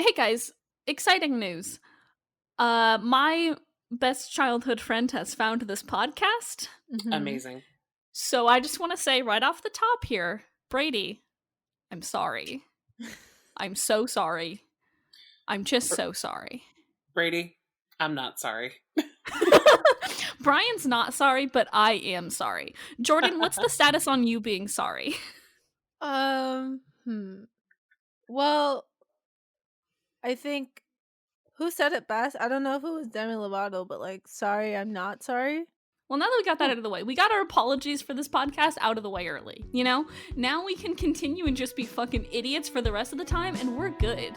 Hey guys, exciting news. My best childhood friend has found this podcast. Amazing. So I just want to say right off the top here, Brady, I'm sorry. I'm so sorry. I'm just so sorry. Brady, I'm not sorry. Brian's not sorry, but I am sorry. Jordan, what's the status on you being sorry? Well, I think who said it best? I don't know if it was Demi Lovato, but like, sorry, I'm not sorry. Well, now that we got that out of the way, we got our apologies for this podcast out of the way early, you know? Now we can continue and just be fucking idiots for the rest of the time, and we're good.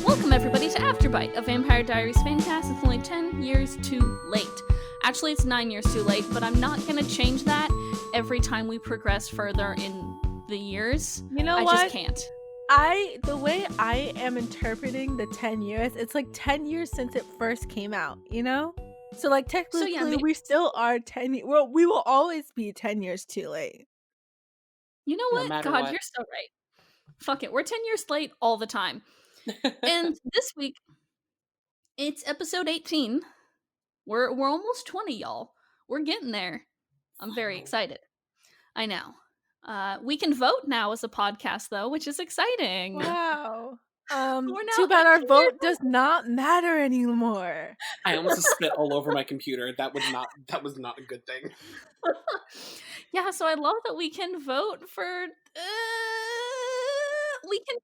Welcome, everybody, to Afterbite, a Vampire Diaries fancast. It's only 10 years too late. Actually, it's 9 years too late, but I'm not gonna change that every time we progress further in the years. You know I what? just can't. The way I am interpreting the 10 years, it's like 10 years since it first came out, you know? So like technically we still are 10 well, we will always be 10 years too late. You know what? matter God, what. you're so right. Fuck it, we're 10 years late all the time. And this week, it's episode 18. We're almost 20, y'all. We're getting there. I'm very excited. I know. We can vote now as a podcast, though, which is exciting. Wow. Too bad our vote does not matter anymore. I almost spit all over my computer. That was not a good thing. Yeah, so I love that we can vote for we can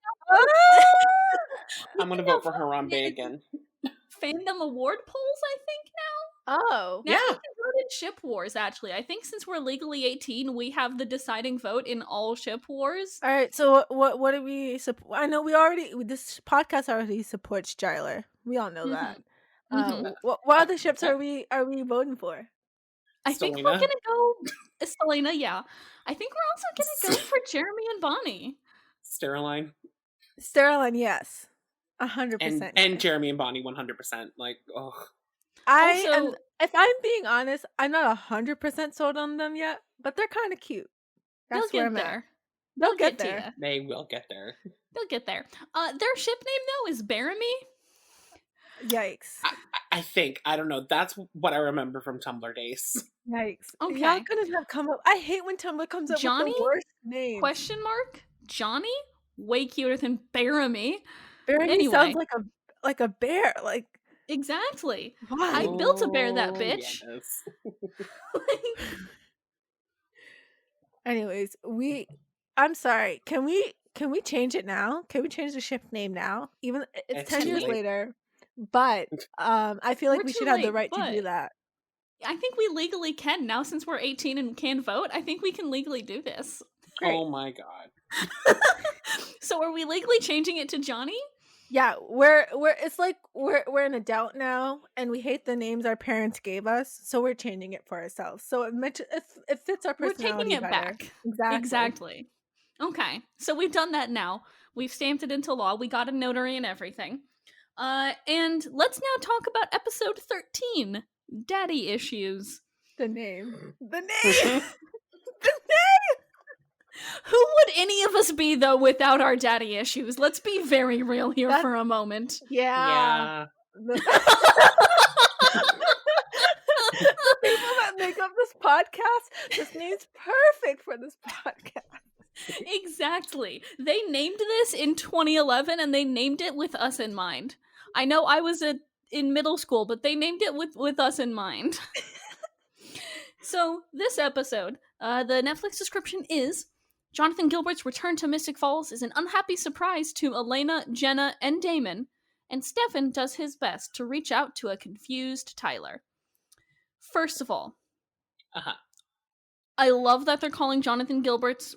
I'm gonna vote for Harambe again. Fandom award polls, I think now. Oh. Now we can vote in ship wars, actually. I think since we're legally 18, we have the deciding vote in all ship wars. All right, so what do we support? I know this podcast already supports Jyler. We all know that. What other ships are we voting for? I think we're gonna go Selena, yeah. I think we're also gonna go for Jeremy and Bonnie. Steroline, yes. 100%. And Jeremy and Bonnie 100%. Like, oh. If I'm being honest, I'm not 100% sold on them yet, but they're kind of cute. That's where I'm at. They'll get there. They will get there. They'll get there. Their ship name though is Baramy. Yikes. I think. I don't know. That's what I remember from Tumblr days. Yikes. Okay. Y'all couldn't have come up. I hate when Tumblr comes up with the worst names. Question mark? Johnny? Way cuter than Baramy. Baramy sounds like a bear. Like exactly. Why? I built a bear, that bitch. Yes. Anyways, I'm sorry. Can we change it now? Can we change the ship name now? Even it's 10 years later. But I feel like we should have the right to do that. I think we legally can now since we're 18 and can vote. I think we can legally do this. Great. Oh my god. So are we legally changing it to Johnny? Yeah, we're an adult now and we hate the names our parents gave us, so we're changing it for ourselves. So it fits our personality. We're taking it back. Exactly. Okay. So we've done that now. We've stamped it into law. We got a notary and everything. And let's now talk about episode 13, Daddy Issues. The name. Who would any of us be, though, without our daddy issues? Let's be very real here for a moment. Yeah. The people that make up this podcast, this name's perfect for this podcast. Exactly. They named this in 2011, and they named it with us in mind. I know I was in middle school, but they named it with us in mind. So, this episode, the Netflix description is Jonathan Gilbert's return to Mystic Falls is an unhappy surprise to Elena, Jenna, and Damon, and Stefan does his best to reach out to a confused Tyler. First of all, I love that they're calling Jonathan Gilbert's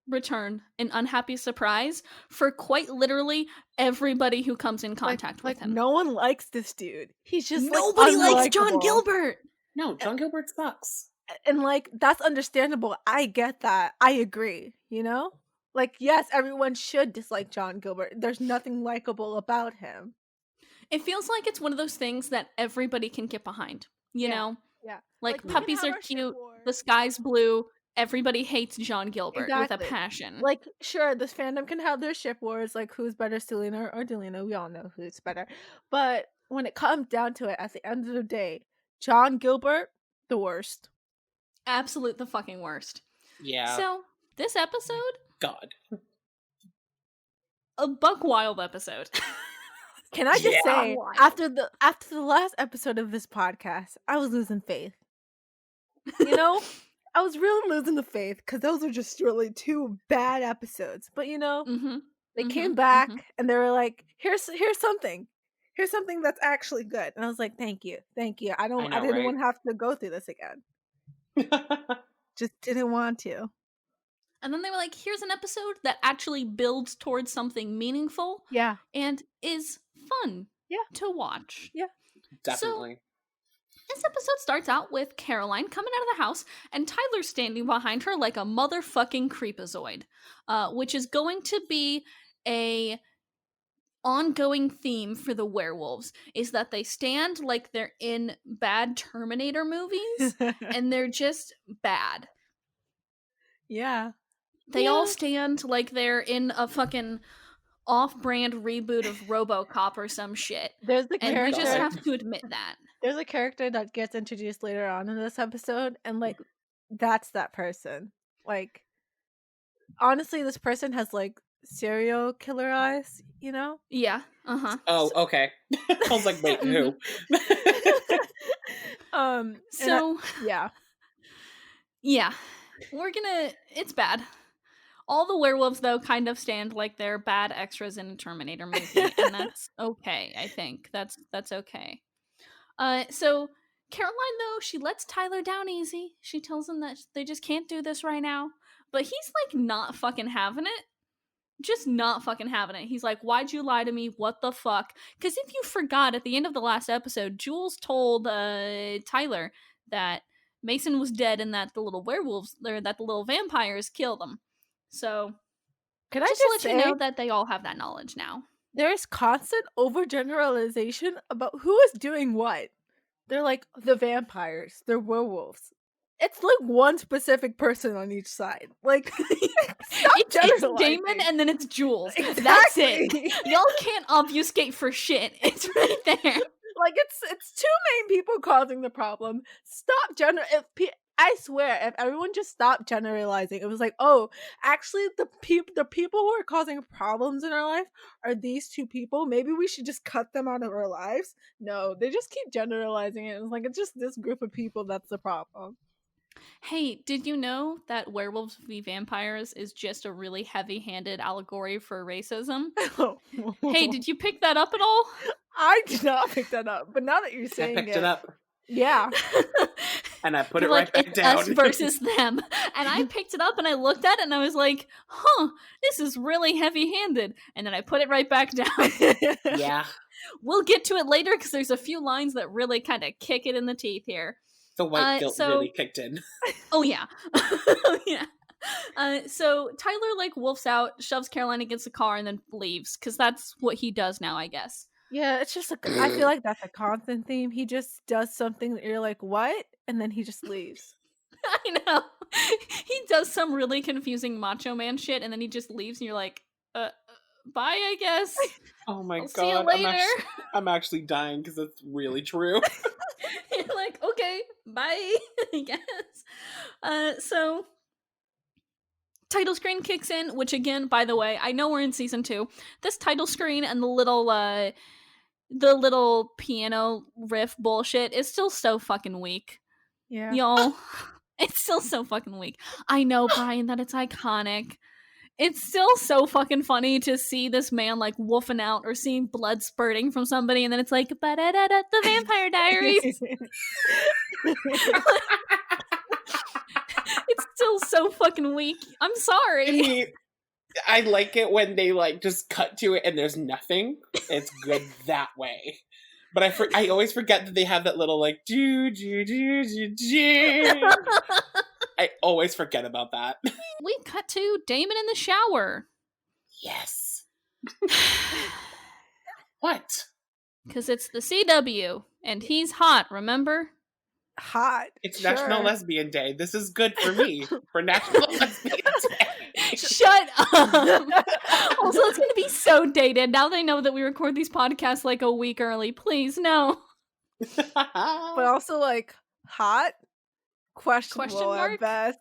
return an unhappy surprise for quite literally everybody who comes in contact with him. No one likes this dude. He's just nobody likes John Gilbert. No, John Gilbert sucks. And that's understandable. I get that. I agree, you know? Yes, everyone should dislike John Gilbert. There's nothing likable about him. It feels like it's one of those things that everybody can get behind, you know? Yeah. Like puppies are cute. The sky's blue. Everybody hates John Gilbert with a Exactly. passion. Like, sure, this fandom can have their ship wars, like who's better, Selena or Delina. We all know who's better. But when it comes down to it, at the end of the day, John Gilbert, the worst. Absolute the fucking worst. Yeah. So, this episode, God. a buck wild episode. Can I just say, Wild. after the last episode of this podcast, I was losing faith. You know? I was really losing the faith because those were just really 2 bad episodes. But they came back and they were like, "Here's something. Here's something that's actually good." And I was like, "Thank you, thank you. I didn't want to have to go through this again. Just didn't want to." And then they were like, "Here's an episode that actually builds towards something meaningful, Yeah, and is fun, to watch." Yeah, definitely. So, this episode starts out with Caroline coming out of the house and Tyler standing behind her like a motherfucking creepazoid, which is going to be a ongoing theme for the werewolves, is that they stand like they're in bad Terminator movies and they're just bad. Yeah. They all stand like they're in a fucking off-brand reboot of RoboCop or some shit. There's the and character. we just have to admit that. There's a character that gets introduced later on in this episode, and like that's that person. Like, honestly, this person has like serial killer eyes, you know? Yeah. Oh, okay. I was like, wait, who? Yeah. It's bad. All the werewolves, though, kind of stand like they're bad extras in a Terminator movie, and that's okay, I think. That's okay. So Caroline, though, she lets Tyler down easy. She tells him that they just can't do this right now. But he's, like, not fucking having it. Just not fucking having it. He's like, "Why'd you lie to me? What the fuck?" Because if you forgot, at the end of the last episode, Jules told Tyler that Mason was dead and that the little werewolves, or that the little vampires killed him. So, can I just let you know that they all have that knowledge now. There's constant overgeneralization about who is doing what. They're like, the vampires, they're werewolves. It's like one specific person on each side. Like, it's Damon and then it's Jules. Exactly. That's it. Y'all can't obfuscate for shit. It's right there. Like, it's 2 main people causing the problem. Stop I swear, if everyone just stopped generalizing, it was like, oh, actually, the people who are causing problems in our life are these 2 people. Maybe we should just cut them out of our lives. No, they just keep generalizing it. It's like, it's just this group of people that's the problem. Hey, did you know that Werewolves v. Vampires is just a really heavy-handed allegory for racism? Hey, did you pick that up at all? I did not pick that up, but now that you're saying I picked it up. Yeah. And I put it right back down. Us versus them. And I picked it up and I looked at it and I was like, huh, this is really heavy-handed. And then I put it right back down. Yeah. We'll get to it later because there's a few lines that really kind of kick it in the teeth here. The white guilt really kicked in. Oh, yeah. Yeah. So Tyler, like, wolfs out, shoves Caroline against the car, and then leaves, because that's what he does now, I guess. Yeah, it's just I feel like that's a constant theme. He just does something that you're like, what? And then he just leaves. I know. He does some really confusing macho man shit, and then he just leaves, and you're like, bye, I guess. Oh my I'll god. See you later. I'm actually dying because it's really true. You're like, okay, bye, I guess. So title screen kicks in, which again, by the way, I know we're in season 2. This title screen and the little piano riff bullshit is still so fucking weak. Yeah. Y'all, it's still so fucking weak. I know, Brian, that it's iconic. It's still so fucking funny to see this man, like, woofing out or seeing blood spurting from somebody, and then it's like, ba-da-da-da, the Vampire Diaries. It's still so fucking weak. I'm sorry. I like it when they, like, just cut to it and there's nothing. It's good that way. But I always forget that they have that little, like, do. I always forget about that. We cut to Damon in the shower. Yes. What? Because it's the CW, and he's hot, remember? hot. It's sure. National Lesbian Day. This is good for me for National Lesbian Day. Shut up. Also, it's going to be so dated. Now they know that we record these podcasts like a week early. Please, no. But also, like, hot? Questionable at best.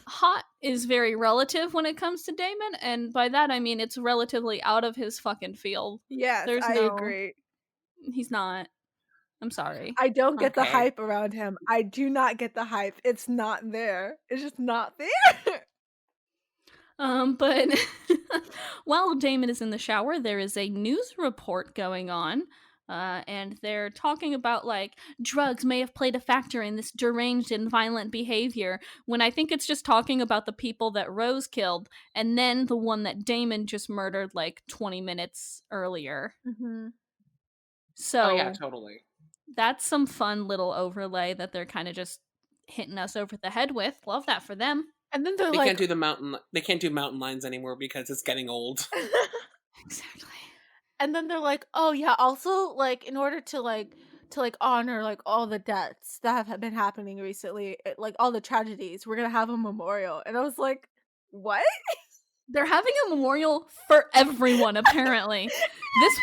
Hot is very relative when it comes to Damon, and by that I mean it's relatively out of his fucking field. Yes, I agree. He's not. I'm sorry. I don't get the hype around him. I do not get the hype. It's not there. It's just not there. But while Damon is in the shower, there is a news report going on. And they're talking about, like, drugs may have played a factor in this deranged and violent behavior, when I think it's just talking about the people that Rose killed, and then the one that Damon just murdered, like, 20 minutes earlier. Mm-hmm. So, oh, yeah, totally. That's some fun little overlay that they're kind of just hitting us over the head with. Love that for them. And then they can't do they can't do mountain lions anymore because it's getting old. Exactly. And then they're like, oh yeah, also, like, in order to honor, like, all the deaths that have been happening recently, like, all the tragedies, we're gonna have a memorial. And I was like, what? They're having a memorial for everyone, apparently. This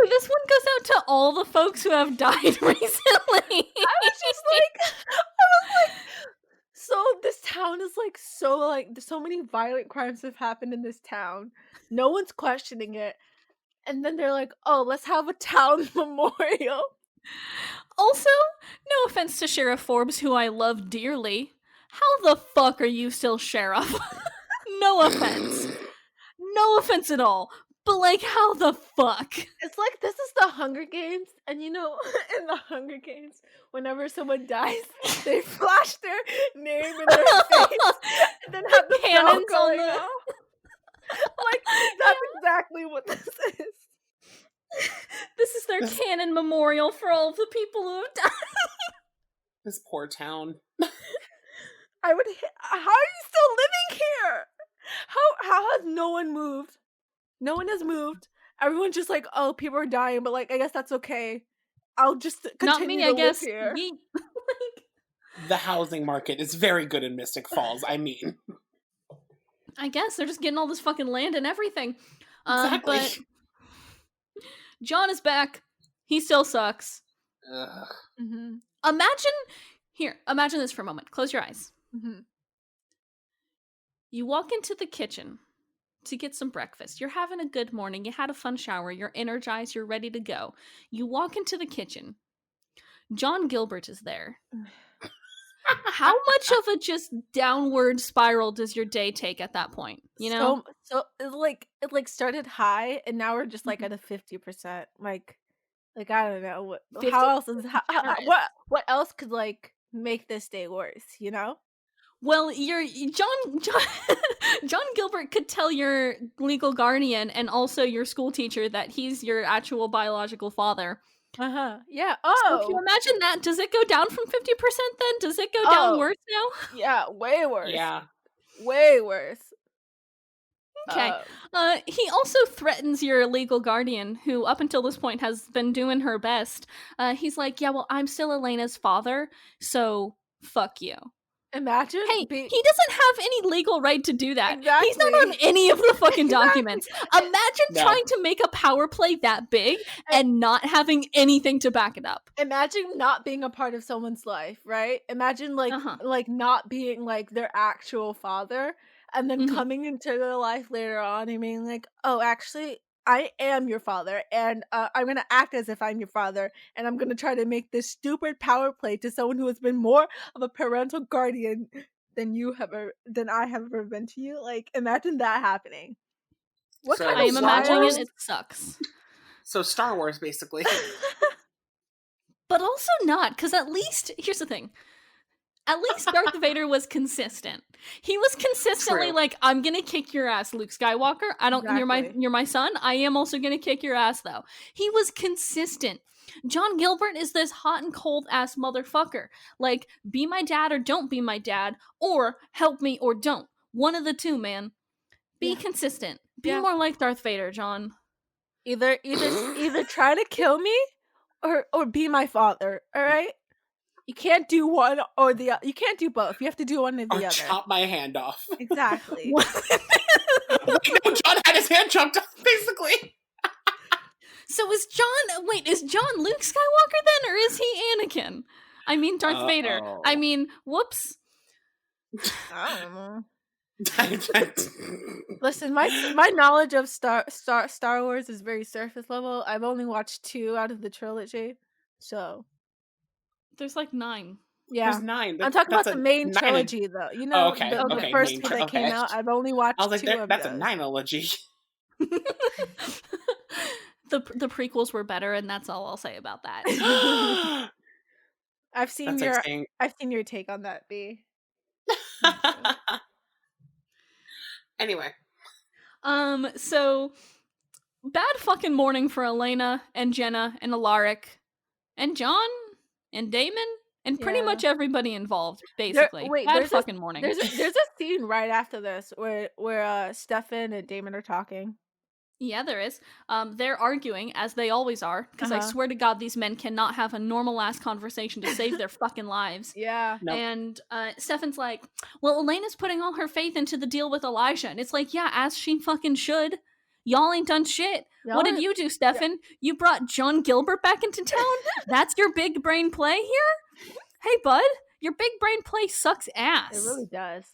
one goes out to all the folks who have died recently. I was like, so this town is, like, so many violent crimes have happened in this town. No one's questioning it. And then they're like, oh, let's have a town memorial. Also, no offense to Sheriff Forbes, who I love dearly. How the fuck are you still sheriff? No offense. No offense at all. But, like, how the fuck? It's like, this is the Hunger Games, and in the Hunger Games, whenever someone dies, they flash their name in their face, and then have the cannons going off. Like, that's exactly what this is. This is their canon memorial for all of the people who have died. This poor town. How are you still living here? How has no one moved? No one has moved. Everyone's just like, oh, people are dying, but, like, I guess that's okay. I'll just continue to live here. The housing market is very good in Mystic Falls, I mean. I guess they're just getting all this fucking land and everything. Exactly. But John is back. He still sucks. Mm-hmm. Imagine this for a moment. Close your eyes. Mm-hmm. You walk into the kitchen to get some breakfast. You're having a good morning. You had a fun shower. You're energized. You're ready to go. You walk into the kitchen. John Gilbert is there. How much of a just downward spiral does your day take at that point? You know? So it started high, and now we're just, like, at a 50%. Like I don't know what else could, like, make this day worse, you know? Well, John Gilbert could tell your legal guardian and also your school teacher that he's your actual biological father. Yeah. So if you imagine that, does it go down from 50% then? Does it go down worse now? Yeah, way worse. Yeah. Way worse. Okay. He also threatens your legal guardian, who up until this point has been doing her best. He's like, yeah, well, I'm still Elena's father, so fuck you. Imagine. Hey, he doesn't have any legal right to do that. Exactly. He's not on any of the fucking documents. Imagine trying to make a power play that big and not having anything to back it up. Imagine not being a part of someone's life, right? Imagine like not being, like, their actual father, and then coming into their life later on and being like, oh, actually, I am your father, and I'm gonna act as if I'm your father, and I'm gonna try to make this stupid power play to someone who has been more of a parental guardian than I have ever been to you. Like, imagine that happening. I am imagining it. It sucks. So Star Wars, basically. But also not, because at least, here's the thing. At least Darth Vader was consistent. He was consistently like, I'm gonna kick your ass, Luke Skywalker. You're my son. I am also gonna kick your ass, though. He was consistent. John Gilbert is this hot and cold ass motherfucker. Like, be my dad or don't be my dad, or help me or don't. One of the two, man. Be consistent. Be more like Darth Vader, John. Either try to kill me or be my father, all right? You can't do one or the other. You can't do both. You have to do one or the other. Chop my hand off. Exactly. Wait, no, John had his hand chopped off, basically. So is John Luke Skywalker then, or is he Anakin? I mean, Darth Vader. I mean, whoops. I don't know. Listen, my knowledge of Star Wars is very surface level. I've only watched 2 out of the trilogy, so there's like 9. Yeah, there's 9. I'm talking about the main trilogy, though. You know, the first two that came out. I've only watched 2 of those. That's a 9ology. The prequels were better, and that's all I'll say about that. I've seen your take on that, B. Anyway. So bad fucking morning for Elena and Jenna and Alaric and John and Damon and pretty much everybody involved, basically. Bad fucking morning. There's a scene right after this where Stefan and Damon are talking. Yeah, there is. They're arguing, as they always are, because I swear to God, these men cannot have a normal-ass conversation to save their fucking lives. Yeah. Nope. And Stefan's like, well, Elena's putting all her faith into the deal with Elijah. And it's like, yeah, as she fucking should. Y'all ain't done shit. What did you do, Stefan? Yeah. You brought John Gilbert back into town? That's your big brain play here? Hey, bud, your big brain play sucks ass. It really does.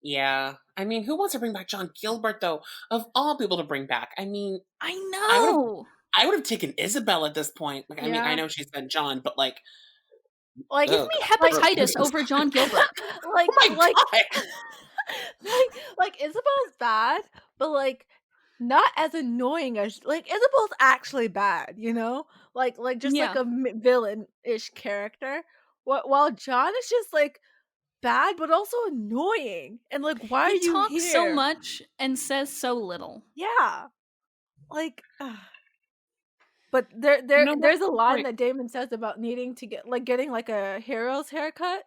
Yeah. I mean, who wants to bring back John Gilbert, though? Of all people to bring back. I mean... I know! I would have taken Isabel at this point. Like, I mean, I know she's been John, but like... give me hepatitis over John Gilbert. Like, Isabel's bad, but like, not as annoying as... Like, Isabel's actually bad, you know? Like a villain-ish character. While John is just like... bad but also annoying, and like, why are you here? He talks so much and says so little. Yeah, like, but there's a line that Damon says about needing to getting like a hero's haircut,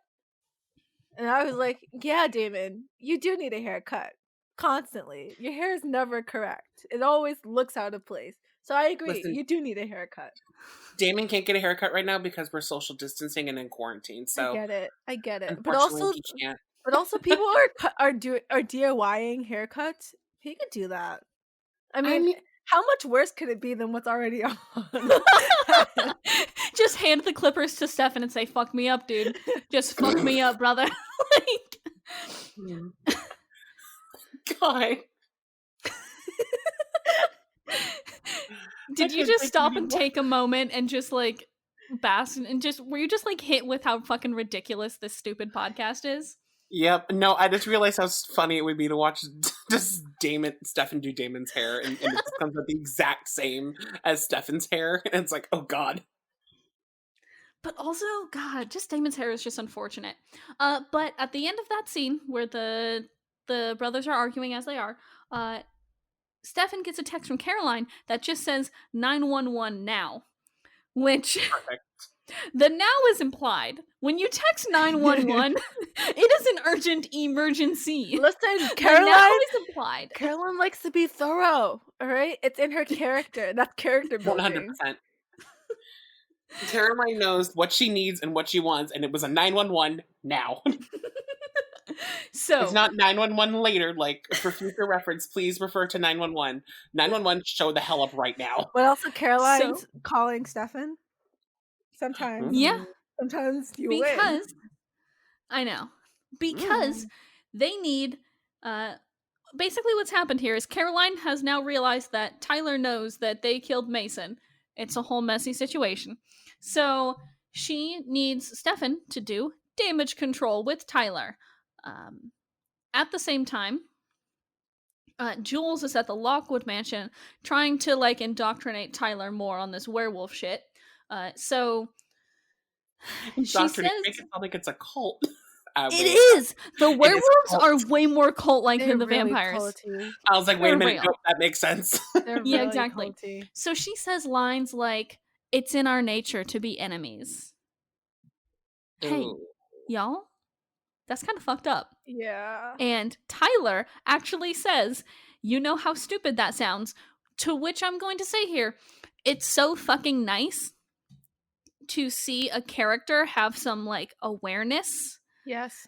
and I was like, yeah, Damon, you do need a haircut constantly. Your hair is never correct. It always looks out of place. So I agree. Listen, you do need a haircut. Damon can't get a haircut right now because we're social distancing and in quarantine. So I get it. But also, people are DIYing haircuts. He could do that. I mean, how much worse could it be than what's already on? Just hand the clippers to Stefan and say, "Fuck me up, dude. Just fuck me up, brother." God. Did you just stop and take a moment and just like bask and were you just like hit with how fucking ridiculous this stupid podcast is? Yep. No, I just realized how funny it would be to watch just Stefan do Damon's hair, and it comes out the exact same as Stefan's hair, and it's like, oh god. But also, God, just Damon's hair is just unfortunate. But at the end of that scene where the brothers are arguing as they are, Stefan gets a text from Caroline that just says 911 now, which the now is implied. When you text 911, it is an urgent emergency. Listen, Caroline is implied. Caroline likes to be thorough, all right? It's in her character. That's character building. 100%. Caroline knows what she needs and what she wants, and it was a 911 now. So it's not 911 later. Like, for future reference, please refer to 911. 911, show the hell up right now. But also, Caroline's calling Stefan. Sometimes, sometimes you win. I know, because they need. Basically, what's happened here is Caroline has now realized that Tyler knows that they killed Mason. It's a whole messy situation, so she needs Stefan to do damage control with Tyler. At the same time, Jules is at the Lockwood mansion trying to like indoctrinate Tyler more on this werewolf shit. So she says, make it sound like it's a cult. It is. The werewolves are way more cult-like than the really vampires. Culty. I was like, wait a minute, no, that makes sense. Yeah, exactly. Culty. So she says lines like, "It's in our nature to be enemies." Ooh. Hey, y'all. That's kind of fucked up. Yeah. And Tyler actually says, "You know how stupid that sounds." To which I'm going to say here, it's so fucking nice to see a character have some like awareness. Yes.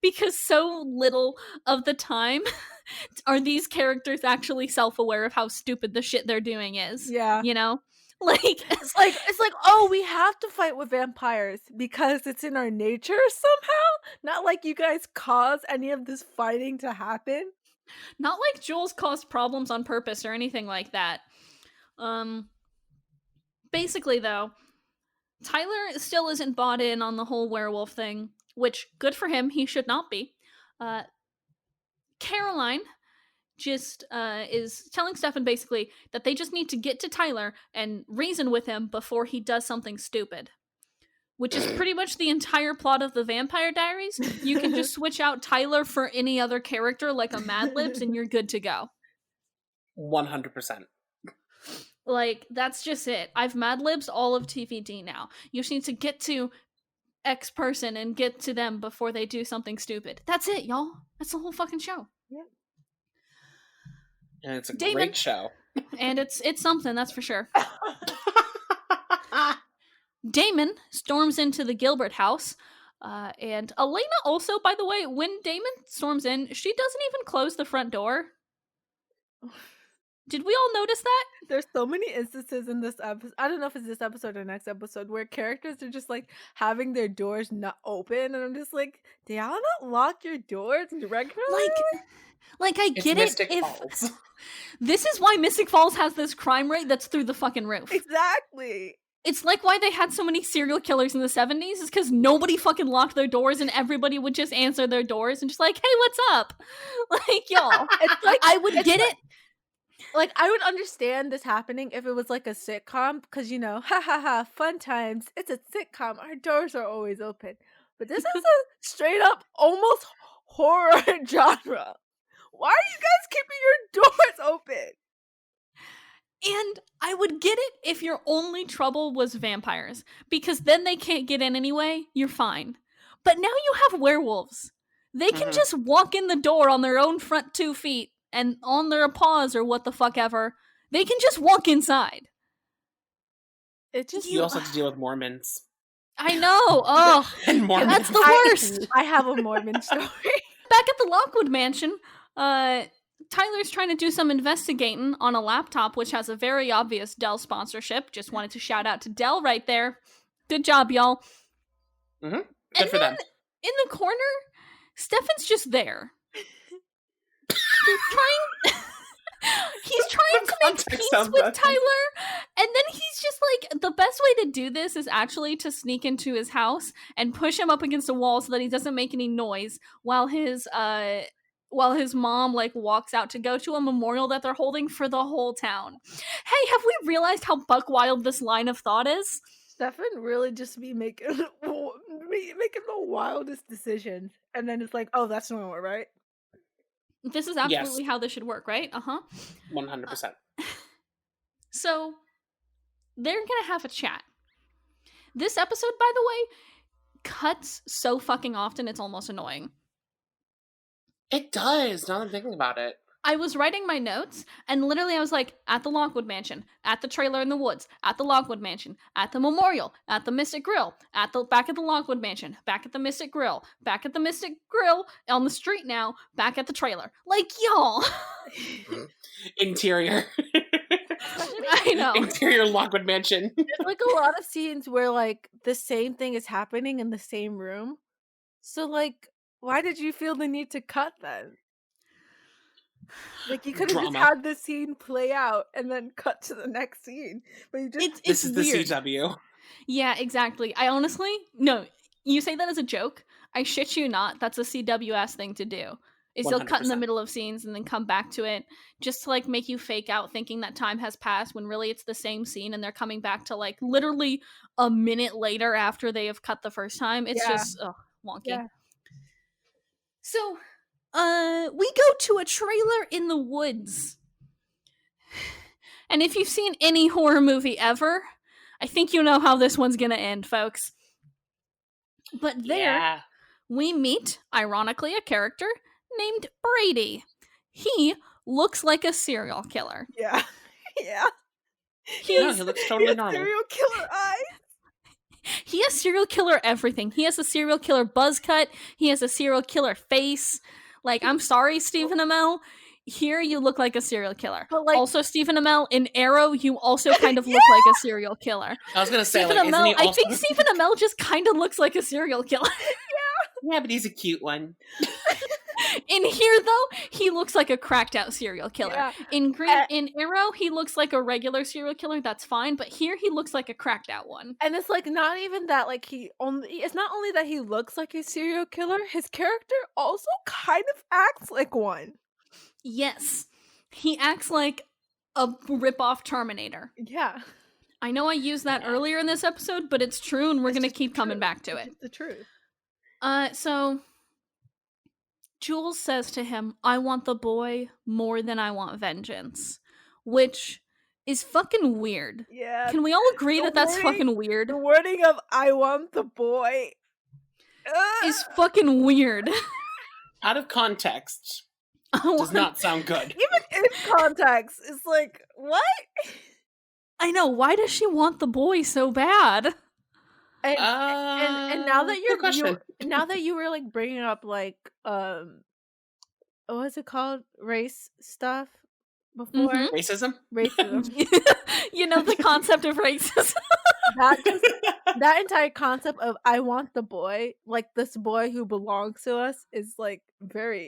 Because so little of the time are these characters actually self-aware of how stupid the shit they're doing is. Yeah. You know? Like it's like, oh, we have to fight with vampires because it's in our nature somehow. Not like you guys cause any of this fighting to happen. Not like Jules caused problems on purpose or anything like that. Basically though, Tyler still isn't bought in on the whole werewolf thing, which good for him, he should not be. Caroline just is telling Stefan basically that they just need to get to Tyler and reason with him before he does something stupid. Which is pretty much the entire plot of the Vampire Diaries. You can just switch out Tyler for any other character like a Mad Libs and you're good to go. 100%. Like, that's just it. I've Mad Libs all of TVD now. You just need to get to X person and get to them before they do something stupid. That's it, y'all. That's the whole fucking show. Yep. And it's a Damon, great show. And it's something, that's for sure. Damon storms into the Gilbert house. And Elena also, by the way, when Damon storms in, she doesn't even close the front door. Did we all notice that? There's so many instances in this episode. I don't know if it's this episode or next episode where characters are just like having their doors not open, and I'm just like, do y'all not lock your doors regularly? Like I get it's it. Mystic Falls. This is why Mystic Falls has this crime rate that's through the fucking roof. Exactly. It's like why they had so many serial killers in the 70s is because nobody fucking locked their doors and everybody would just answer their doors and just like, hey, what's up? Like, y'all. It's like I would get it. Like, I would understand this happening if it was like a sitcom, because, you know, ha ha ha, fun times. It's a sitcom. Our doors are always open. But this is a straight up almost horror genre. Why are you guys keeping your doors open? And I would get it if your only trouble was vampires, because then they can't get in anyway. You're fine. But now you have werewolves. They can just walk in the door on their own front 2 feet and on their paws or what the fuck ever. They can just walk inside. It just You also have to deal with Mormons. I know. Oh, And Mormons. that's the worst. I have a Mormon story. Back at the Lockwood Mansion, Tyler's trying to do some investigating on a laptop, which has a very obvious Dell sponsorship. Just wanted to shout out to Dell right there. Good job, y'all. Good And for them. In the corner, Stefan's just there. He's trying to make peace with Tyler, and then he's just like, the best way to do this is actually to sneak into his house and push him up against a wall so that he doesn't make any noise while his mom like walks out to go to a memorial that they're holding for the whole town. Hey, have we realized how buck wild this line of thought is? Stefan really just be making the wildest decisions, and then it's like, oh, that's normal, right? This is absolutely how this should work, right? 100%. So, they're gonna have a chat. This episode, by the way, cuts so fucking often, it's almost annoying. It does, now that I'm thinking about it. I was writing my notes, and literally I was like, at the Lockwood Mansion, at the trailer in the woods, at the Lockwood Mansion, at the memorial, at the Mystic Grill, back at the Lockwood Mansion, back at the Mystic Grill, back at the Mystic Grill, on the street now, back at the trailer. Like, y'all. Interior. I know. Interior Lockwood Mansion. There's like a lot of scenes where like the same thing is happening in the same room. So like, why did you feel the need to cut then? Like, you could have just had this scene play out and then cut to the next scene. But you just This is weird. The CW. Yeah, exactly. I honestly, no, you say that as a joke. I shit you not. That's a CWS thing to do. Is they'll cut in the middle of scenes and then come back to it just to like make you fake out thinking that time has passed when really it's the same scene and they're coming back to like literally a minute later after they have cut the first time. It's just wonky. Yeah. So, we go to a trailer in the woods. And if you've seen any horror movie ever, I think you know how this one's gonna end, folks. But there, we meet, ironically, a character named Brady. He looks like a serial killer. Yeah. Yeah. He looks totally normal. Serial killer eyes. He has serial killer everything. He has a serial killer buzz cut. He has a serial killer face. Like, I'm sorry, Stephen Amell. Here, you look like a serial killer. But, like, also, Stephen Amell, in Arrow, you also kind of look like a serial killer. I was gonna say, Stephen like, Amell, isn't he also... I think Stephen Amell just kind of looks like a serial killer. Yeah, but he's a cute one. In here, though, he looks like a cracked out serial killer. Yeah. In Arrow, he looks like a regular serial killer. That's fine, but here he looks like a cracked out one. And it's like not even that. Like it's not only that he looks like a serial killer. His character also kind of acts like one. Yes, he acts like a rip-off Terminator. Yeah. I know I used that earlier in this episode, but it's true, and we're going to keep coming back to it. It's the truth. So Jules says to him, I want the boy more than I want vengeance, which is fucking weird. Yeah. Can we all agree that that's fucking weird? The wording of I want the boy is fucking weird. Out of context, does not sound good. Even in context, it's like, what? I know, why does she want the boy so bad? And now that now that you were like bringing up like what is it called, race stuff before? Mm-hmm. Racism. You know, the concept of racism. that entire concept of I want the boy, like this boy who belongs to us, is like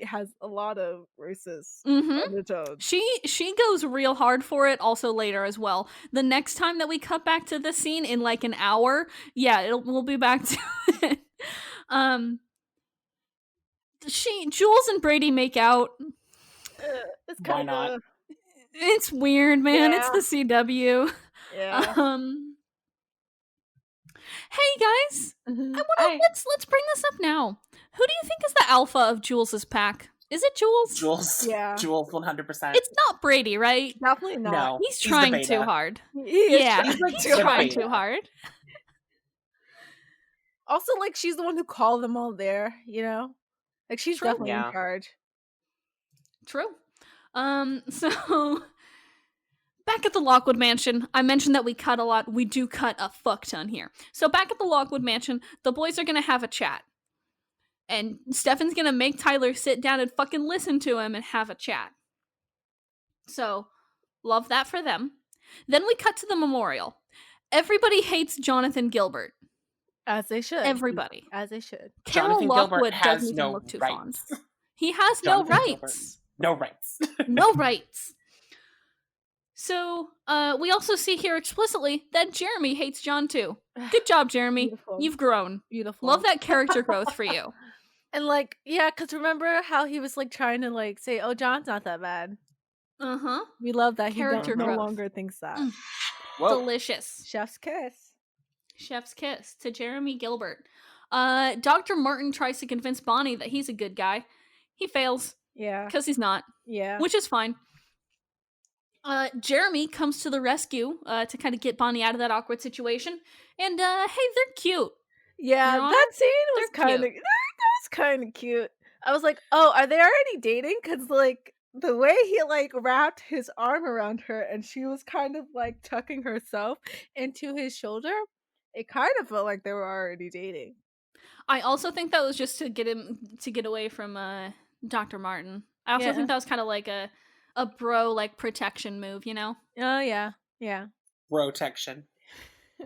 has a lot of racist undertones. She goes real hard for it also later as well. The next time that we cut back to this scene in like an hour, yeah, we'll be back to it. Jules and Brady make out. It's kind of, it's weird, man. Yeah. It's the CW. Yeah. Hey guys, I wonder, let's bring this up now. Who do you think is the alpha of Jules's pack? Is it Jules? Jules. Yeah. Jules, 100%. It's not Brady, right? Definitely not. No. He's trying too hard. He's trying too hard. Also, like, she's the one who called them all there, you know? Like, she's definitely in charge. True. So back at the Lockwood Mansion, I mentioned that we cut a lot. We do cut a fuck ton here. So back at the Lockwood Mansion, the boys are gonna have a chat. And Stefan's gonna make Tyler sit down and fucking listen to him and have a chat. So, love that for them. Then we cut to the memorial. Everybody hates Jonathan Gilbert. As they should. Everybody. As they should. Carol Lockwood doesn't even look too fond. He has no rights. No rights. No rights. So, we also see here explicitly that Jeremy hates John too. Good job, Jeremy. Beautiful. You've grown. Beautiful. Love that character growth for you. And like, yeah, because remember how he was like trying to like say, oh, John's not that bad. Uh-huh. We love that Character he no growth. longer thinks that. Delicious. Chef's kiss. Chef's kiss to Jeremy Gilbert. Dr. Martin tries to convince Bonnie that he's a good guy. He fails. Yeah. Because he's not. Yeah. Which is fine. Jeremy comes to the rescue to kind of get Bonnie out of that awkward situation. And, hey, they're cute. Yeah, that scene was kind of... That was kind of cute. I was like, oh, are they already dating? Because, like, the way he, like, wrapped his arm around her and she was kind of, like, tucking herself into his shoulder, it kind of felt like they were already dating. I also think that was just to get away from Dr. Martin. I also think that was kind of like a bro, like, protection move, you know? Oh, yeah. Yeah. Protection.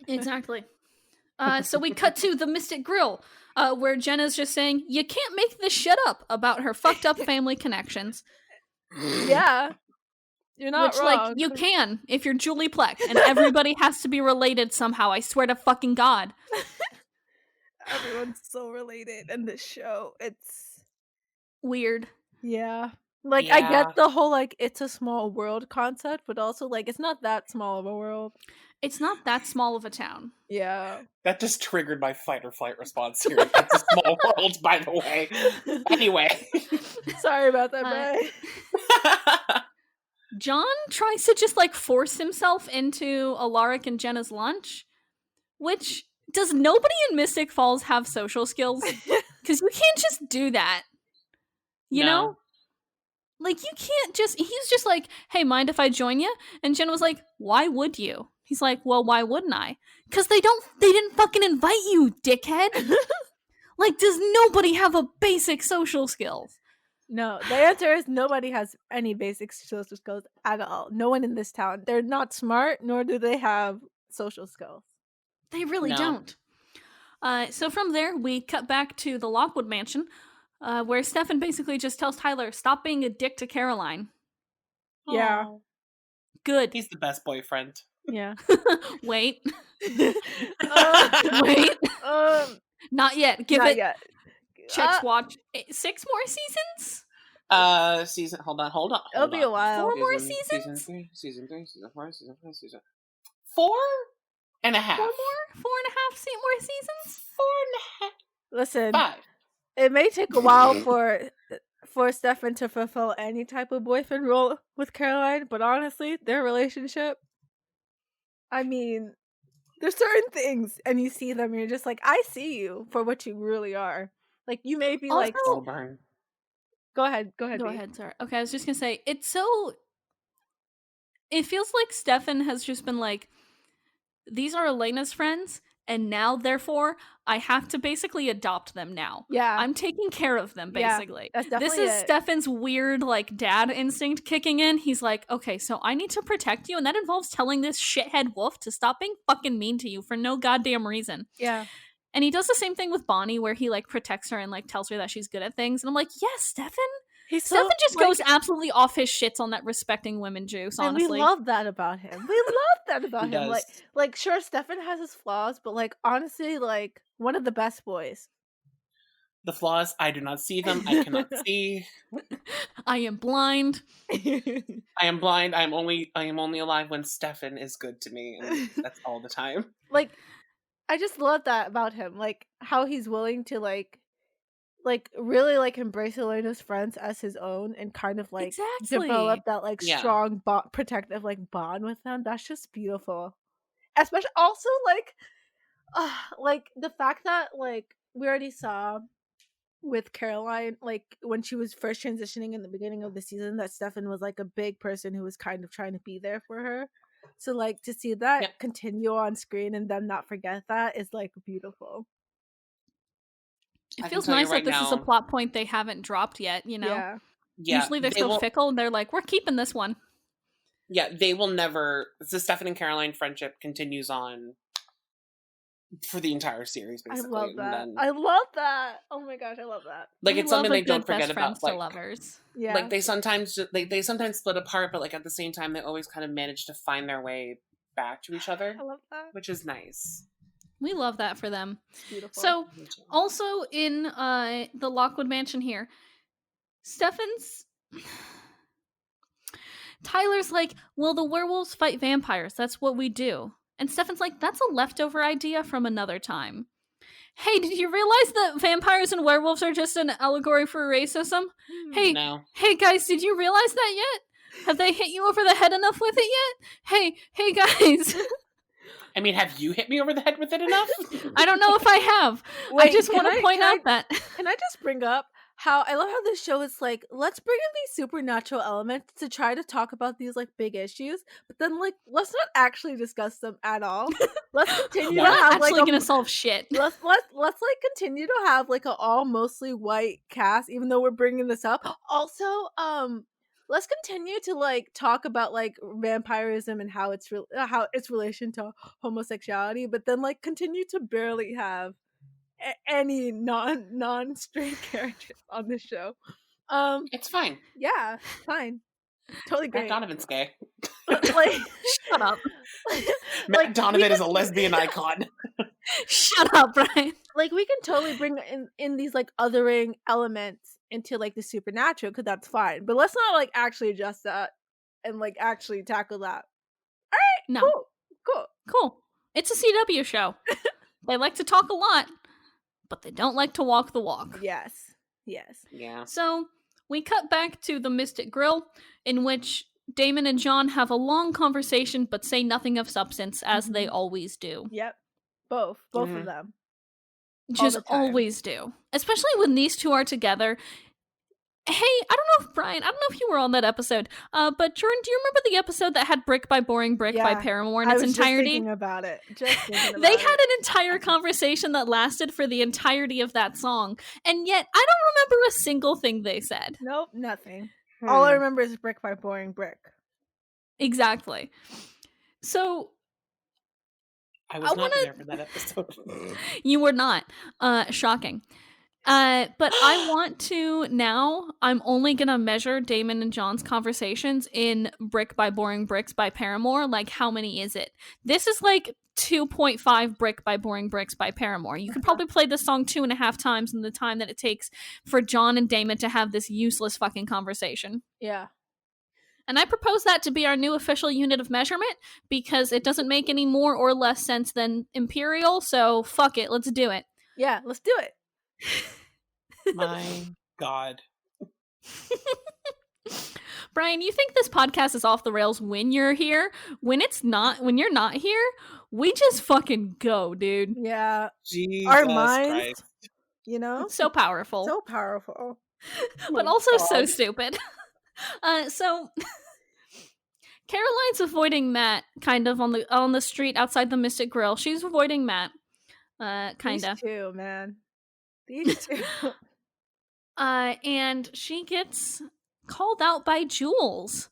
Exactly. So we cut to the Mystic Grill, where Jenna's just saying, you can't make this shit up about her fucked up family connections. Yeah. You're not wrong. Like, you can, if you're Julie Plec, and everybody has to be related somehow, I swear to fucking God. Everyone's so related in this show. It's weird. Yeah. Like, I get the whole, like, it's a small world concept, but also, like, it's not that small of a world. It's not that small of a town. Yeah. That just triggered my fight or flight response here. It's a small world, by the way. Anyway. Sorry about that, Bri. John tries to just, like, force himself into Alaric and Jenna's lunch, which, does nobody in Mystic Falls have social skills? Because you can't just do that. You know? Like, you can't just... He's just like, hey, mind if I join you? And Jenna was like, why would you? He's like, well, why wouldn't I? Because they didn't fucking invite you, dickhead. Like, does nobody have a basic social skills? No, the answer is nobody has any basic social skills at all. No one in this town. They're not smart, nor do they have social skills. They really don't. So from there, we cut back to the Lockwood mansion, where Stefan basically just tells Tyler, stop being a dick to Caroline. Yeah. Aww. Good. He's the best boyfriend. Yeah. Wait. Wait. Not yet. Give not it. Yet. Checks watch. 6 more seasons? Hold on. It'll be a while. 4 more seasons? Season 3, season 4, season 5, season 4 and a half. 4 more? 4.5 more seasons? 4.5. Listen, 5. It may take a while for Stefan to fulfill any type of boyfriend role with Caroline, but honestly, their relationship, I mean, there's certain things, and you see them, and you're just like, I see you for what you really are. Like, you may be also, like... Go ahead. Go ahead, sorry. Okay, I was just gonna say, it feels like Stefan has just been like, these are Elena's friends, and now, therefore, I have to basically adopt them now. Yeah. I'm taking care of them, basically. Yeah, that's definitely This is Stefan's weird, like, dad instinct kicking in. He's like, okay, so I need to protect you, and that involves telling this shithead wolf to stop being fucking mean to you for no goddamn reason. Yeah. And he does the same thing with Bonnie, where he, like, protects her and, like, tells her that she's good at things. And I'm like, yes, Stefan! Stefan just goes absolutely off his shits on that respecting women juice, honestly. And we love that about him. Like, sure, Stefan has his flaws, but, like, honestly, like, one of the best boys. The flaws, I do not see them. I cannot see. I am blind. I am blind. I am only alive when Stefan is good to me, and that's all the time. Like, I just love that about him. Like, how he's willing to, like really, like, embrace Elena's friends as his own and kind of, like, develop that, like, strong, protective, like, bond with them. That's just beautiful. Especially, also, like, the fact that, like, we already saw with Caroline, like, when she was first transitioning in the beginning of the season, that Stefan was, like, a big person who was kind of trying to be there for her. So, like, to see that continue on screen and them not forget that is, like, beautiful. It feels nice that this is a plot point they haven't dropped yet, you know? Yeah. Usually they're so fickle, and they're like, we're keeping this one. Yeah, they will never... The Stefan and Caroline friendship continues on for the entire series, basically. I love that. I love that. Oh my gosh, I love that. Like, it's something they don't forget about. Like, lovers. Yeah. Like, they sometimes split apart, but, like, at the same time, they always kind of manage to find their way back to each other. I love that. Which is nice. We love that for them. It's beautiful. So, also in the Lockwood mansion here, Tyler's like, well, the werewolves fight vampires. That's what we do. And Stefan's like, that's a leftover idea from another time. Hey, did you realize that vampires and werewolves are just an allegory for racism? Hey guys, did you realize that yet? Have they hit you over the head enough with it yet? Hey guys. I mean, have you hit me over the head with it enough? I don't know if I have. I just want to point out that. Can I just bring up how I love how this show is like, let's bring in these supernatural elements to try to talk about these, like, big issues, but then, like, let's not actually discuss them at all. Let's continue to have, like, actually gonna solve shit. Let's like continue to have, like, a all mostly white cast, even though we're bringing this up. Also, let's continue to, like, talk about, like, vampirism and how it's relation to homosexuality, but then, like, continue to barely have any non-straight characters on this show. It's fine. Yeah, fine. Totally great. Matt Donovan's gay. Like, shut up. Matt Donovan is a lesbian icon. Shut up, Brian. Like, we can totally bring in these, like, othering elements into, like, the supernatural, because that's fine. But let's not, like, actually adjust that and, like, actually tackle that. All right. No. Cool. It's a CW show. They like to talk a lot, but they don't like to walk the walk. Yes. Yeah. So we cut back to the Mystic Grill, in which Damon and John have a long conversation but say nothing of substance, as they always do. Yep. Both of them. Just always do. Especially when these two are together. Hey, I don't know if Brian, I don't know if you were on that episode, but Jordan, do you remember the episode that had Brick by Boring Brick by Paramore in its entirety? Just thinking about it. Just thinking about They had an entire conversation that lasted for the entirety of that song, and yet I don't remember a single thing they said. Nope, nothing. All I remember is Brick by Boring Brick. Exactly. So I was not there for that episode. You were not. Shocking. But I want to now, I'm only going to measure Damon and John's conversations in Brick by Boring Bricks by Paramore. Like, how many is it? This is like 2.5 Brick by Boring Bricks by Paramore. You could probably play this song 2.5 times in the time that it takes for John and Damon to have this useless fucking conversation. Yeah. And I propose that to be our new official unit of measurement because it doesn't make any more or less sense than Imperial, so fuck it, let's do it. Yeah, let's do it. My God. Brian, you think this podcast is off the rails when you're here? When you're not here, we just fucking go, dude. Yeah. Jesus our minds, Christ. You know? It's so powerful. So powerful. But also so stupid. So Caroline's avoiding Matt kind of on the street outside the Mystic Grill. She's avoiding Matt. Kinda. These two, man. These two. And she gets called out by Jules,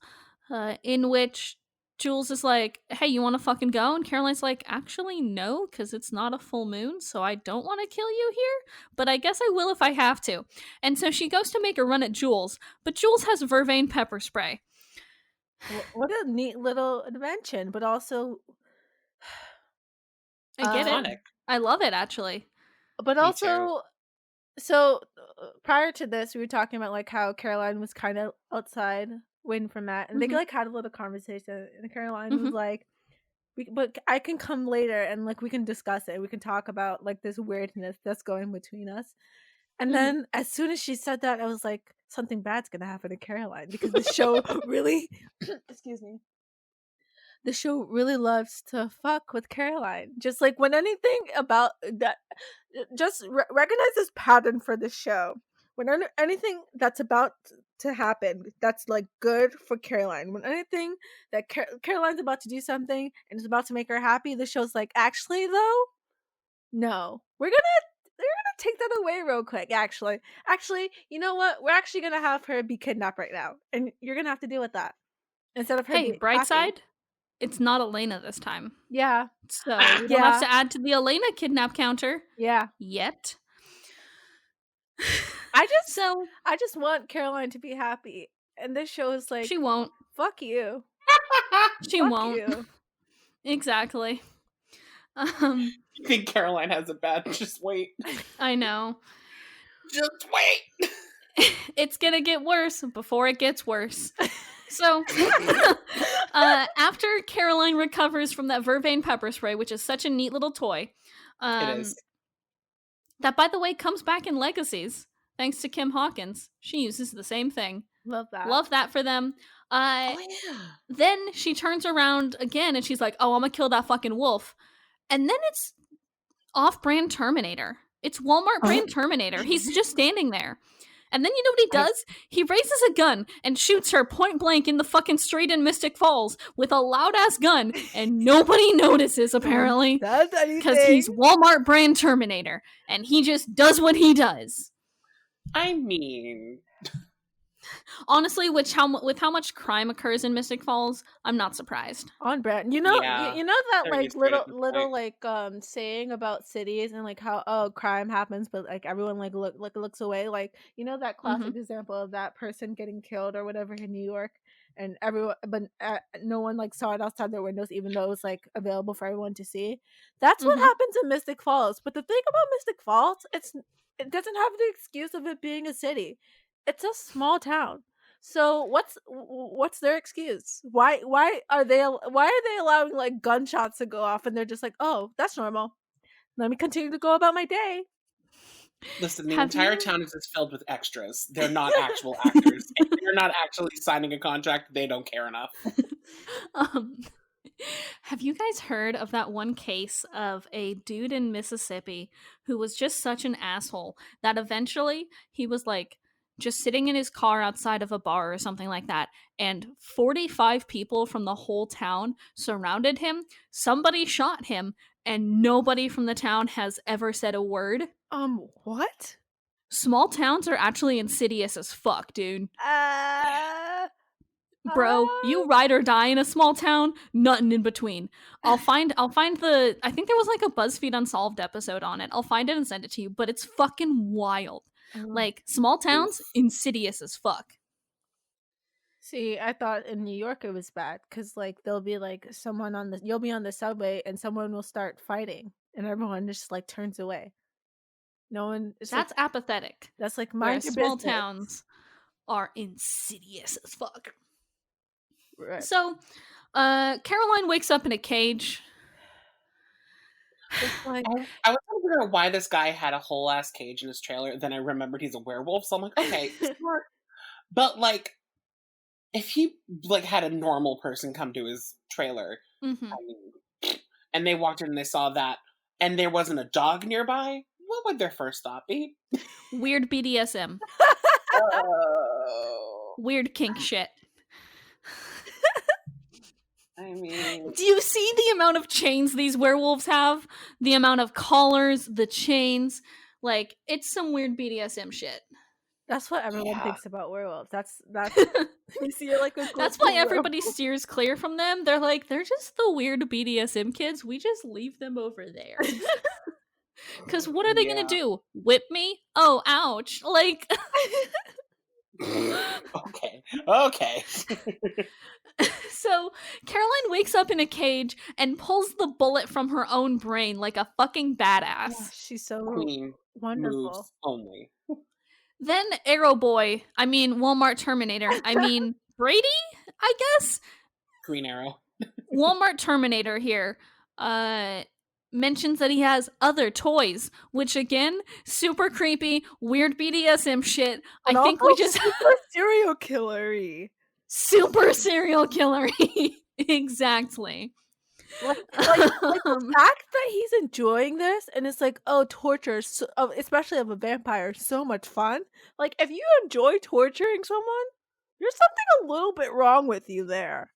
in which Jules is like, hey, you want to fucking go? And Caroline's like, actually, no, because it's not a full moon, so I don't want to kill you here, but I guess I will if I have to. And so she goes to make a run at Jules, but Jules has vervain pepper spray. What a neat little invention, but also... I get it. I love it, actually. But also... So, prior to this, we were talking about, like, how Caroline was kind of outside waiting for Matt, and they, like, had a little conversation, and Caroline was like, but I can come later, and, like, we can discuss it. We can talk about, like, this weirdness that's going between us. And then, as soon as she said that, I was like, something bad's gonna happen to Caroline, because the show really, excuse me, the show really loves to fuck with Caroline. Just like when anything about that, just recognize this pattern for the show. When anything that's about to happen, that's like good for Caroline. When anything that Caroline's about to do something and is about to make her happy, the show's like, actually though, no, they're gonna take that away real quick. Actually, you know what? We're actually gonna have her be kidnapped right now, and you're gonna have to deal with that instead of her. Hey, bright side. It's not Elena this time. Yeah. So we don't have to add to the Elena kidnap counter. Yeah. Yet. I just want Caroline to be happy. And this show is like, she won't. Fuck you. She won't. You. Exactly. You think Caroline has it bad? Just wait. I know. Just wait. It's gonna get worse before it gets worse. So, after Caroline recovers from that vervain pepper spray, which is such a neat little toy, it is. That, by the way, comes back in Legacies, thanks to Kim Hawkins. She uses the same thing. Love that. Love that for them. Then she turns around again, and she's like, oh, I'm gonna kill that fucking wolf. And then it's off-brand Terminator. It's Walmart brand Terminator. He's just standing there. And then you know what he does? He raises a gun and shoots her point blank in the fucking street in Mystic Falls with a loud-ass gun, and nobody notices, apparently. Because he's Walmart brand Terminator, and he just does what he does. I mean... Honestly, with how much crime occurs in Mystic Falls, I'm not surprised. On brand. You know that like little like saying about cities and like how crime happens but like everyone looks away, like you know that classic example of that person getting killed or whatever in New York and everyone but no one like saw it outside their windows even though it was like available for everyone to see. That's what happens in Mystic Falls. But the thing about Mystic Falls, it doesn't have the excuse of it being a city. It's a small town. So what's their excuse? Why are they allowing like gunshots to go off and they're just like, oh, that's normal. Let me continue to go about my day. Listen, the entire town is just filled with extras. They're not actual actors. If they're not actually signing a contract, they don't care enough. Have you guys heard of that one case of a dude in Mississippi who was just such an asshole that eventually he was like, just sitting in his car outside of a bar or something like that, and 45 people from the whole town surrounded him. Somebody shot him, and nobody from the town has ever said a word. What? Small towns are actually insidious as fuck, dude. Bro, you ride or die in a small town, nothing in between. I'll find the, I think there was like a BuzzFeed Unsolved episode on it. I'll find it and send it to you, but it's fucking wild. Like, small towns, insidious as fuck. See, I thought in New York it was bad because like there'll be like someone you'll be on the subway and someone will start fighting and everyone just like turns away. No one. That's like, apathetic. That's like mind your business. Small towns are insidious as fuck. Right. So, Caroline wakes up in a cage. Like, I was trying to figure out why this guy had a whole ass cage in his trailer. Then I remembered he's a werewolf, so I'm like, okay, smart. But like, if he like had a normal person come to his trailer, I mean, and they walked in and they saw that, and there wasn't a dog nearby, what would their first thought be? Weird BDSM. Weird kink shit. I mean, do you see the amount of chains these werewolves have? The amount of collars, the chains. Like, it's some weird BDSM shit. That's what everyone thinks about werewolves. That's you see like a that's why everybody steers clear from them. They're like, they're just the weird BDSM kids. We just leave them over there. Because what are they gonna do? Whip me? Oh, ouch. Like, okay. So, Caroline wakes up in a cage and pulls the bullet from her own brain like a fucking badass. Yeah, she's so Queen wonderful. Moves only. Then Walmart Terminator. Brady, I guess? Green Arrow. Walmart Terminator here mentions that he has other toys, which again, super creepy, weird BDSM shit. And I think we just super serial killer-y. Super serial killer-y. Exactly. Like the fact that he's enjoying this and it's like, oh, torture, especially of a vampire, so much fun. Like, if you enjoy torturing someone, there's something a little bit wrong with you there.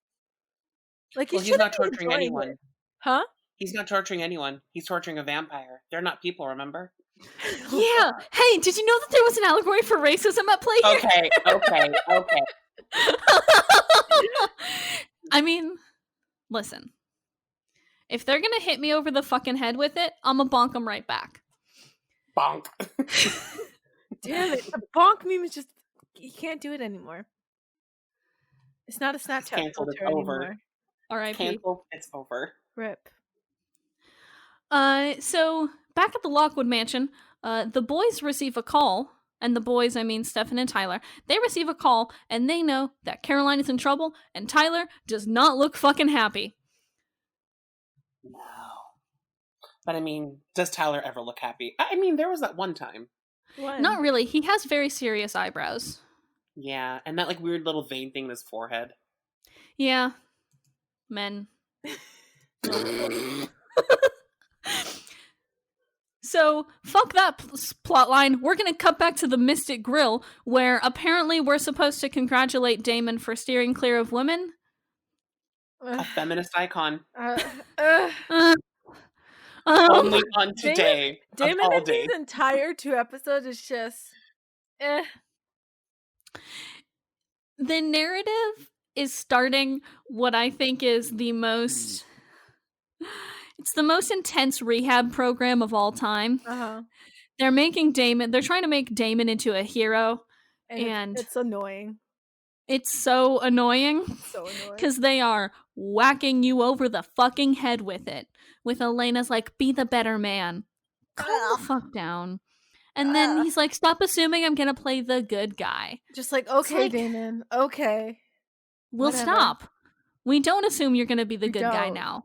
Like, he's not torturing anyone. Huh? He's not torturing anyone. He's torturing a vampire. They're not people, remember? Yeah. Hey, did you know that there was an allegory for racism at play here? Okay. I mean, listen. If they're gonna hit me over the fucking head with it, I'ma bonk them right back. Bonk. Damn it. The bonk meme is just, you can't do it anymore. It's not a Snapchat filter anymore. R.I.P. Cancelled. It's over. RIP. So, back at the Lockwood Mansion, the boys receive a call. And the boys, I mean Stefan and Tyler, they receive a call and they know that Caroline is in trouble and Tyler does not look fucking happy. No. But I mean, does Tyler ever look happy? I mean, there was that one time. When? Not really. He has very serious eyebrows. Yeah, and that like weird little vein thing in his forehead. Yeah. Men. So, fuck that plot line. We're gonna cut back to the Mystic Grill, where apparently we're supposed to congratulate Damon for steering clear of women. A feminist icon. Only on today. Damon in these entire 2 episodes is just... The narrative is starting what I think is the most... It's the most intense rehab program of all time. Uh-huh. They're trying to make Damon into a hero. And it's annoying. It's so annoying. Because they are whacking you over the fucking head with it. With Elena's like, be the better man. Calm the fuck down. And then he's like, stop assuming I'm gonna play the good guy. Just like, okay, Damon. Okay. We'll stop. We don't assume you're gonna be the good guy now.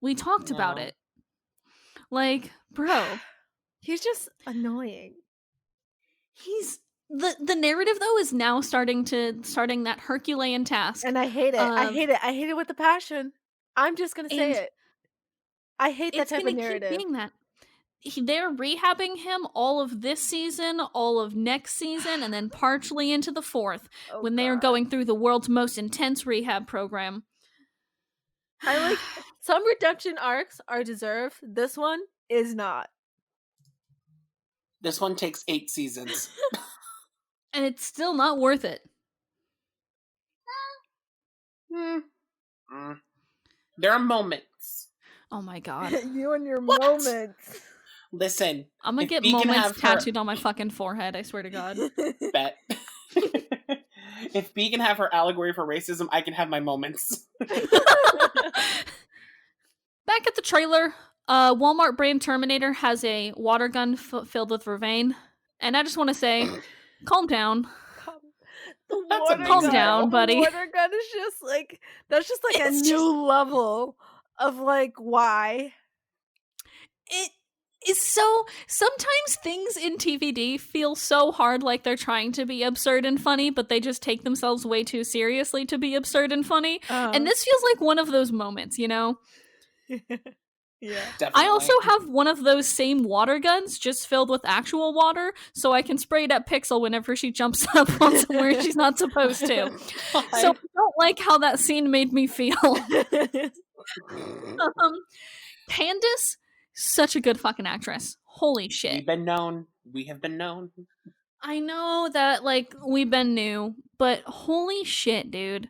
We talked about it. Like, bro. He's just annoying. He's... The narrative, though, is now starting that Herculean task. And I hate it. I hate it. I hate it with a passion. I'm just going to say it. I hate that type of narrative. Keep being that. they're rehabbing him all of this season, all of next season, and then partially into the 4th when they are going through the world's most intense rehab program. I like some redemption arcs are deserved. This one is not. This one takes 8 seasons. And it's still not worth it. There are moments. Oh my god. You and your moments. Listen. I'm gonna get moments tattooed on my fucking forehead, I swear to God. Bet. If B can have her allegory for racism, I can have my moments. Back at the trailer, Walmart brand Terminator has a water gun filled with vervain. And I just want to say, calm down. Calm down, buddy. The water gun is just like, that's just like a new level of like, why? It is so, sometimes things in TVD feel so hard like they're trying to be absurd and funny, but they just take themselves way too seriously to be absurd and funny. And this feels like one of those moments, you know? Yeah, definitely. I also have one of those same water guns, just filled with actual water, so I can spray it at Pixel whenever she jumps up on somewhere she's not supposed to. So I don't like how that scene made me feel. Candace, such a good fucking actress. Holy shit. We've been known. We have been known. I know that, like, we've been new, but holy shit, dude.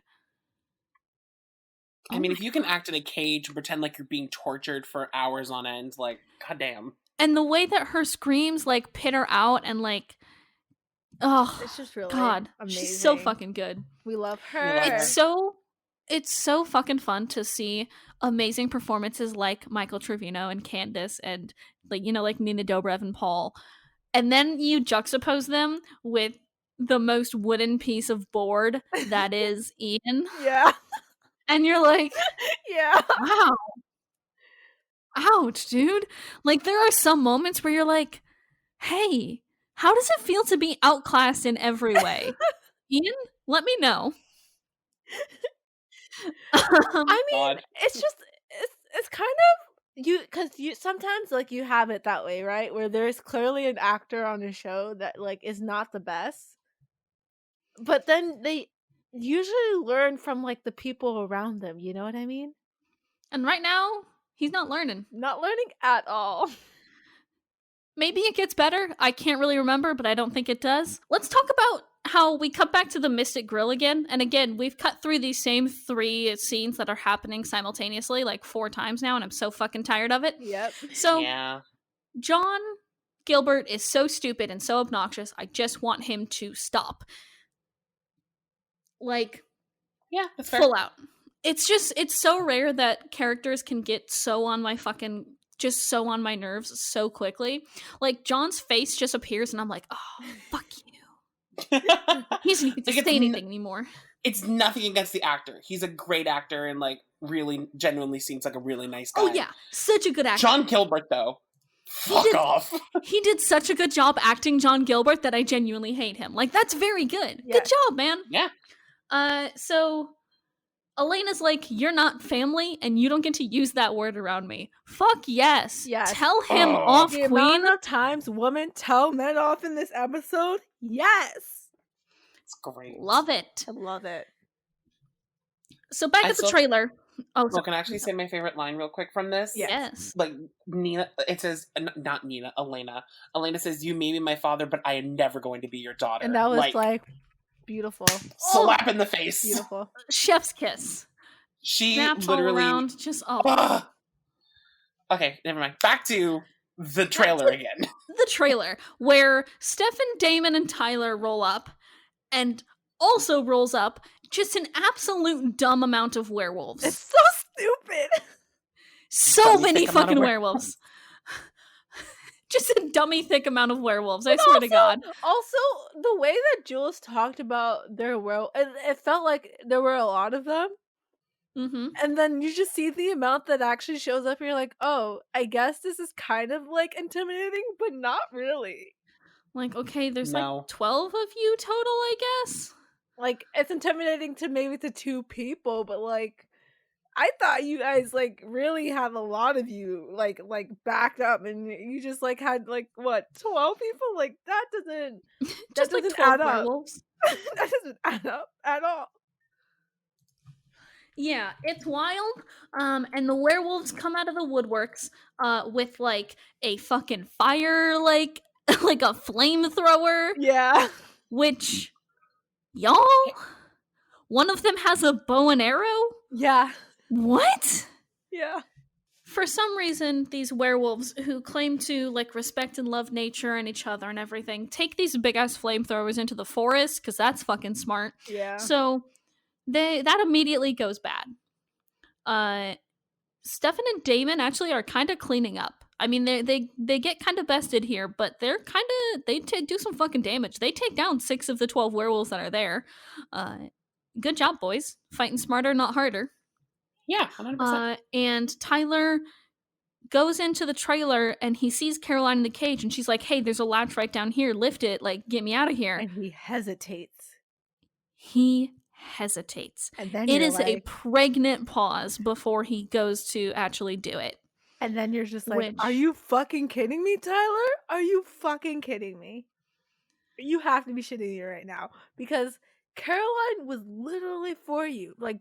I mean, if you can act in a cage and pretend like you're being tortured for hours on end, like, goddamn. And the way that her screams, like, pit her out and, like, oh, it's just really God, amazing. She's so fucking good. We love her. It's so fucking fun to see amazing performances like Michael Trevino and Candace and, like, you know, like Nina Dobrev and Paul. And then you juxtapose them with the most wooden piece of board that is Ian. Yeah. And you're like, yeah. Wow. Ouch, dude. Like, there are some moments where you're like, hey, how does it feel to be outclassed in every way? Ian, let me know. I mean, it's just, it's kind of, because you sometimes, like, you have it that way, right? Where there's clearly an actor on a show that, like, is not the best. But then they usually learn from, like, the people around them, you know what I mean? And right now, he's not learning. Not learning at all. Maybe it gets better. I can't really remember, but I don't think it does. Let's talk about how we cut back to the Mystic Grill again. And again, we've cut through these same 3 scenes that are happening simultaneously like 4 times now, and I'm so fucking tired of it. Yep. So, yeah. John Gilbert is so stupid and so obnoxious. I just want him to stop. Like, yeah, that's fair. Full out. It's so rare that characters can get so on my fucking, just so on my nerves so quickly. Like, John's face just appears and I'm like, oh, fuck you. He doesn't even say anything anymore. It's nothing against the actor. He's a great actor and, like, really genuinely seems like a really nice guy. Oh yeah, such a good actor. John Gilbert, though. Fuck off. He did such a good job acting John Gilbert that I genuinely hate him. Like, that's very good. Yeah. Good job, man. Yeah. So Elena's like, you're not family, and you don't get to use that word around me. Fuck yes. Yes. Tell him off, the queen. Amount of times women tell men off in this episode, yes. It's great. Love it. I love it. So back at the trailer. Oh, so can I actually say my favorite line real quick from this? Yes. Like, Nina, it says, not Nina, Elena. Elena says, you may be my father, but I am never going to be your daughter. And that was like beautiful. Slap in the face. Beautiful. Chef's kiss. She snaps literally all around. Just oh. Okay, never mind. Back to the trailer again. The trailer where Stefan, Damon, and Tyler roll up, and also rolls up just an absolute dumb amount of werewolves. It's so stupid. So many fucking werewolves. Just a dummy thick amount of werewolves, I swear to God. Also, the way that Jules talked about their werewolves, it felt like there were a lot of them. Mm-hmm. And then you just see the amount that actually shows up, and you're like, oh, I guess this is kind of, like, intimidating, but not really. Like, okay, there's like 12 of you total, I guess? Like, it's intimidating to maybe to 2 people, but, like, I thought you guys like really have a lot of you like backed up, and you just like had like what 12 people. Like that doesn't Just like 12 add up. werewolves. That doesn't add up at all. Yeah, it's wild. And the werewolves come out of the woodworks with like a fucking fire, like like a flamethrower. Yeah. Which, y'all, one of them has a bow and arrow? Yeah. What? Yeah. For some reason, these werewolves who claim to like respect and love nature and each other and everything take these big ass flamethrowers into the forest because that's fucking smart. Yeah. So that immediately goes bad. Stefan and Damon actually are kind of cleaning up. I mean, they get kind of bested here, but they're kind of do some fucking damage. They take down 6 of the 12 werewolves that are there. Good job, boys. Fighting smarter, not harder. Yeah, 100%. And Tyler goes into the trailer and he sees Caroline in the cage, and she's like, "Hey, there's a latch right down here. Lift it. Like, get me out of here." And he hesitates. And then it is like, a pregnant pause before he goes to actually do it. And then you're just like, are you fucking kidding me, Tyler? Are you fucking kidding me? You have to be shitting me right now, because Caroline was literally for you like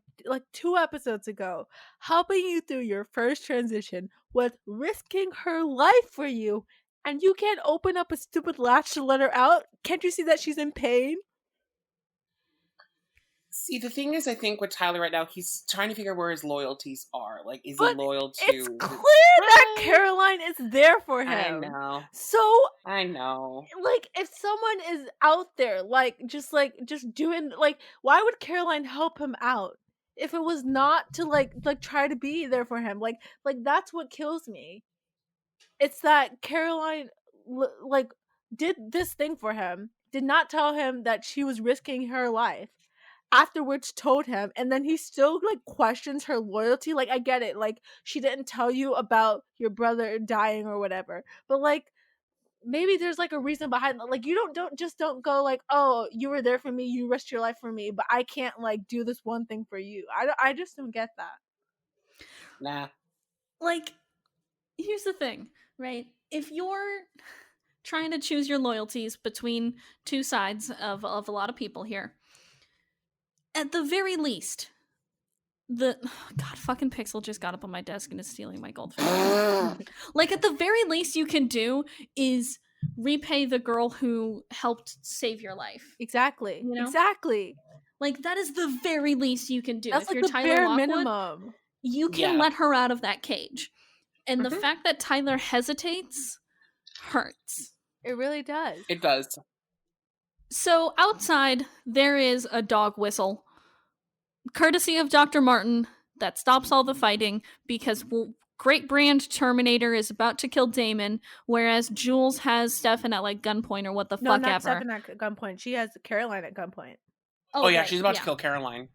2 episodes ago, helping you through your first transition, with risking her life for you, and you can't open up a stupid latch to let her out? Can't you see that she's in pain? See, the thing is, I think with Tyler right now, he's trying to figure where his loyalties are. Like, is But he loyal to... it's clear that Caroline is there for him. I know. So... I know. Like, if someone is out there, just doing... Like, why would Caroline help him out if it was not to, like try to be there for him? Like, that's what kills me. It's that Caroline, like, did this thing for him, did not tell him that she was risking her life, afterwards told him, and then he still like questions her loyalty. Like, I get it, like, she didn't tell you about your brother dying or whatever, but like, maybe there's like a reason behind that. Like, you don't go like, oh, you were there for me, you risked your life for me, but I can't like do this one thing for you. I just don't get that. Nah. Like, here's the thing, right? If you're trying to choose your loyalties between two sides of a lot of people here, at the very least, God, fucking Pixel just got up on my desk and is stealing my goldfish. Like, at the very least you can do is repay the girl who helped save your life. Exactly. You know? Exactly. Like, that is the very least you can do. That's if like you're the Tyler bare Lockwood, minimum. You can let her out of that cage. And the Mhm. fact that Tyler hesitates hurts. It really does. It does. So outside, there is a dog whistle, courtesy of Dr. Martin, that stops all the fighting because great brand Terminator is about to kill Damon, whereas Jules has Stefan at like gunpoint or what the No, fuck not ever. Stefan at gunpoint. She has Caroline at gunpoint. Oh yeah, she's about to kill Caroline.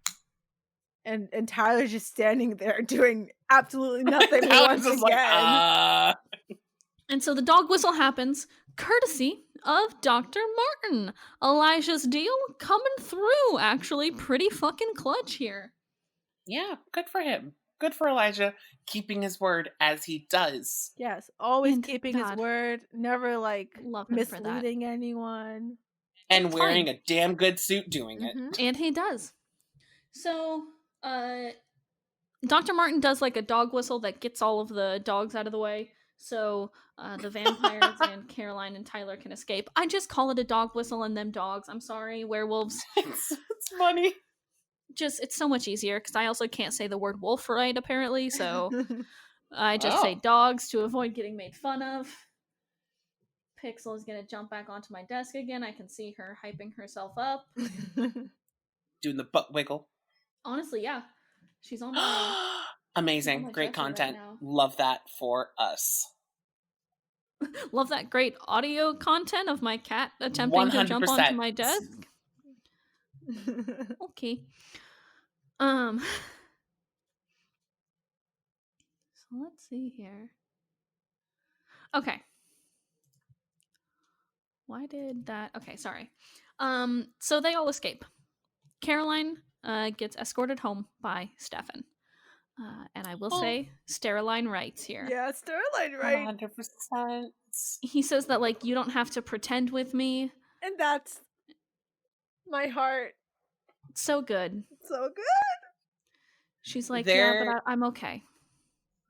And Tyler's just standing there doing absolutely nothing once again. Like, And so the dog whistle happens, courtesy of Dr. Martin. Elijah's deal coming through, actually pretty fucking clutch here. Yeah, good for him. Good for Elijah, keeping his word as he does. Yes, always keeping his word, never like misleading anyone. And wearing a damn good suit doing it. And he does. So, Dr. Martin does like a dog whistle that gets all of the dogs out of the way. So the vampires and Caroline and Tyler can escape. I just call it a dog whistle and them dogs. I'm sorry, werewolves. It's funny. It's so much easier because I also can't say the word wolf right, apparently. So I just say dogs to avoid getting made fun of. Pixel is going to jump back onto my desk again. I can see her hyping herself up. Doing the butt wiggle. Honestly, yeah. She's on my... Amazing. Great content. Right, love that for us. Love that great audio content of my cat attempting 100%. To jump onto my desk. Okay. So let's see here. Okay. Why did that... Okay, sorry. So they all escape. Caroline gets escorted home by Stefan. And I will say, Steroline writes here. Yeah, Steroline right. 100%. He says that, like, you don't have to pretend with me. And that's my heart. So good. So good. She's like, yeah, but I'm okay.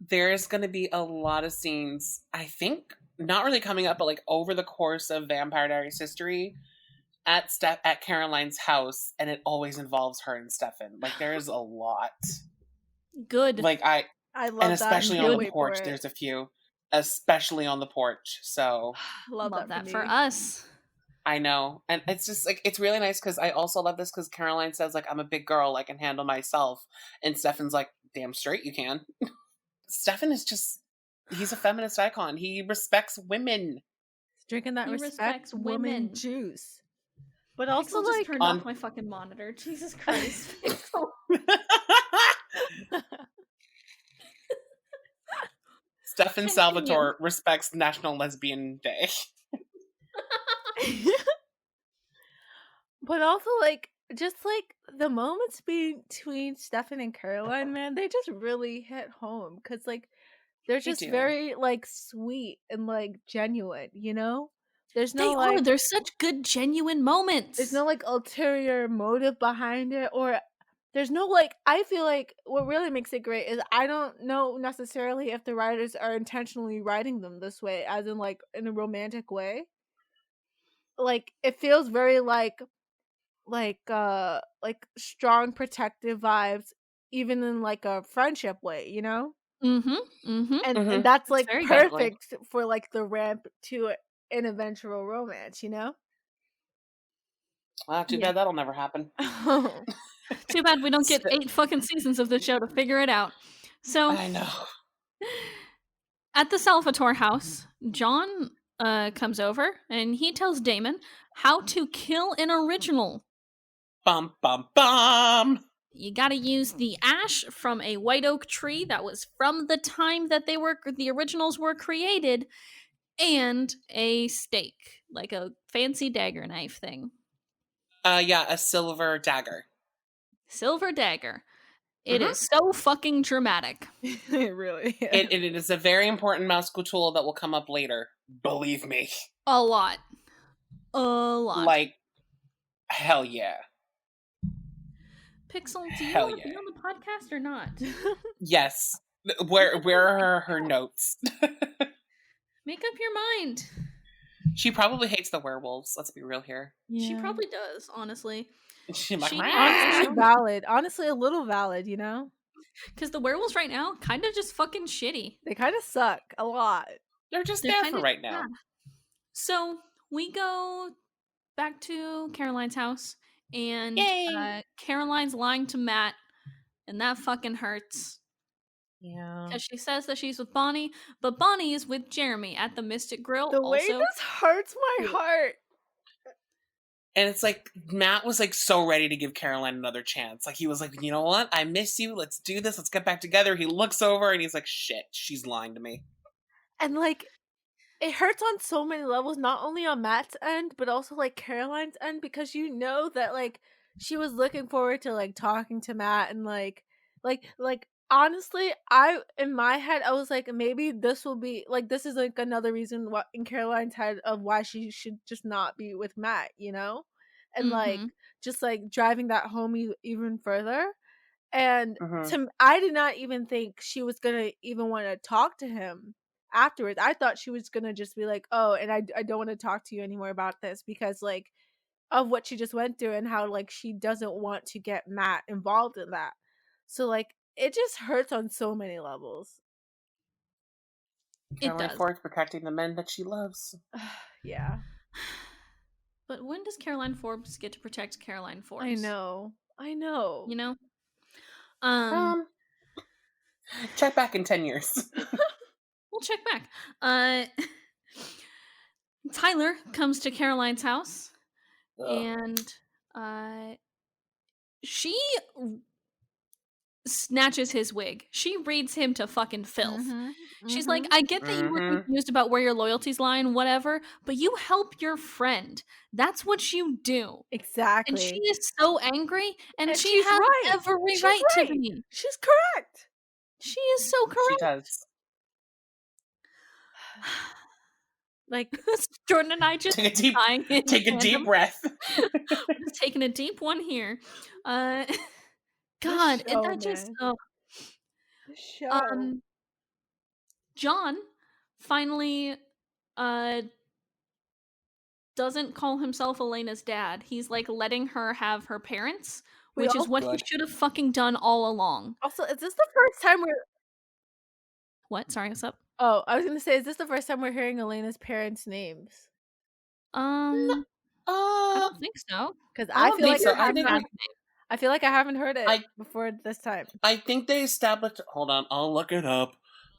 There's going to be a lot of scenes, I think, not really coming up, but like over the course of Vampire Diaries history at Caroline's house, and it always involves her and Stefan. Like, there's a lot. Good. Like, I love and especially on the porch, there's a few. Especially on the porch. So love that for us. I know. And it's just like, it's really nice because I also love this because Caroline says, like, I'm a big girl, I can handle myself. And Stefan's like, damn straight you can. Stefan is just, he's a feminist icon. He respects women. He's drinking that respects women juice. But also, Pixel just turned off my fucking monitor. Jesus Christ. Pixel. Stefan Salvatore respects National Lesbian Day. But also, like, just like the moments between Stefan and Caroline, man, they just really hit home because, like, they're just very like sweet and like genuine, you know. There's no there's such good genuine moments. There's no like ulterior motive behind it, or there's no like. I feel like what really makes it great is I don't know necessarily if the writers are intentionally writing them this way, as in like in a romantic way. Like it feels very like strong protective vibes, even in like a friendship way, you know. And that's like perfect for like the ramp to an eventual romance, you know. Too bad that'll never happen. Too bad we don't get 8 fucking seasons of the show to figure it out. So I know. At the Salvatore house, John comes over and he tells Damon how to kill an original. Bum bum bum. You gotta use the ash from a white oak tree that was from the time that the originals were created, and a stake, like a fancy dagger knife thing. Yeah, a silver dagger. Silver dagger. It is so fucking dramatic. It really is. It is a very important magical tool that will come up later. Believe me. A lot. Like, hell yeah. Pixel, do you want to be on the podcast or not? Yes. Where are her notes? Make up your mind. She probably hates the werewolves. Let's be real here. Yeah. She probably does, honestly. She's like, honestly valid. Honestly, a little valid, you know? Because the werewolves right now kind of just fucking shitty. They kind of suck a lot. They're just there for right now. Yeah. So we go back to Caroline's house, and Caroline's lying to Matt, and that fucking hurts. Yeah. Because she says that she's with Bonnie, but Bonnie is with Jeremy at the Mystic Grill. The way this hurts my heart. And it's like, Matt was like so ready to give Caroline another chance. Like, he was like, you know what? I miss you. Let's do this. Let's get back together. He looks over and he's like, shit, she's lying to me. And like, it hurts on so many levels, not only on Matt's end, but also like Caroline's end, because you know that like she was looking forward to like talking to Matt, and like honestly, in my head I was like, maybe this will be like, this is like another reason why in Caroline's head of why she should just not be with Matt, you know, and like just like driving that home even further. And I did not even think she was gonna even want to talk to him afterwards. I thought she was gonna just be like, oh, and I don't want to talk to you anymore about this, because like of what she just went through and how like she doesn't want to get Matt involved in that. So like it just hurts on so many levels. Caroline Forbes protecting the men that she loves. Yeah. But when does Caroline Forbes get to protect Caroline Forbes? I know. You know? Check back in 10 years. We'll check back. Tyler comes to Caroline's house, and she snatches his wig. She reads him to fucking filth. She's like, I get that you were confused about where your loyalties lie and whatever, but you help your friend. That's what you do. Exactly. And she is so angry, and she has every right to be. She's correct. She is so correct. She does. Like Jordan and I just take a deep breath. Just taking a deep one here. God, show, that just show. John finally doesn't call himself Elena's dad. He's like letting her have her parents, which is what he should have fucking done all along. Also, is this the first time we're What? Sorry, what's up? Oh, I was gonna say, is this the first time we're hearing Elena's parents' names? I don't think so. Because I feel like I feel like I haven't heard it before this time. I think they established. Hold on, I'll look it up.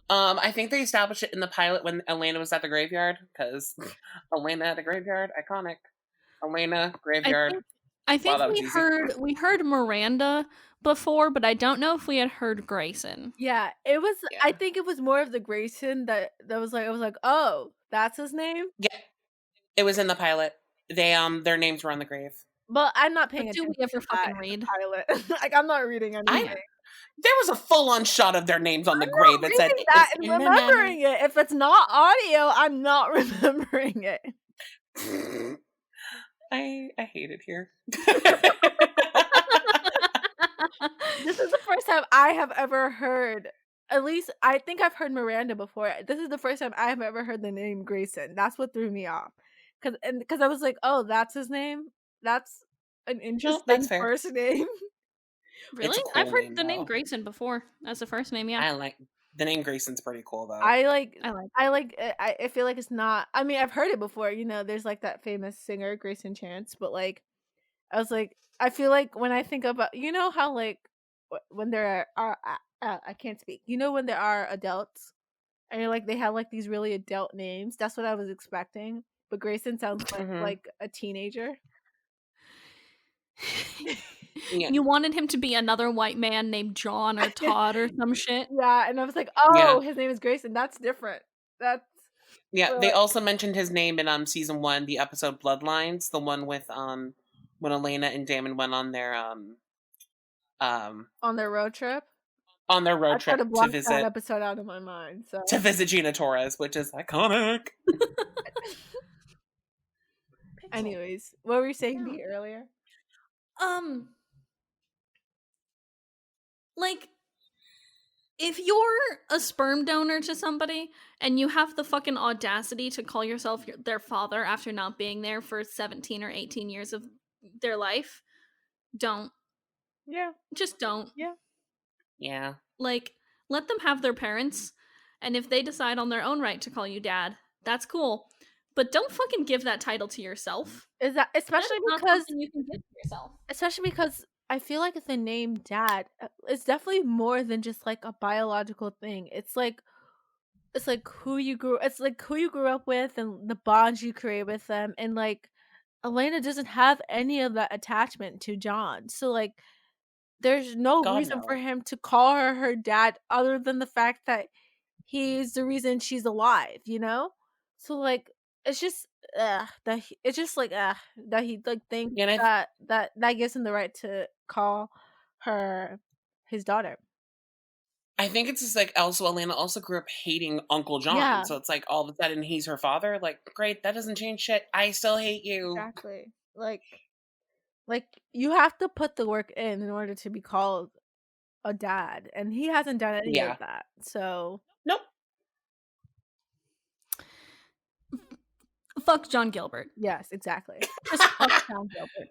I think they established it in the pilot when Elena was at the graveyard, because Elena at the graveyard, iconic. Elena graveyard. I think we heard Miranda before, but I don't know if we had heard Grayson. Yeah, it was. Yeah. I think it was more of the Grayson that was like. I was like, oh, that's his name. Yeah, it was in the pilot. They their names were on the grave. But I'm not paying attention. Do we ever fucking read pilot? Like, I'm not reading anything. There was a full-on shot of their names on the grave. It said that and remembering it. If it's not audio, I'm not remembering it. I hate it here. This is the first time I have ever heard. At least I think I've heard Miranda before. This is the first time I have ever heard the name Grayson. That's what threw me off. Because I was like, oh, that's his name. That's an interesting first name. Really? Cool I've heard the name Grayson before as the first name. Yeah, I like the name Grayson's pretty cool though. I feel like it's not. I mean, I've heard it before. You know, there's like that famous singer Grayson Chance, but like, I was like, I feel like when I think about, you know how like when there are I can't speak. You know when there are adults and you're like they have like these really adult names. That's what I was expecting. But Grayson sounds like a teenager. Yeah. You wanted him to be another white man named John or Todd or some shit. Yeah, and I was like, oh, his name is Grayson. That's different. They also mentioned his name in season 1, the episode Bloodlines, the one with when Elena and Damon went on their on their road trip. On their road trip to visit that episode out of my mind. So to visit Gina Torres, which is iconic. Anyways, what were you saying to me earlier? Like, if you're a sperm donor to somebody and you have the fucking audacity to call yourself their father after not being there for 17 or 18 years of their life, don't. Yeah. Just don't. Yeah. Yeah. Like, let them have their parents, and if they decide on their own right to call you dad, that's cool. But don't fucking give that title to yourself. Is that especially because not something you can give to yourself? Especially because I feel like the name dad is definitely more than just like a biological thing. It's like who you grew up with and the bonds you create with them. And like Elena doesn't have any of that attachment to John. So like there's no reason for him to call her dad other than the fact that he's the reason she's alive, you know? So like it's just that he thinks that gives him the right to call her his daughter. I think it's just like also Elena also grew up hating Uncle John, so it's like all of a sudden he's her father. Like, great, that doesn't change shit. I still hate you. Exactly. Like you have to put the work in order to be called a dad, and he hasn't done any of that. So nope. Fuck John Gilbert. Yes, exactly. Just fuck John Gilbert.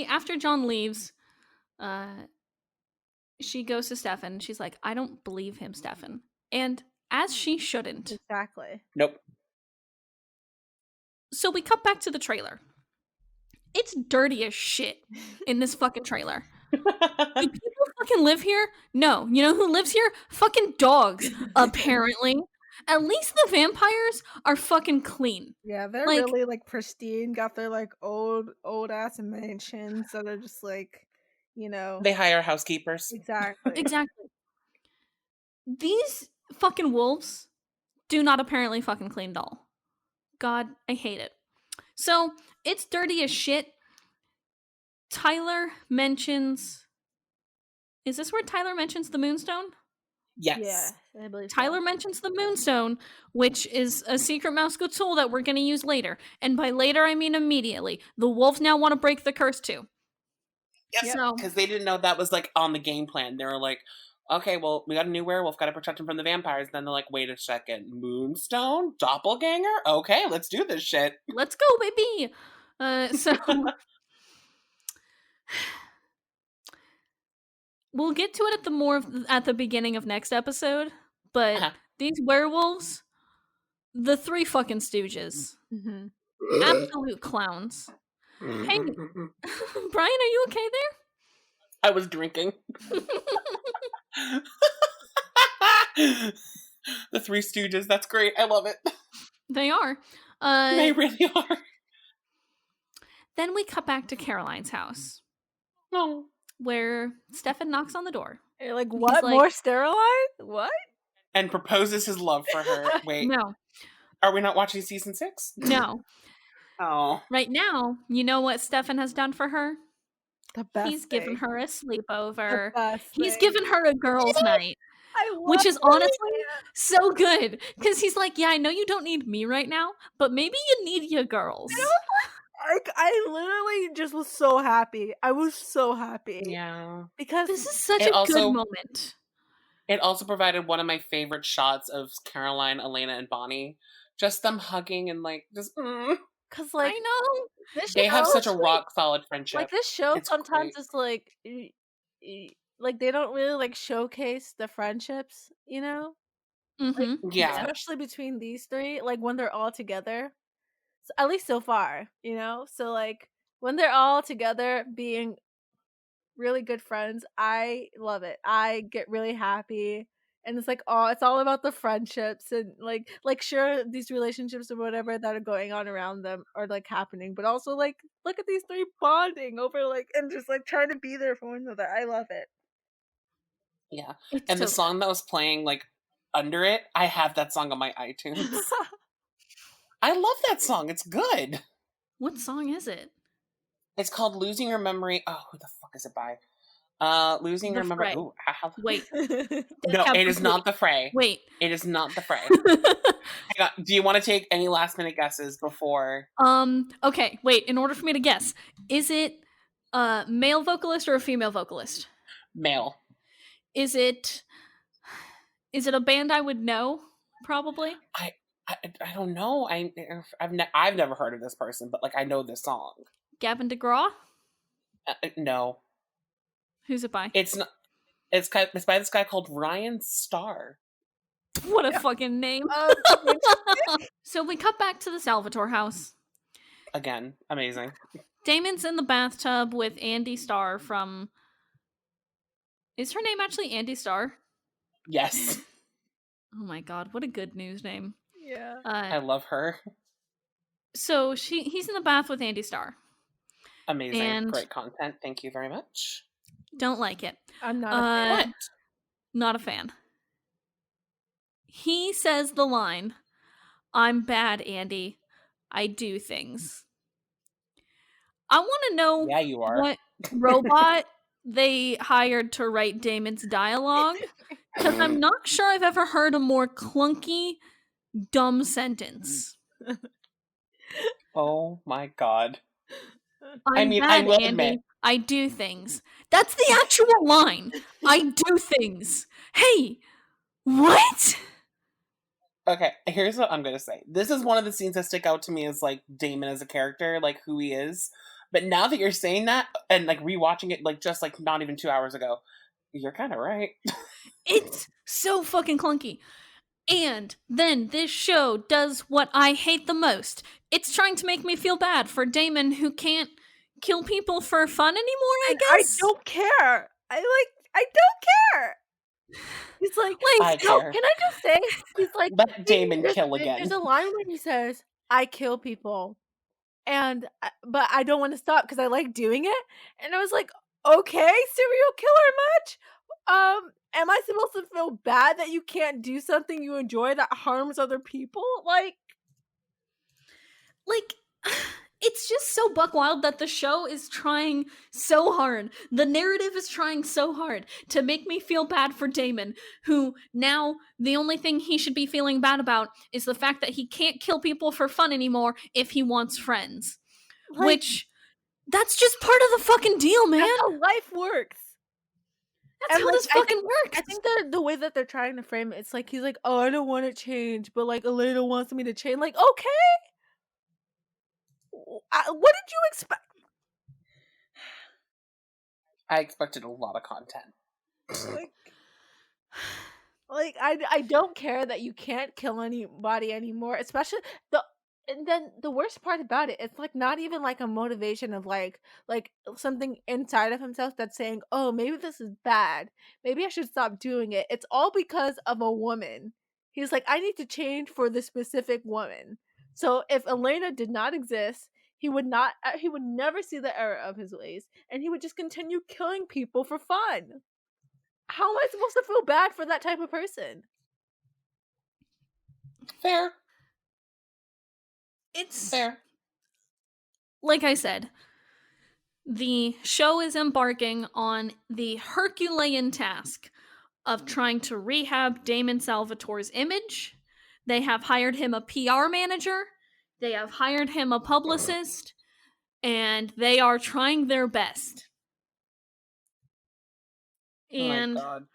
After John leaves, she goes to Stefan. She's like, I don't believe him, Stefan. And as she shouldn't. Exactly. Nope. So we cut back to the trailer. It's dirty as shit in this fucking trailer. Do people fucking live here? No. You know who lives here? Fucking dogs, apparently. At least the vampires are fucking clean. Yeah, they're really like pristine, got their like old ass mansions, so they're just like, you know. They hire housekeepers. Exactly. Exactly. These fucking wolves do not apparently fucking clean at all. God, I hate it. So, it's dirty as shit. Tyler mentions Is this where Tyler mentions the Moonstone? Yes. Yeah, I believe Tyler mentions the Moonstone, which is a secret Mousco tool that we're going to use later. And by later, I mean immediately. The wolves now want to break the curse too. Yep. So, Because they didn't know that was like on the game plan. They were like, okay, well, we got a new werewolf, got to protect him from the vampires. Then they're like, wait a second, Moonstone? Doppelganger? Okay, let's do this shit. let's go, baby! So, we'll get to it at the beginning of next episode, but these werewolves, the three fucking stooges. Mm-hmm. Absolute clowns. Hey, Brian, are you okay there? I was drinking. The Three Stooges, that's great. I love it. They are. They really are. Then we cut back to Caroline's house. Oh. Where Stefan knocks on the door. You're like, what? More sterilized? What? And proposes his love for her. Wait. No. Are we not watching season 6? No. Oh. Right now, you know what Stefan has done for her? The best He's given her a sleepover. He's thing. given her a girls' night. Which is honestly so good. Because he's like, yeah, I know you don't need me right now, but maybe you need your girls. I literally just was so happy. I was so happy. Yeah. Because this is such a good moment. It also provided one of my favorite shots of Caroline, Elena, and Bonnie. Just them hugging and like, just, Because, like, I know. They have such a rock solid friendship. Like, this show sometimes is like they don't really like showcase the friendships, you know? Mm-hmm. Like, especially between these three, like when they're all together. So, at least so far, you know? So, like, when they're all together being really good friends, I love it. I get really happy. And it's like, oh, it's all about the friendships and like sure, these relationships or whatever that are going on around them are like happening, but also like look at these three bonding over like and just like trying to be there for one another. I love it. Yeah, and the song that was playing like under it, I have that song on my iTunes. I love that song. It's good. What song is it? It's called "Losing Your Memory." Oh, who the fuck is it by? Losing Your Memory. Ooh, wait. No, it is not The Fray. Wait. It is not The Fray. Do you want to take any last minute guesses before? Okay, wait. In order for me to guess, is it a male vocalist or a female vocalist? Male. Is it a band I would know? Probably. I don't know. I've never heard of this person, but like I know this song. Gavin DeGraw? No. Who's it by? It's not. It's by this guy called Ryan Starr. What a fucking name. So we cut back to the Salvatore house. Again, amazing. Damon's in the bathtub with Andy Starr from... Is her name actually Andy Starr? Yes. Oh my god, what a good news name. Yeah. I love her. So he's in the bath with Andy Starr. Amazing. And great content. Thank you very much. Don't like it. I'm not a fan. What? Not a fan. He says the line, "I'm bad, Andy. I do things." I want to know you are. What robot they hired to write Damon's dialogue, because I'm not sure I've ever heard a more clunky, dumb sentence. Oh my god. I will admit, I do things. That's the actual line. I do things. Hey, what? Okay, here's what I'm gonna say. This is one of the scenes that stick out to me as like Damon as a character, like who he is. But now that you're saying that and like rewatching it, like just like not even 2 hours ago, you're kind of right. It's so fucking clunky. And then this show does what I hate the most. It's trying to make me feel bad for Damon, who can't kill people for fun anymore, I guess. I don't care. I don't care. He's like, I care. Can I just say? He's like, let Damon kill again. There's a line where he says, "I kill people," but I don't want to stop because I like doing it. And I was like, okay, serial killer much? Am I supposed to feel bad that you can't do something you enjoy that harms other people? Like, it's just so buck wild that the show is trying so hard. The narrative is trying so hard to make me feel bad for Damon, who now the only thing he should be feeling bad about is the fact that he can't kill people for fun anymore if he wants friends. Like, which, that's just part of the fucking deal, man. That's how life works. That's how this fucking works. I think the way that they're trying to frame it, it's like he's like, oh, I don't want to change, but like Elena wants me to change. Like, okay. What did you expect? I expected a lot of content. Like I don't care that you can't kill anybody anymore, especially and then the worst part about it, it's like not even like a motivation of like something inside of himself that's saying, oh, maybe this is bad, maybe I should stop doing it. It's all because of a woman. He's like, I need to change for the specific woman. So if Elena did not exist, he would never see the error of his ways, and he would just continue killing people for fun. How am I supposed to feel bad for that type of person? Fair. It's fair. Like I said, the show is embarking on the Herculean task of trying to rehab Damon Salvatore's image. They have hired him a PR manager. They have hired him a publicist. And they are trying their best. And oh my God.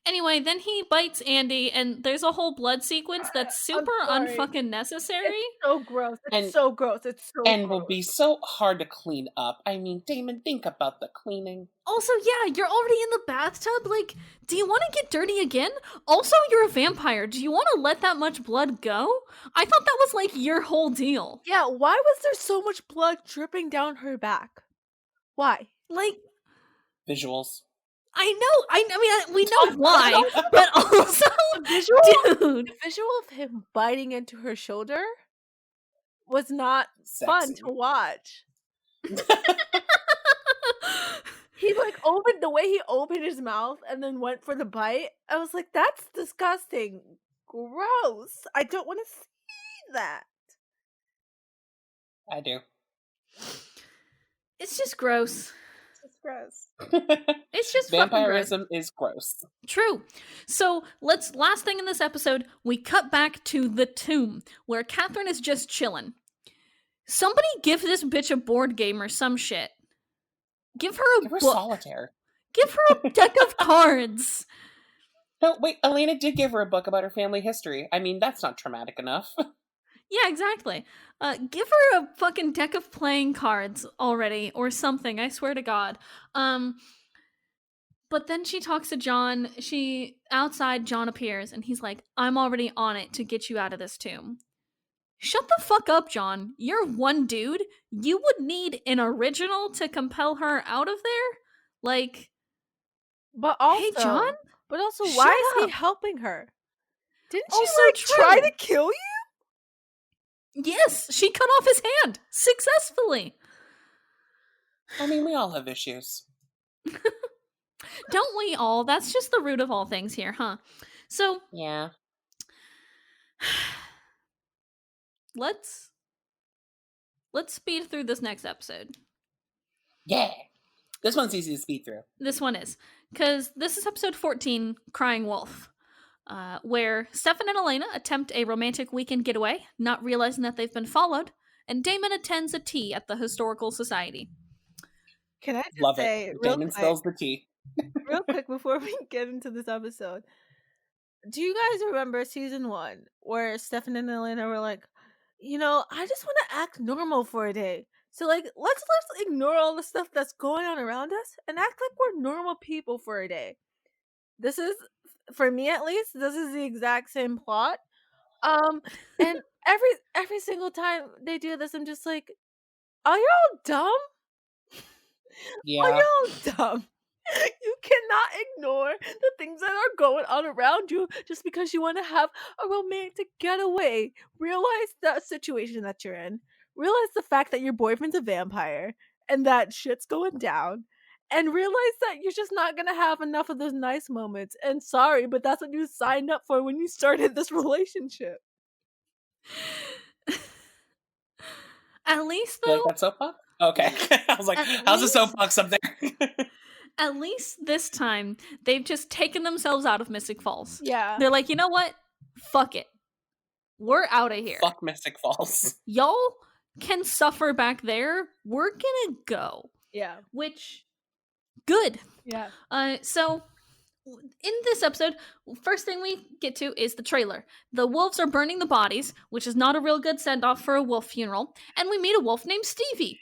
Anyway, then he bites Andy, and there's a whole blood sequence that's super unfucking necessary. It's so gross. It's so gross. And will be so hard to clean up. I mean, Damon, think about the cleaning. Also, yeah, you're already in the bathtub. Like, do you want to get dirty again? Also, you're a vampire. Do you want to let that much blood go? I thought that was like your whole deal. Yeah, why was there so much blood dripping down her back? Why? Like, visuals. I know. I mean, we know why, but also, the visual of him biting into her shoulder was not fun to watch. He like opened the way he opened his mouth and then went for the bite. I was like, that's disgusting. Gross. I don't want to see that. I do. It's just gross. It's gross. It's just vampirism is gross. True. So last thing in this episode, we cut back to the tomb where Catherine is just chilling. Somebody give this bitch a board game or some shit. Give her a book. Solitaire. Give her a deck of cards. No, wait, Elena did give her a book about her family history. I mean, that's not traumatic enough. Yeah, exactly. Give her a fucking deck of playing cards already, or something, I swear to God. But then she talks to John. Outside, John appears, and he's like, I'm already on it to get you out of this tomb. Shut the fuck up, John. You're one dude. You would need an original to compel her out of there? Like, but also, hey, John? But also, why is he helping her? Didn't she also try to kill you? Yes, she cut off his hand successfully. I mean, we all have issues. Don't we all? That's just the root of all things here, huh? So, yeah. Let's speed through this next episode. Yeah. This one's easy to speed through. This one is. Because this is episode 14, Crying Wolf. Where Stefan and Elena attempt a romantic weekend getaway, not realizing that they've been followed, and Damon attends a tea at the Historical Society. Can I just Love say, it. Damon spills the tea. Real quick before we get into this episode, do you guys remember season 1 where Stefan and Elena were like, I just want to act normal for a day. So like, let's ignore all the stuff that's going on around us and act like we're normal people for a day. This is, for me at least, this is the exact same plot. And every single time they do this, I'm just like, are y'all dumb? Yeah. Are y'all dumb? You cannot ignore the things that are going on around you just because you want to have a romantic getaway. Realize the situation that you're in. Realize the fact that your boyfriend's a vampire and that shit's going down. And realize that you're just not going to have enough of those nice moments. And sorry, but that's what you signed up for when you started this relationship. At least, You though... like that soapbox? Okay. I was like, how's the soapbox up there? At least this time, they've just taken themselves out of Mystic Falls. Yeah. They're like, you know what? Fuck it. We're out of here. Fuck Mystic Falls. Y'all can suffer back there. We're gonna go. Yeah. Which, good. Yeah. So, in this episode, first thing we get to is the trailer. The wolves are burning the bodies, which is not a real good send-off for a wolf funeral. And we meet a wolf named Stevie,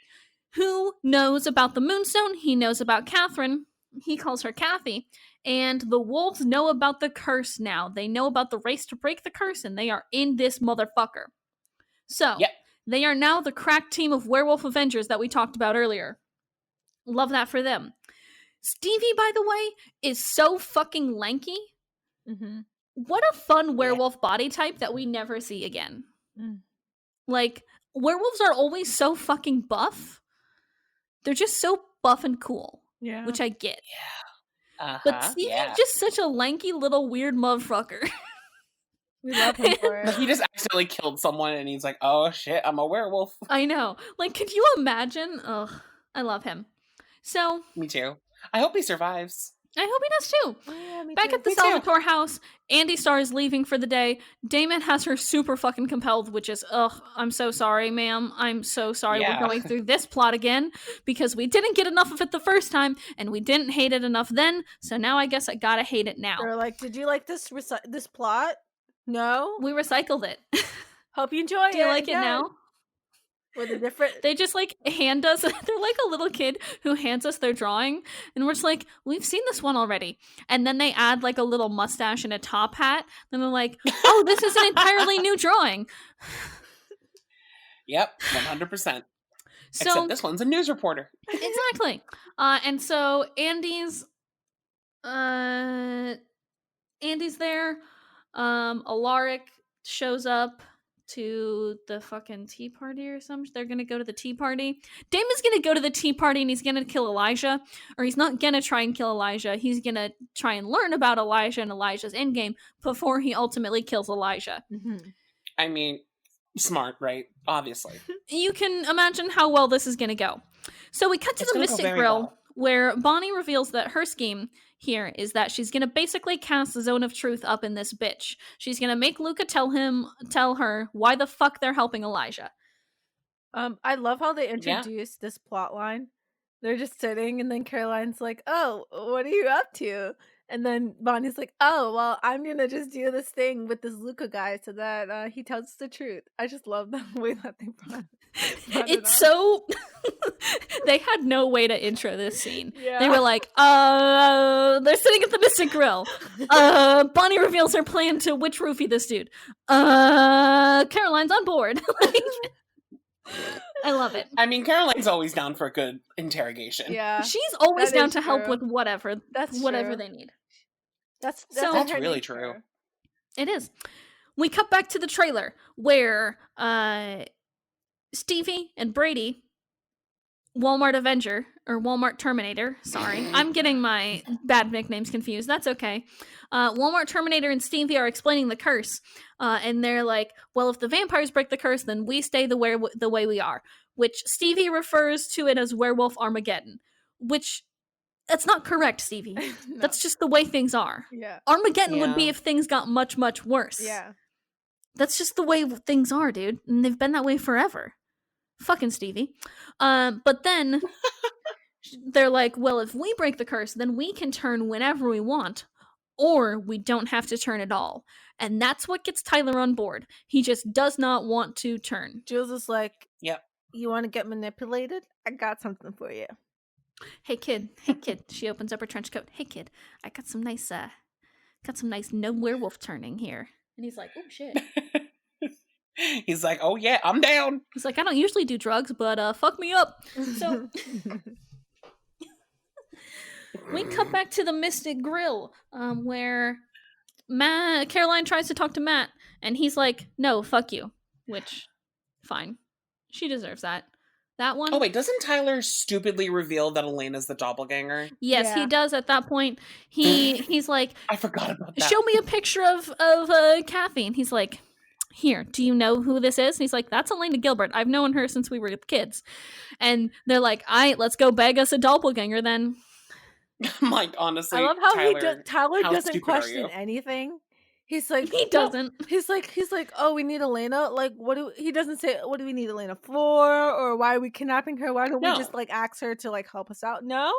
who knows about the Moonstone. He knows about Catherine. He calls her Kathy. And the wolves know about the curse now. They know about the race to break the curse, and they are in this motherfucker. So, They are now the crack team of werewolf Avengers that we talked about earlier. Love that for them. Stevie, by the way, is so fucking lanky. Mm-hmm. What a fun werewolf body type that we never see again. Like, werewolves are always so fucking buff. They're just so buff and cool. Yeah. Which I get. Yeah. Uh-huh, but Stevie's just such a lanky little weird motherfucker. We love him for it. He just accidentally killed someone and he's like, oh shit, I'm a werewolf. I know. Like, could you imagine? Ugh, I love him. So. Me too. I hope he survives. I hope he does too. Oh, yeah, Back at the Salvatore house, Andy Starr is leaving for the day. Damon has her super fucking compelled, which is, I'm so sorry, ma'am. I'm so sorry we're going through this plot again, because we didn't get enough of it the first time, and we didn't hate it enough then, so now I guess I gotta hate it now. They're like, did you like this plot? No? We recycled it. Hope you enjoy it. Do you like it now? With a different... They just, like, hand us... They're like a little kid who hands us their drawing, and we're just like, we've seen this one already. And then they add, like, a little mustache and a top hat, and they're like, oh, this is an entirely new drawing. Yep, 100%. So, except this one's a news reporter. Exactly. And so Andy's there. Alaric shows up to the fucking tea party or something. They're gonna go to the tea party. Damon's gonna go to the tea party and he's gonna kill Elijah. Or he's not gonna try and kill Elijah. He's gonna try and learn about Elijah and Elijah's endgame before he ultimately kills Elijah. Mm-hmm. I mean, smart, right? Obviously. You can imagine how well this is gonna go. So we cut to the Mystic Grill, where Bonnie reveals that her scheme here is that she's gonna basically cast the Zone of Truth up in this bitch. She's gonna make Luca tell her why the fuck they're helping Elijah. I love how they introduced this plot line. They're just sitting, and then Caroline's like, "Oh, what are you up to?" And then Bonnie's like, "Oh, well, I'm gonna just do this thing with this Luca guy so that he tells us the truth." I just love the way that they brought it's so they had no way to intro this scene. Yeah. They were like, they're sitting at the Mystic Grill. Bonnie reveals her plan to witch roofie this dude. Caroline's on board. I love it. I mean, Caroline's always down for a good interrogation. Yeah. She's always down to true. help with whatever. That's whatever true. they need. That's really true. It is. We cut back to the trailer where Stevie and Brady, Walmart Avenger, or Walmart Terminator, sorry. I'm getting my bad nicknames confused. That's okay. Walmart Terminator and Stevie are explaining the curse. And they're like, well, if the vampires break the curse, then we stay the way we are. Which Stevie refers to it as Werewolf Armageddon. Which, that's not correct, Stevie. No. That's just the way things are. Yeah. Armageddon would be if things got much, much worse. Yeah. That's just the way things are, dude. And they've been that way forever. Fucking Stevie. But then they're like, well, if we break the curse, then we can turn whenever we want, or we don't have to turn at all. And that's what gets Tyler on board. He just does not want to turn. Jules is like, yep. You want to get manipulated? I got something for you. Hey kid. She opens up her trench coat. Hey kid, I got some nice no werewolf turning here. And he's like, oh shit. He's like, oh yeah, I'm down. He's like, I don't usually do drugs, but fuck me up. So we cut back to the Mystic Grill, where Caroline tries to talk to Matt, and he's like, no, fuck you. Which, fine. She deserves that. That one. Oh wait, doesn't Tyler stupidly reveal that Elena's the doppelganger? Yes, he does at that point. He's like, I forgot about that. Show me a picture of Kathy. And he's like, here, do you know who this is? And he's like, that's Elena Gilbert. I've known her since we were kids. And they're like, all right, let's go beg us a doppelganger then. I'm like, honestly, I love how Tyler doesn't stupid question are you? anything. He's like, He doesn't. He's like, oh, we need Elena. Like, he doesn't say, what do we need Elena for, or why are we kidnapping her? Why don't we just No. like ask her to like help us out? No,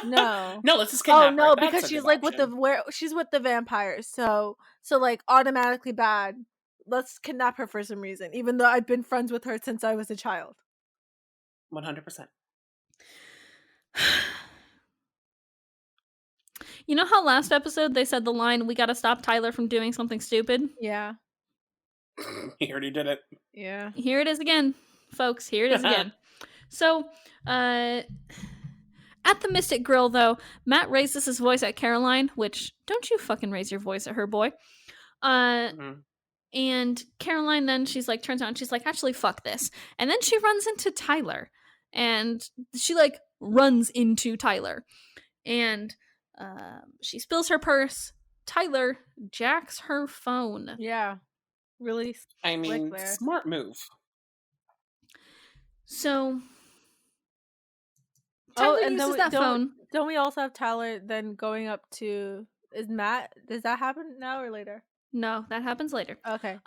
no. No, let's just Oh kidnap her. no, That's because a she's good like with option. she's with the vampires, so like automatically bad. Let's kidnap her for some reason, even though I've been friends with her since I was a child. 100%. You know how last episode they said the line, we gotta stop Tyler from doing something stupid? Yeah. He already did it. Yeah. Here it is again, folks. Here it is again. So, at the Mystic Grill, though, Matt raises his voice at Caroline, which, don't you fucking raise your voice at her, boy. And Caroline then, she's like, turns on, she's like, actually, fuck this. And then she runs into Tyler. And she, like, runs into Tyler. And she spills her purse. Tyler jacks her phone. Yeah. Really I mean, there. smart move. So Tyler uses that phone. Don't we also have Tyler then going up to, is Matt, does that happen now or later? No, that happens later. Okay.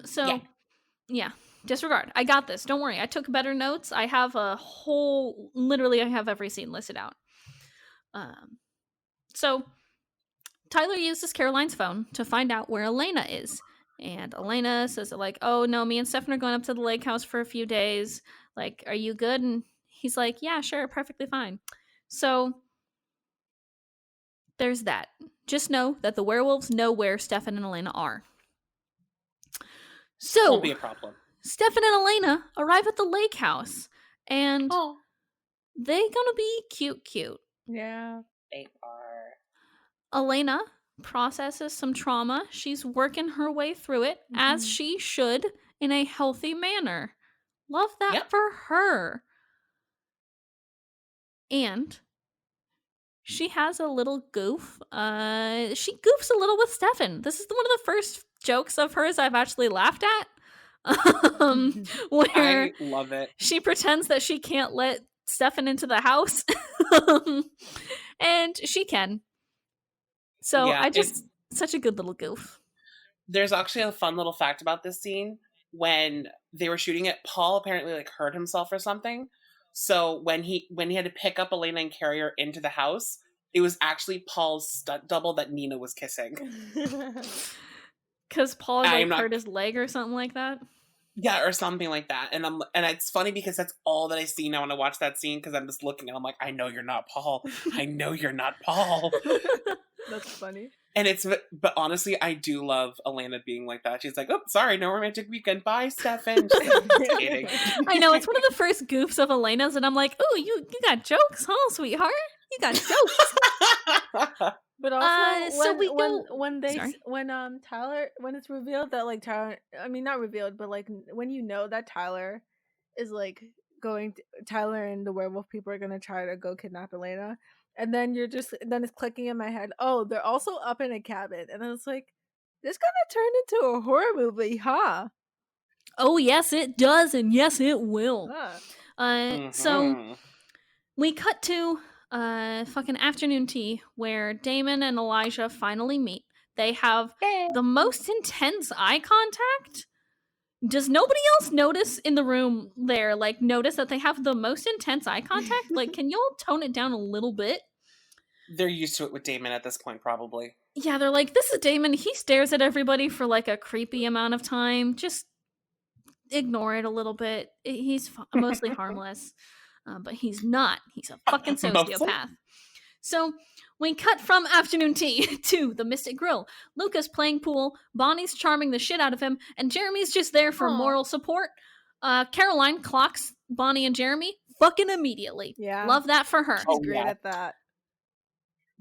So yeah, disregard. I got this. Don't worry. I took better notes. I have literally I have every scene listed out. So Tyler uses Caroline's phone to find out where Elena is. And Elena says like, oh no, me and Stefan are going up to the lake house for a few days. Like, are you good? And he's like, yeah, sure, perfectly fine. So there's that. Just know that the werewolves know where Stefan and Elena are. So won't be a problem. Stefan and Elena arrive at the lake house, and they gonna be cute. Yeah, they are. Elena processes some trauma. She's working her way through it, as she should, in a healthy manner. Love that for her. And she has a little goof. She goofs a little with Stefan. This is one of the first jokes of hers I've actually laughed at. Where I love it. She pretends that she can't let Stefan into the house. And she can. So yeah, such a good little goof. There's actually a fun little fact about this scene. When they were shooting it, Paul apparently like hurt himself or something. So when he had to pick up Elena and carry her into the house, it was actually Paul's stunt double that Nina was kissing. Because Paul hurt his leg or something like that. Yeah, or something like that. And it's funny because that's all that I see now when I watch that scene, because I'm just looking and I'm like, I know you're not Paul. I know you're not Paul. That's funny. And but honestly, I do love Elena being like that. She's like, oh, sorry, no romantic weekend. Bye, Stefan. Just kidding. I know, it's one of the first goofs of Elena's, and I'm like, oh, you got jokes, huh, sweetheart? You got jokes. But also, when Tyler, when it's revealed that like Tyler, I mean not revealed, but like when you know that Tyler is like Tyler and the werewolf people are gonna try to go kidnap Elena, and then then it's clicking in my head. Oh, they're also up in a cabin, and I was like, this gonna turn into a horror movie, huh? Oh yes, it does, and yes, it will. So we cut to fucking afternoon tea where Damon and Elijah finally meet. They have the most intense eye contact. Does nobody else notice in the room there, like, notice that they have the most intense eye contact? Like, can y'all tone it down a little bit? They're used to it with Damon at this point, probably. Yeah, they're like, this is Damon. He stares at everybody for, like, a creepy amount of time. Just ignore it a little bit. He's mostly harmless. But he's not. He's a fucking sociopath. So we cut from afternoon tea to the Mystic Grill. Luca's playing pool, Bonnie's charming the shit out of him, and Jeremy's just there for moral support. Caroline clocks Bonnie and Jeremy fucking immediately. Yeah. Love that for her. She's great at that.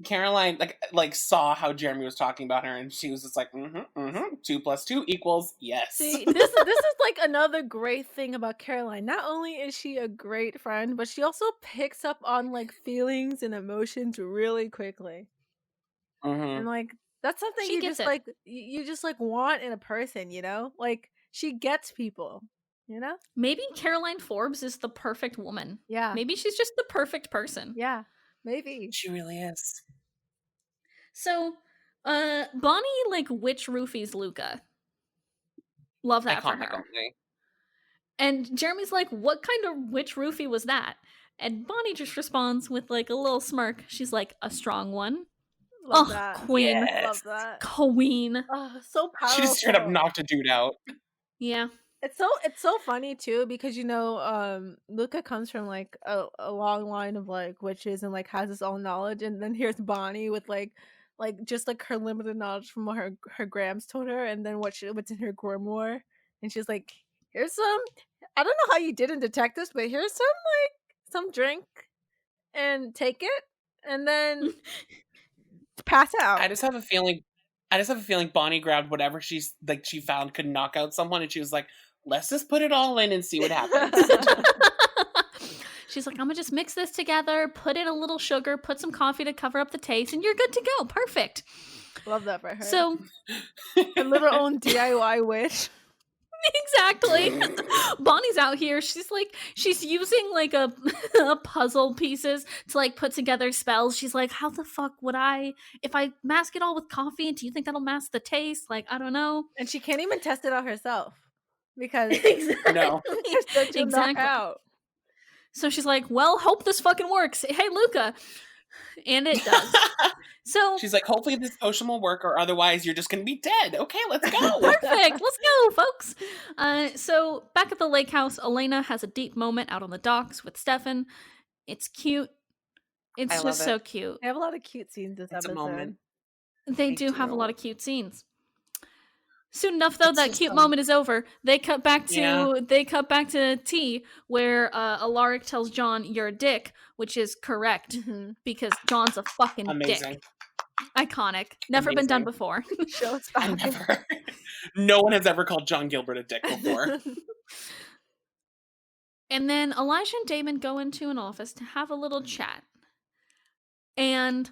Caroline like saw how Jeremy was talking about her, and she was just like, 2 + 2 = yes. See, this is like another great thing about Caroline. Not only is she a great friend, but she also picks up on like feelings and emotions really quickly. And like That's something She you gets just it. like you just like want in a person, you know? Like she gets people, you know? Maybe Caroline Forbes is the perfect woman. Yeah. Maybe she's just the perfect person. Yeah. Maybe. She really is. So, Bonnie like witch roofies Luca. Love that for Iconic her. only. And Jeremy's like, "What kind of witch roofie was that?" And Bonnie just responds with like a little smirk. She's like, "A strong one." Love Oh, that. queen. Yes. Love that. Queen. Oh, so powerful. She just straight up knocked a dude out. Yeah. It's so funny too because you know Luca comes from like a long line of like witches and like has his own knowledge, and then here's Bonnie with like just like her limited knowledge from what her grams told her, and then what's in her grimoire, and she's like, here's some, I don't know how you didn't detect this, but here's some drink and take it and then pass out. I just have a feeling Bonnie grabbed whatever she found could knock out someone, and she was like, let's just put it all in and see what happens. She's like, I'm gonna just mix this together, put in a little sugar, put some coffee to cover up the taste, and you're good to go. Perfect. Love that for her. So her little own DIY witch. Exactly. Bonnie's out here. She's using like a puzzle pieces to like put together spells. She's like, how the fuck would if I mask it all with coffee, do you think that'll mask the taste? Like, I don't know. And she can't even test it out herself because No. Exactly. Out. So she's like, well, hope this fucking works. Hey, Luca. And it does. So she's like, hopefully this potion will work, or otherwise you're just gonna be dead. Okay, let's go. Perfect. Let's go, folks. So back at the lake house, Elena has a deep moment out on the docks with Stefan. It's cute. It's just so cute. They have a lot of cute scenes this episode. A moment. They do have a lot of cute scenes. Soon enough, though, that cute moment is over. They cut back to T, where Alaric tells John, "You're a dick," which is correct because John's a fucking dick. Iconic. Never been done before. Never. No one has ever called John Gilbert a dick before. And then Elijah and Damon go into an office to have a little chat. And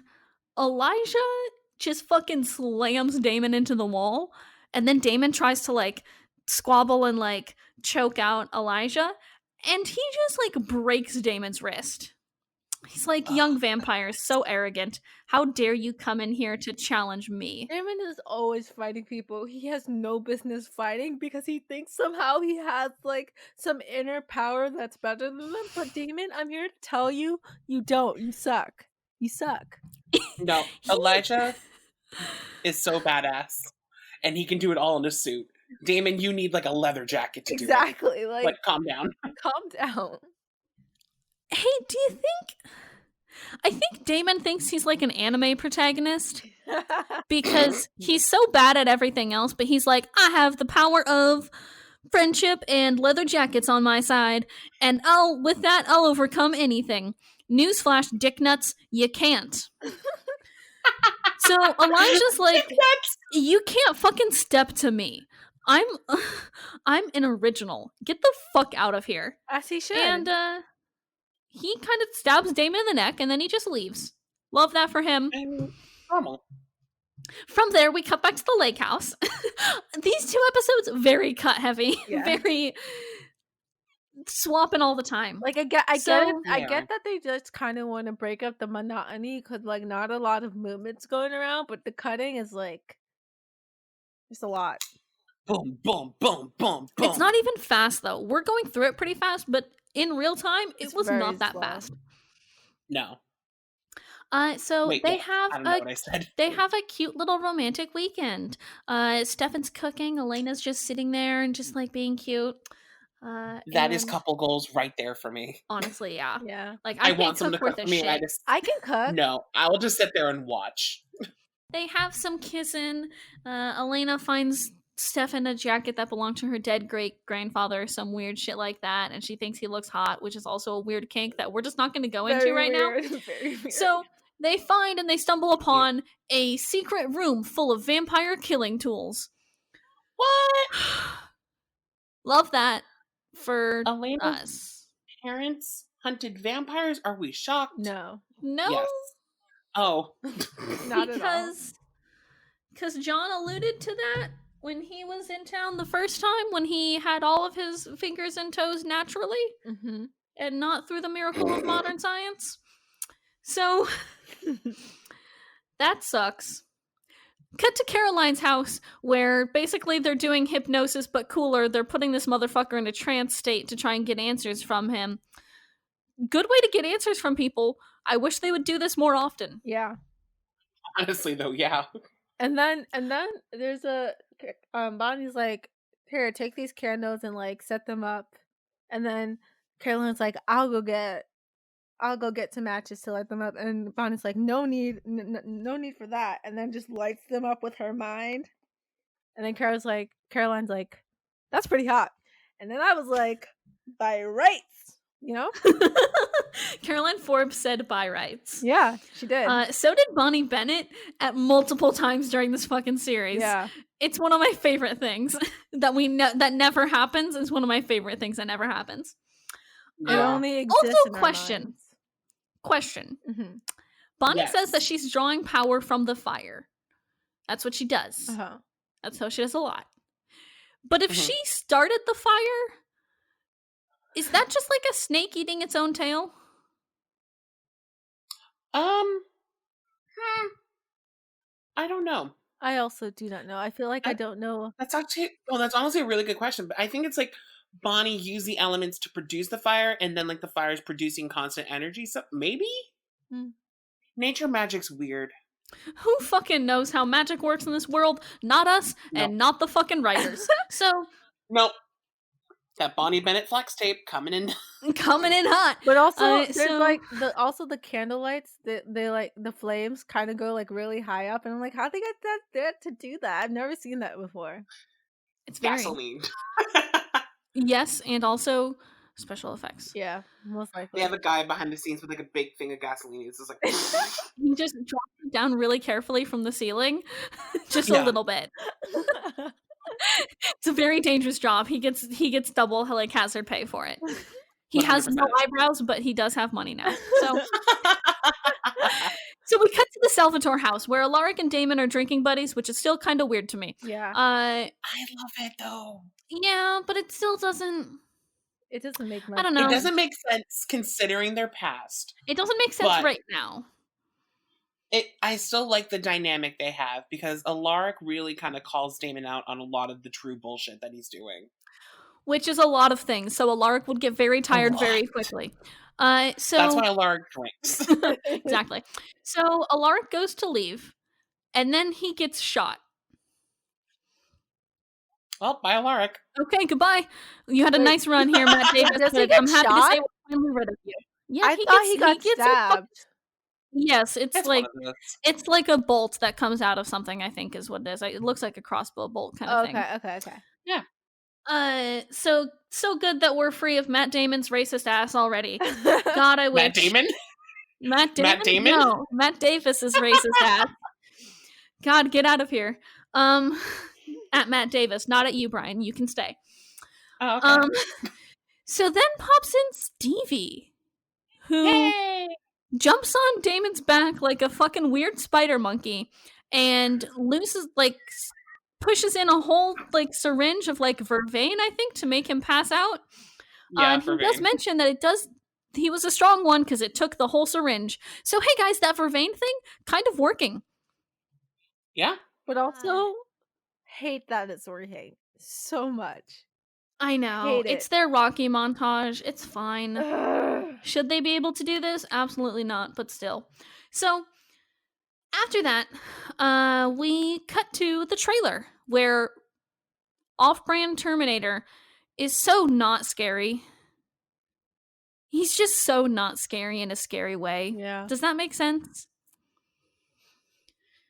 Elijah just fucking slams Damon into the wall. And then Damon tries to like squabble and like choke out Elijah. And he just like breaks Damon's wrist. He's like, young vampires, so arrogant. How dare you come in here to challenge me? Damon is always fighting people he has no business fighting because he thinks somehow he has like some inner power that's better than them. But Damon, I'm here to tell you, you don't. You suck. You suck. No, Elijah is so badass. And he can do it all in a suit. Damon, you need like a leather jacket to do it. Exactly. Like, calm down. Calm down. Hey, do you think... I think Damon thinks he's like an anime protagonist because he's so bad at everything else, but he's like, I have the power of friendship and leather jackets on my side, and with that, I'll overcome anything. Newsflash, dick nuts, you can't. So Elijah's like, you can't fucking step to me. I'm an original. Get the fuck out of here. As he should. And he kind of stabs Damon in the neck, and then he just leaves. Love that for him. Normal. From there, we cut back to the lake house. These two episodes, very cut heavy. Yeah. Very swapping all the time. Like I get that they just kind of want to break up the monotony because like not a lot of movements going around, but the cutting is like just a lot. Boom, boom, boom, boom, boom. It's not even fast though. We're going through it pretty fast, but in real time, it was not that fast. No. So Wait, they yeah, have I don't know what I said. They have a cute little romantic weekend. Stefan's cooking. Elena's just sitting there and just like being cute. That is couple goals right there for me. Honestly, yeah. Yeah. Like I want someone to cook for me. I can cook. No, I will just sit there and watch. They have some kissing. Elena finds Stefan a jacket that belonged to her dead great-grandfather, some weird shit like that, and she thinks he looks hot, which is also a weird kink that we're just not going to go into right now. Very weird. So they find and they stumble upon a secret room full of vampire killing tools. What? Love that for Elena's us. Parents hunted vampires? Are we shocked? No. No. Yes. Oh. Not at all. Because John alluded to that when he was in town the first time, when he had all of his fingers and toes naturally, and not through the miracle of modern science. So, that sucks. Cut to Caroline's house, where basically they're doing hypnosis, but cooler. They're putting this motherfucker in a trance state to try and get answers from him. Good way to get answers from people. I wish they would do this more often. Yeah. Honestly, though, yeah. And then there's a Bonnie's like, here, take these candles and like set them up. And then Caroline's like, I'll go get some matches to light them up. And Bonnie's like, no need for that. And then just lights them up with her mind. And then Caroline's like, that's pretty hot. And then I was like, by rights, you know? Caroline Forbes said by rights. Yeah, she did. So did Bonnie Bennett at multiple times during this fucking series. Yeah. It's one of my favorite things that never happens. It's one of my favorite things that never happens. It only exists also, in our question. Mm-hmm. Bonnie says that she's drawing power from the fire. That's what she does. That's how she does a lot. But if she started the fire, is that just like a snake eating its own tail? I don't know. I also do not know. I feel like I don't know. That's honestly a really good question. But I think it's like Bonnie used the elements to produce the fire, and then like the fire is producing constant energy. So maybe nature magic's weird. Who fucking knows how magic works in this world? Not us, and not the fucking writers. So nope. That Bonnie Bennett flex tape coming in hot. But also there's like the candle lights, they like the flames kind of go like really high up, and I'm like, how they get that there to do that? I've never seen that before. It's very gasoline. Yes, and also special effects. Yeah, most likely. They have a guy behind the scenes with like a big thing of gasoline. It's just like he just drops it down really carefully from the ceiling, just a little bit. It's a very dangerous job. He gets double like hazard pay for it. He 100%. Has no eyebrows, but he does have money now. So we cut to the Salvatore house where Alaric and Damon are drinking buddies, which is still kind of weird to me. Yeah. I love it though. Yeah, but it still doesn't. It doesn't make much. I don't know. It doesn't make sense considering their past. It doesn't make sense right now. I still like the dynamic they have because Alaric really kind of calls Damon out on a lot of the true bullshit that he's doing. Which is a lot of things. So Alaric would get very tired very quickly. So that's why Alaric drinks. Exactly. So Alaric goes to leave, and then he gets shot. Well, bye, Alaric. Okay, goodbye. You had a nice run here, Matt Davis. I'm happy to say we're finally rid of you. Yeah, I thought he got stabbed. Yes, it's like a bolt that comes out of something, I think is what it is. It looks like a crossbow bolt kind of thing. Okay. Yeah. So good that we're free of Matt Damon's racist ass already. God, I wish. Matt Damon? Matt Damon? Matt Damon? No, Matt Davis's racist ass. God, get out of here. At Matt Davis, not at you, Brian. You can stay. Oh, okay. So then pops in Stevie, who jumps on Damon's back like a fucking weird spider monkey and pushes in a whole syringe of vervain, I think, to make him pass out. Yeah, he does mention that he was a strong one because it took the whole syringe. So hey guys, that vervain thing kind of working. Yeah. But also hate that it's working so much. I know. It's their Rocky montage. It's fine. Should they be able to do this? Absolutely not, but still. So, after that, we cut to the trailer, where off-brand Terminator is so not scary. He's just so not scary in a scary way. Yeah. Does that make sense?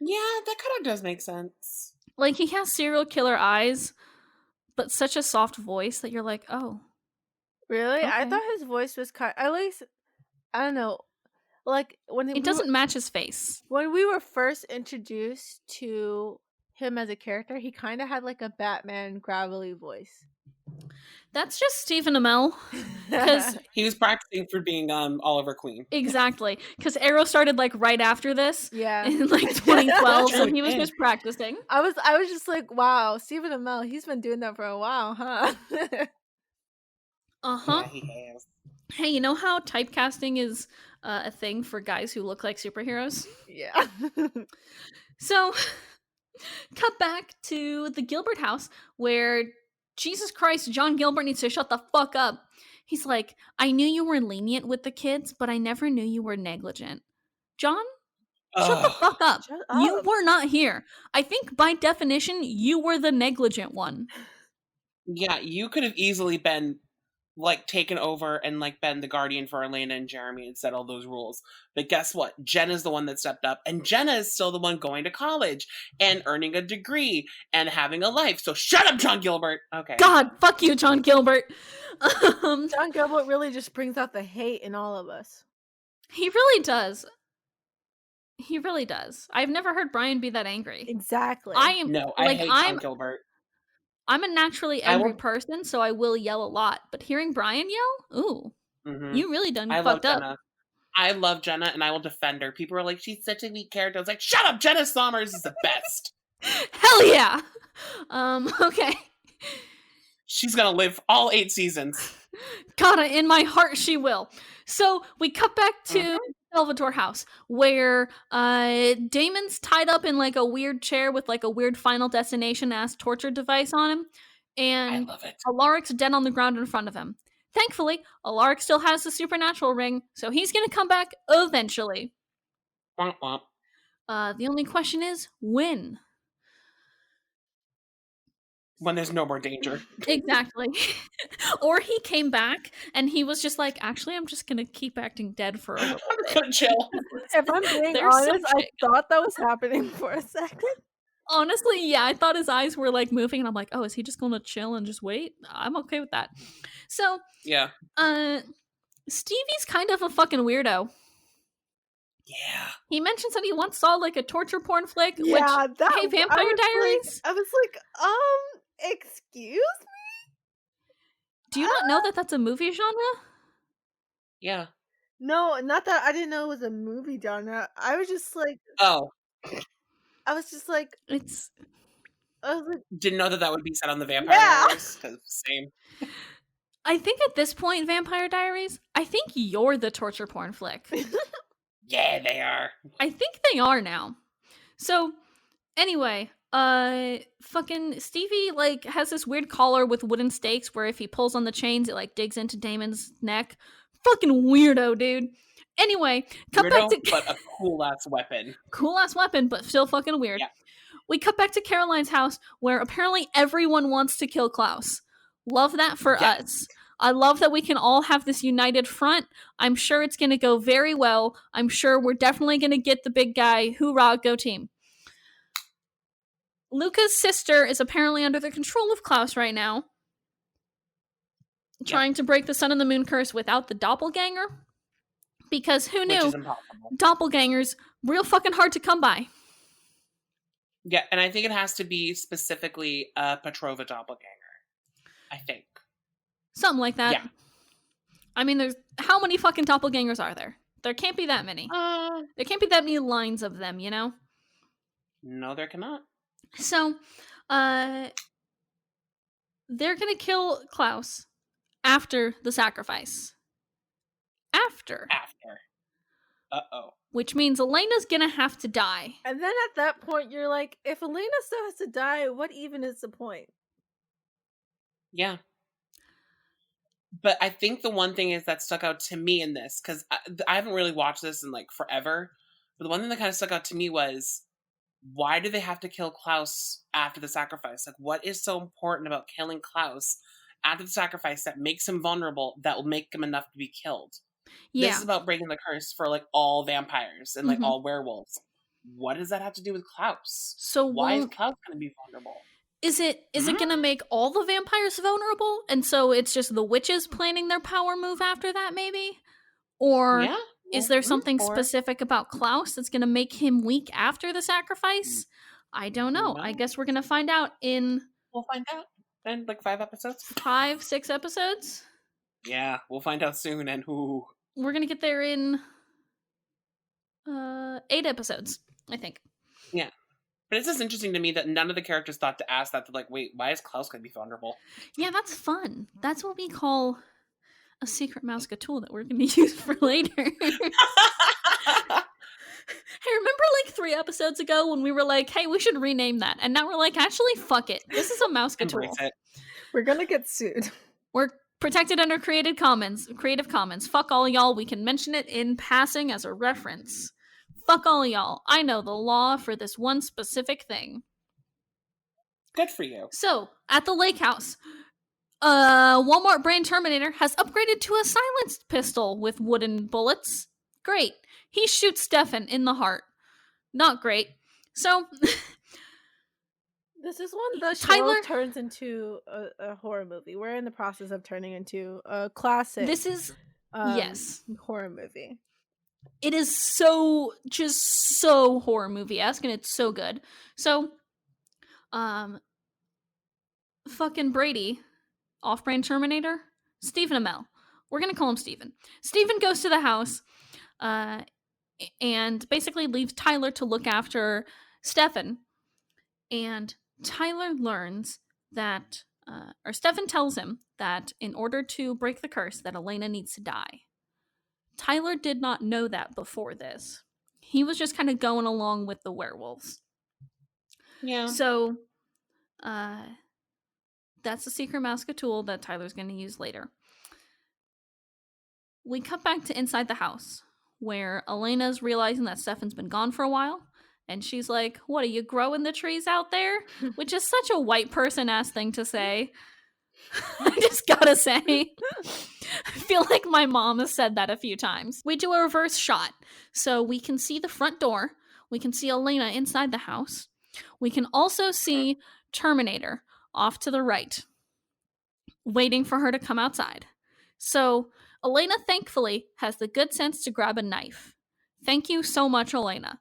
Yeah, that kind of does make sense. He has serial killer eyes, but such a soft voice that you're like, oh. Really? Okay. I thought his voice was at least, I don't know, when it doesn't match his face. When we were first introduced to him as a character, he kind of had a Batman gravelly voice. That's just Stephen Amell. Because he was practicing for being Oliver Queen. Exactly. Because Arrow started like right after this. Yeah. In like 2012. So he was just practicing. I was just like, wow, Stephen Amell, he's been doing that for a while, huh? Uh-huh. Yeah, he has. Hey, you know how typecasting is a thing for guys who look like superheroes? Yeah. So, cut back to the Gilbert house where, Jesus Christ, John Gilbert needs to shut the fuck up. He's like, I knew you were lenient with the kids, but I never knew you were negligent. John, shut the fuck up. Shut You up. were not here. I think by definition, you were the negligent one. Yeah, you could have easily been like taken over and like been the guardian for Elena and Jeremy and set all those rules. But guess what? Jenna's the one that stepped up, and Jenna is still the one going to college and earning a degree and having a life. So shut up, John Gilbert. Okay. God, fuck you, John Gilbert. John Gilbert really just brings out the hate in all of us. He really does. He really does. I've never heard Brian be that angry. Exactly. I hate John Gilbert. I'm a naturally angry person, so I will yell a lot. But hearing Brian yell, ooh, you really done fucked up. Jenna. I love Jenna, and I will defend her. People are like, she's such a weak character. I was like, shut up, Jenna Sommers is the best. Hell yeah. Okay. She's gonna live all 8 seasons. God, in my heart, she will. So we cut back to Salvatore house, where Damon's tied up in like a weird chair with like a weird Final Destination-ass torture device on him, and I love it. Alaric's dead on the ground in front of him. Thankfully, Alaric still has the supernatural ring, so he's gonna come back eventually. Womp womp. The only question is, when? When there's no more danger. Exactly. Or he came back and he was just like, actually, I'm just gonna keep acting dead for a little bit. I'm gonna chill. If I'm being honest, I thought that was happening for a second. Honestly, yeah, I thought his eyes were like moving, and I'm like, oh, is he just gonna chill and just wait? I'm okay with that. So, yeah. Stevie's kind of a fucking weirdo. Yeah. He mentions that he once saw like a torture porn flick. Yeah, which, hey, Vampire Diaries. I was like, excuse me? Do you not know that that's a movie genre? Yeah. No, not that I didn't know it was a movie genre. I was just like, oh. I was just like, I was like, didn't know that would be set on the Vampire Diaries. Same. I think at this point, Vampire Diaries, I think you're the torture porn flick. Yeah, they are. I think they are now. So, anyway, fucking Stevie, like, has this weird collar with wooden stakes where if he pulls on the chains, it, like, digs into Damon's neck. Fucking weirdo, dude. Anyway, cut back to... but a cool-ass weapon. Cool-ass weapon, but still fucking weird. Yeah. We cut back to Caroline's house, where apparently everyone wants to kill Klaus. Love that for us. I love that we can all have this united front. I'm sure it's going to go very well. I'm sure we're definitely going to get the big guy. Hoorah, go team. Luca's sister is apparently under the control of Klaus right now. Trying to break the sun and the moon curse without the doppelganger. Because who knew? Which is impossible. Doppelgangers, real fucking hard to come by. Yeah, and I think it has to be specifically a Petrova doppelganger. I think. Something like that. Yeah. I mean, there's how many fucking doppelgangers are there? There can't be that many. There can't be that many lines of them, you know? No, there cannot. So, they're gonna kill Klaus after the sacrifice. After. Uh-oh. Which means Elena's gonna have to die. And then at that point, you're like, if Elena still has to die, what even is the point? Yeah. But I think the one thing is that stuck out to me in this, because I haven't really watched this in like forever, but the one thing that kind of stuck out to me was, why do they have to kill Klaus after the sacrifice? Like, what is so important about killing Klaus after the sacrifice that makes him vulnerable, that will make him enough to be killed? Yeah. This is about breaking the curse for like all vampires and like all werewolves. What does that have to do with Klaus? So why is Klaus going to be vulnerable? Is it going to make all the vampires vulnerable? And so it's just the witches planning their power move after that, maybe? Or is there something specific about Klaus that's going to make him weak after the sacrifice? I don't know. I guess we're going to find out in... We'll find out. And like 5 episodes? 5, 6 episodes? Yeah, we'll find out soon, and who. We're gonna get there in 8 episodes, I think. Yeah. But it's just interesting to me that none of the characters thought to ask that. They're like, wait, why is Klaus gonna be vulnerable? Yeah, that's fun. That's what we call a secret mouse tool that we're gonna use for later. Hey, remember like 3 episodes ago when we were like, hey, we should rename that. And now we're like, actually, fuck it. This is a mouse tool. Embrace it. We're gonna get sued. We're protected under Creative Commons. Fuck all y'all. We can mention it in passing as a reference. Fuck all y'all. I know the law for this one specific thing. Good for you. So, at the lake house, Walmart brand Terminator has upgraded to a silenced pistol with wooden bullets. Great. He shoots Stefan in the heart. Not great. So, this is when the Tyler show turns into a horror movie. We're in the process of turning into a classic. This is yes, horror movie. It is so horror movie-esque, and it's so good. So, fucking Brady, off-brand Terminator, Stephen Amell. We're gonna call him Stephen. Stephen goes to the house, and basically leaves Tyler to look after Stefan. And Tyler learns that, or Stefan tells him that in order to break the curse, that Elena needs to die. Tyler did not know that before this. He was just kind of going along with the werewolves. Yeah. So, that's the secret mouse tool that Tyler's going to use later. We cut back to inside the house, where Elena's realizing that Stefan's been gone for a while, and she's like, what, are you growing the trees out there? Which is such a white person-ass thing to say. I just gotta say. I feel like my mom has said that a few times. We do a reverse shot, so we can see the front door. We can see Elena inside the house. We can also see Terminator off to the right, waiting for her to come outside. So Elena, thankfully, has the good sense to grab a knife. Thank you so much, Elena.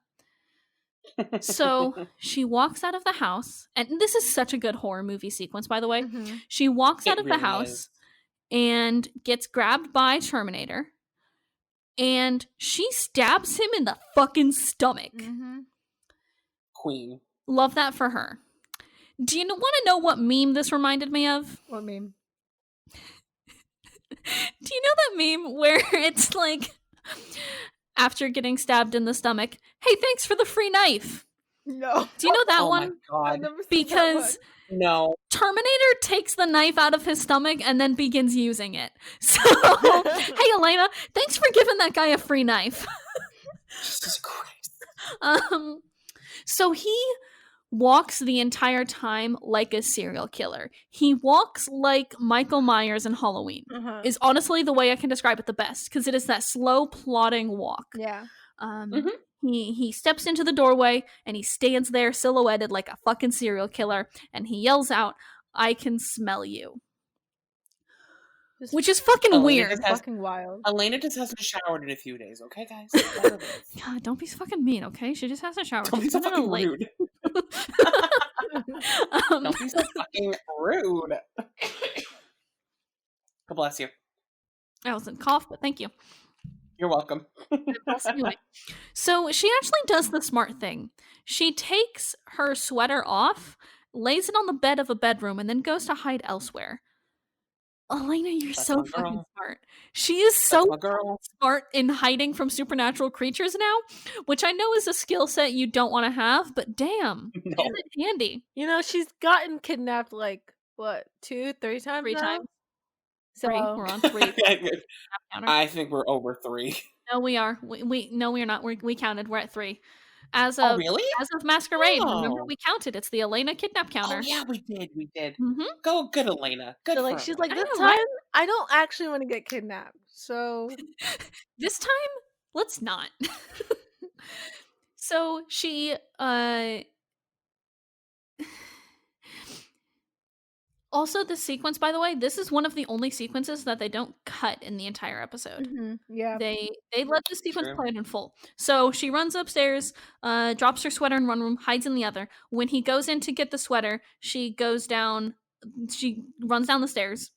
So she walks out of the house, and this is such a good horror movie sequence, by the way. Mm-hmm. She walks out of the house and gets grabbed by Terminator, and she stabs him in the fucking stomach. Mm-hmm. Queen. Love that for her. Do you want to know what meme this reminded me of? What meme? Do you know that meme where it's like, after getting stabbed in the stomach, hey, thanks for the free knife? No. Do you know that one? My God. Because no. Terminator takes the knife out of his stomach and then begins using it. So, hey, Elena, thanks for giving that guy a free knife. Jesus Christ. So he walks the entire time like a serial killer. He walks like Michael Myers in Halloween. Is honestly the way I can describe it the best, because it is that slow, plodding walk. Yeah. He steps into the doorway and he stands there silhouetted like a fucking serial killer, and he yells out, "I can smell you." Which is fucking weird. Fucking wild. Elena just hasn't showered in a few days, okay, guys? God, don't be fucking mean, okay? She just hasn't showered. Don't be so fucking rude. Don't be so fucking rude. God bless you. I wasn't cough, but thank you. You're welcome. Anyway, so she actually does the smart thing. She takes her sweater off, lays it on the bed of a bedroom, and then goes to hide elsewhere. Elena, you're so fucking smart. She is so smart in hiding from supernatural creatures now, which I know is a skill set you don't want to have, but damn, is it handy. You know, she's gotten kidnapped like, what, 2, 3 times 3 now? times. So 3. We're on 3. I think we're over 3. No, we are. No, we are not. We counted. We're at 3. As of really? As of Masquerade, remember we counted. It's the Elena kidnap counter. Oh yeah, we did. Mm-hmm. Go, good Elena. Good. So, she's like, this time I don't actually want to get kidnapped. So this time, let's not. So she also, this sequence, by the way, this is one of the only sequences that they don't cut in the entire episode. Mm-hmm. Yeah, they let the sequence play it in full. So she runs upstairs, drops her sweater in one room, hides in the other. When he goes in to get the sweater, she goes down she runs down the stairs.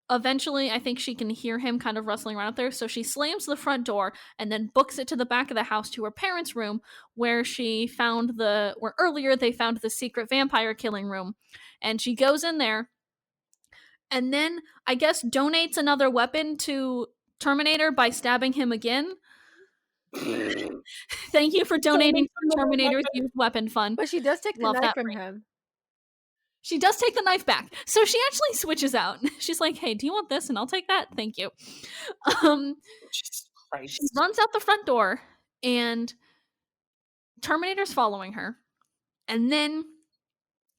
Eventually, I think she can hear him kind of rustling around up there, so she slams the front door and then books it to the back of the house to her parents' room, where earlier they found the secret vampire killing room. And she goes in there, and then, I guess, donates another weapon to Terminator by stabbing him again. Thank you for donating to Terminator's Youth Weapon Fund. But she does take the knife from him. She does take the knife back. So she actually switches out. She's like, hey, do you want this? And I'll take that. Thank you. Jesus Christ. She runs out the front door, and Terminator's following her. And then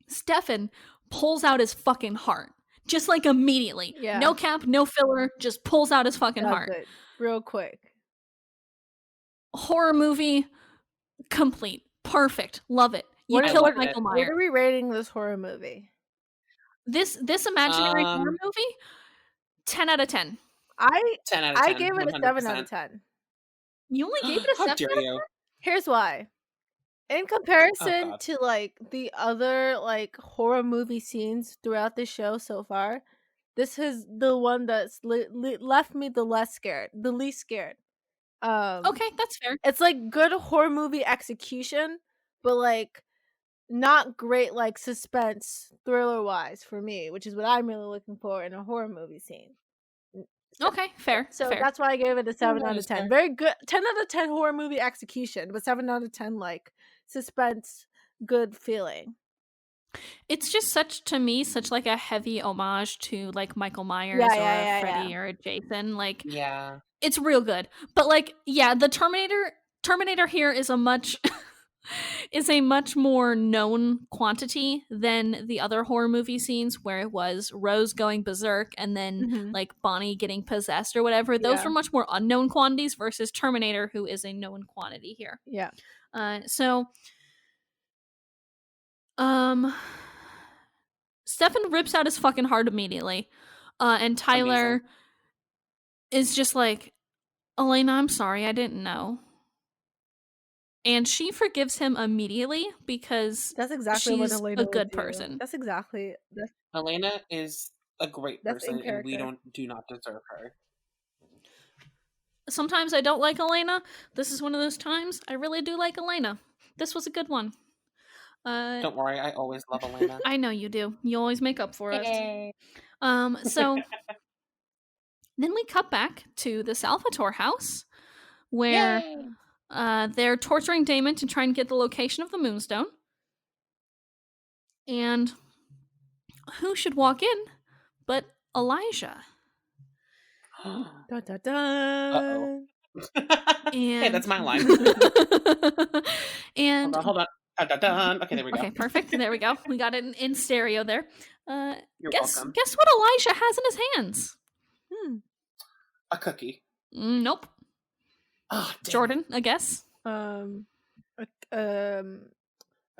Stefan pulls out his fucking heart. Just like immediately. Yeah. No cap, no filler. Just pulls out his fucking heart. It. Real quick. Horror movie complete. Perfect. Love it. You killed Michael Myers. What are we rating this horror movie? This imaginary horror movie? 10 out of 10. 10 out of 10. I gave it 100%. a 7 out of 10. You only gave it a 7 How out dare of 10? you? Here's why. In comparison to like the other like horror movie scenes throughout the show so far, this is the one that's left me the least scared. Okay, that's fair. It's like good horror movie execution, but like not great like suspense thriller wise for me, which is what I'm really looking for in a horror movie scene. Okay, fair. So fair. That's why I gave it a 7 out of 10. Very good. 10 out of 10 horror movie execution, but 7 out of 10 like suspense, good feeling. It's just such like a heavy homage to like Michael Myers or Freddy or Jason. Like, yeah, it's real good. But like, yeah, the Terminator here is a much more known quantity than the other horror movie scenes where it was Rose going berserk and then like Bonnie getting possessed or whatever. Those were much more unknown quantities versus Terminator, who is a known quantity here. Yeah. Stefan rips out his fucking heart immediately. And Tyler is just like, Elena, I'm sorry, I didn't know. And she forgives him immediately because that's exactly she's what Elena a good would do. person. That's exactly. Elena is a great person, and we do not deserve her. Sometimes I don't like Elena. This is one of those times I really do like Elena. This was a good one. Don't worry, I always love Elena. I know you do. You always make up for us. So then we cut back to the Salvatore house where they're torturing Damon to try and get the location of the Moonstone. And who should walk in but Elijah? Dun, dun, dun. Hey, that's my line. And hold on. Dun, dun, dun. Okay, there we go. Okay, perfect. There we go. We got it in stereo there. Guess welcome. what Elijah has in his hands? A cookie. Nope. Oh, Jordan, I guess. An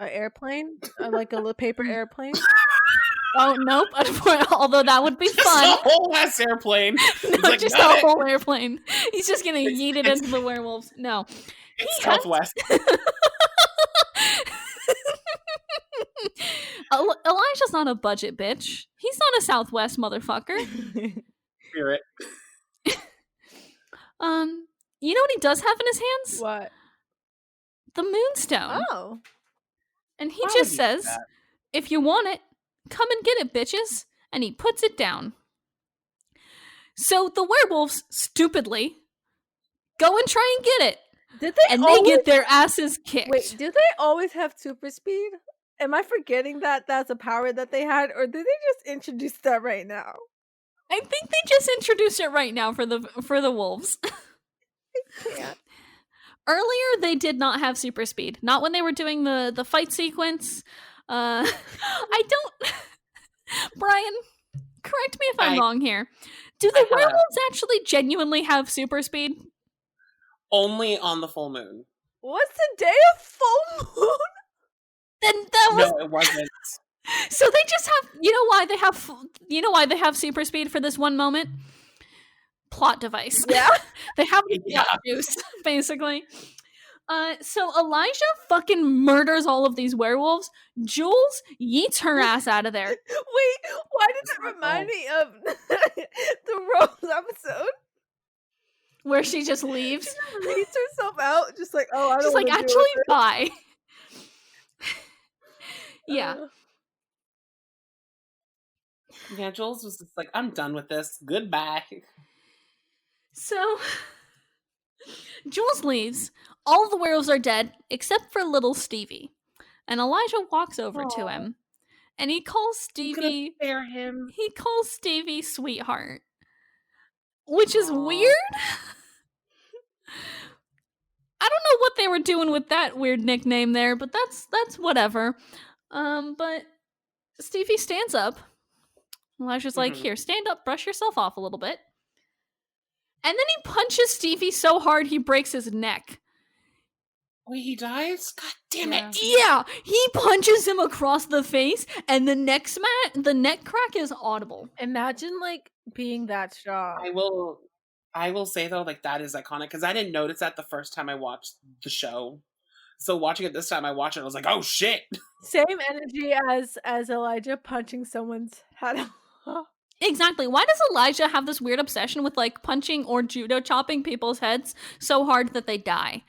airplane, like a little paper airplane. Oh nope. Although that would be fun. Just a whole ass airplane. No, like, just a whole airplane. He's just gonna yeet it into the werewolves. No. It's Southwest. Elijah's not a budget bitch. He's not a Southwest motherfucker. Spirit. You know what he does have in his hands? What? The Moonstone. Oh. And he just says, if you want it, come and get it, bitches. And he puts it down. So the werewolves, stupidly, go and try and get it. Did they and they get their asses kicked. Wait, did they always have super speed? Am I forgetting that that's a power that they had? Or did they just introduce that right now? I think they just introduced it right now for the wolves. Yeah. Earlier, they did not have super speed. Not when they were doing the fight sequence. I don't... Brian, correct me if I'm wrong here. Do the werewolves actually genuinely have super speed? Only on the full moon. What's the day of full moon? Then that was... No, it wasn't. So they just have... You know why they have super speed for this one moment? Plot device. Yeah. They have the plot juice, basically. So Elijah fucking murders all of these werewolves. Jules yeets her ass out of there. Wait, why did that remind me of the Rose episode? Where she just leaves. She just reads herself out, just like, oh, I don't She's want like, to actually, bye. Yeah. Yeah, Jules was just like, I'm done with this. Goodbye. So, Jules leaves. All the werewolves are dead, except for little Stevie. And Elijah walks over to him, and he calls Stevie... spare him. He calls Stevie sweetheart. Which is weird. I don't know what they were doing with that weird nickname there, but that's whatever. But Stevie stands up. Elijah's like, here, stand up, brush yourself off a little bit. And then he punches Stevie so hard he breaks his neck. Wait, he dies? God damn it. Yeah, he punches him across the face, and the neck crack is audible. Imagine, like, being that strong. I will say, though, like, that is iconic, because I didn't notice that the first time I watched the show. So watching it this time, I watched it, I was like, oh, shit! Same energy as Elijah punching someone's head off. Exactly. Why does Elijah have this weird obsession with, like, punching or judo chopping people's heads so hard that they die?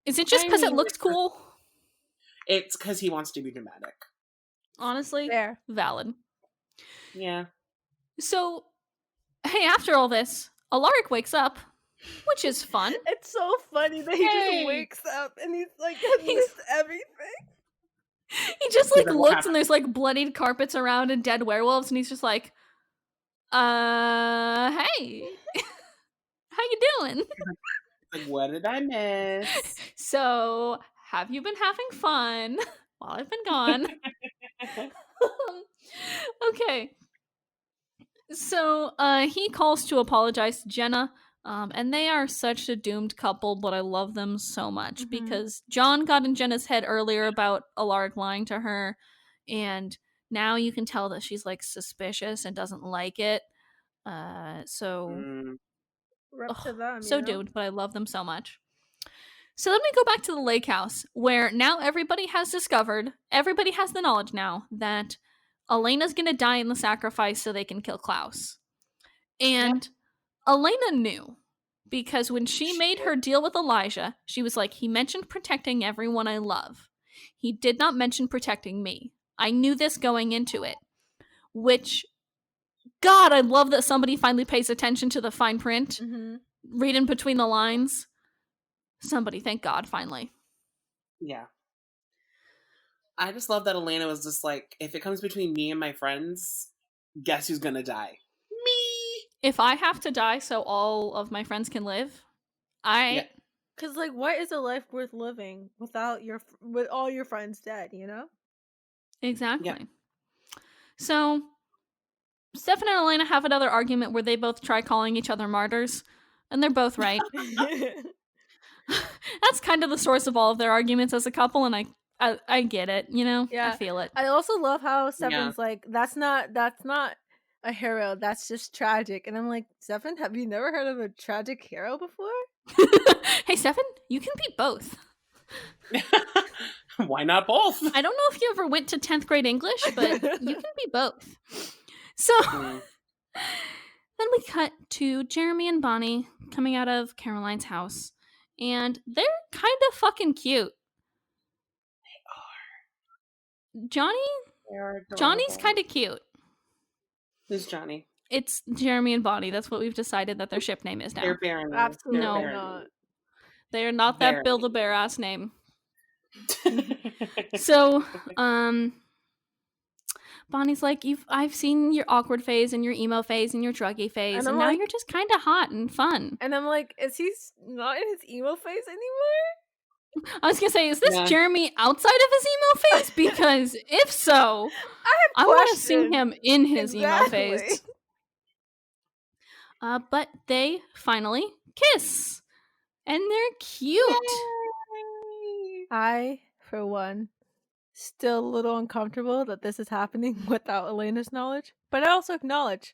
Is it just because it looks cool? It's because he wants to be dramatic. Honestly, Fair. Valid. Yeah. So, hey, after all this, Alaric wakes up, which is fun. It's so funny that he just wakes up and he's like, has missed everything. He just, like, looks and there's, like, bloodied carpets around and dead werewolves, and he's just like, hey, how you doing? Like, what did I miss? So, have you been having fun while I've been gone? Okay. So, he calls to apologize to Jenna, and they are such a doomed couple, but I love them so much because John got in Jenna's head earlier about Alaric lying to her, and now you can tell that she's, like, suspicious and doesn't like it. So doomed, but I love them so much. So then we go back to the lake house, where now everybody has discovered, everybody has the knowledge now, that Elena's gonna die in the sacrifice so they can kill Klaus. And Elena knew, because when she made her deal with Elijah, she was like, he mentioned protecting everyone I love. He did not mention protecting me. I knew this going into it. Which, God, I love that somebody finally pays attention to the fine print. Reading between the lines. Somebody, thank God, finally. Yeah. I just love that Elena was just like, if it comes between me and my friends, guess who's gonna die? Me! If I have to die so all of my friends can live, Because, like, what is a life worth living with all your friends dead, you know? Exactly. Yeah. So, Stefan and Elena have another argument where they both try calling each other martyrs, and they're both right. That's kind of the source of all of their arguments as a couple, and I get it, you know? Yeah. I feel it. I also love how Stefan's like, that's not a hero, that's just tragic. And I'm like, Stefan, have you never heard of a tragic hero before? Hey, Stefan, you can be both. Why not both? I don't know if you ever went to 10th grade English, but you can be both. So, then we cut to Jeremy and Bonnie coming out of Caroline's house. And they're kind of fucking cute. They are. Johnny's kind of cute. Who's Johnny? It's Jeremy and Bonnie. That's what we've decided that their ship name is now. They're Baron. Absolutely not. They are not that Build-A-Bear ass name. So, Bonnie's like, I've seen your awkward phase and your emo phase and your druggy phase, and now you're just kind of hot and fun. And I'm like, is he not in his emo phase anymore? I was gonna say, is this Jeremy outside of his emo phase? Because if so, I want to see him in his emo phase. But they finally kiss, and they're cute. Yay! I, for one, still a little uncomfortable that this is happening without Elena's knowledge, but I also acknowledge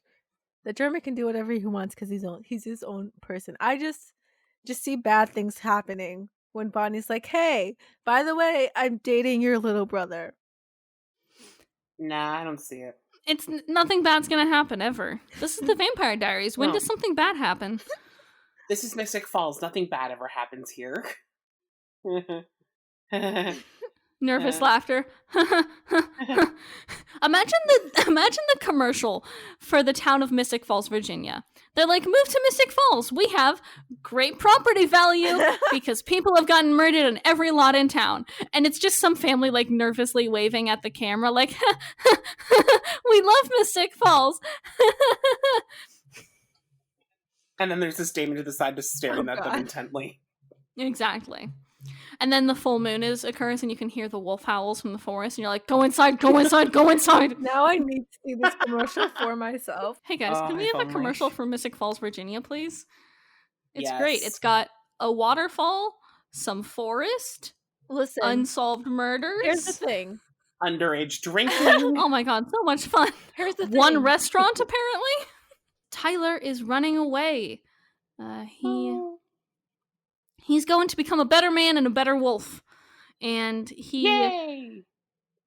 that Jeremy can do whatever he wants because he's his own person. I just see bad things happening when Bonnie's like, "Hey, by the way, I'm dating your little brother." Nah, I don't see it. It's nothing bad's gonna happen ever. This is the Vampire Diaries. When does something bad happen? This is Mystic Falls. Nothing bad ever happens here. Nervous laughter. Imagine the commercial for the town of Mystic Falls, Virginia. They're like, move to Mystic Falls. We have great property value because people have gotten murdered in every lot in town. And it's just some family like nervously waving at the camera like, we love Mystic Falls. And then there's this Damon to the side just staring at them intently. Exactly. And then the full moon occurs and you can hear the wolf howls from the forest and you're like, go inside, go inside, go inside. Now I need to see this commercial for myself. Hey guys, can we have a commercial for Mystic Falls, Virginia, please? It's great. It's got a waterfall, some forest, unsolved murders. Here's the thing. Underage drinking. Oh my god, so much fun. Here's the thing. One restaurant, apparently. Tyler is running away. He's going to become a better man and a better wolf. And he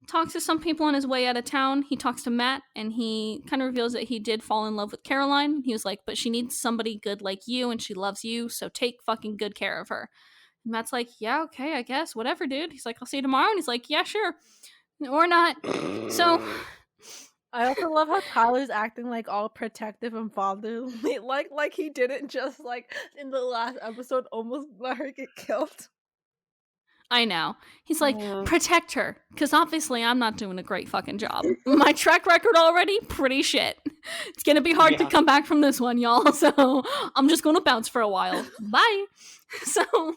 talks to some people on his way out of town. He talks to Matt, and he kind of reveals that he did fall in love with Caroline. He was like, but she needs somebody good like you, and she loves you, so take fucking good care of her. And Matt's like, yeah, okay, I guess, whatever, dude. He's like, I'll see you tomorrow. And he's like, yeah, sure. Or not. So... I also love how Tyler's acting like all protective and fatherly, like he didn't just like in the last episode almost let her get killed. I know. He's like, protect her, because obviously I'm not doing a great fucking job. My track record already, pretty shit. It's gonna be hard to come back from this one, y'all, so I'm just gonna bounce for a while. Bye! So,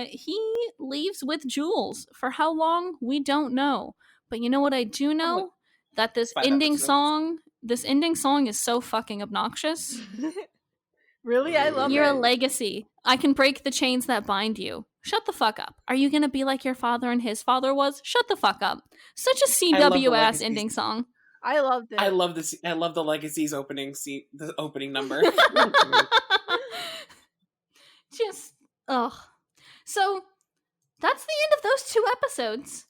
he leaves with Jules. For how long? We don't know. But you know what I do know? That this ending song is so fucking obnoxious. Really? I love it. You're a legacy. I can break the chains that bind you. Shut the fuck up. Are you gonna be like your father and his father was? Shut the fuck up. Such a CW ass ending song. I loved it. I love this. I love the Legacy's opening the opening number. Just so that's the end of those 2 episodes.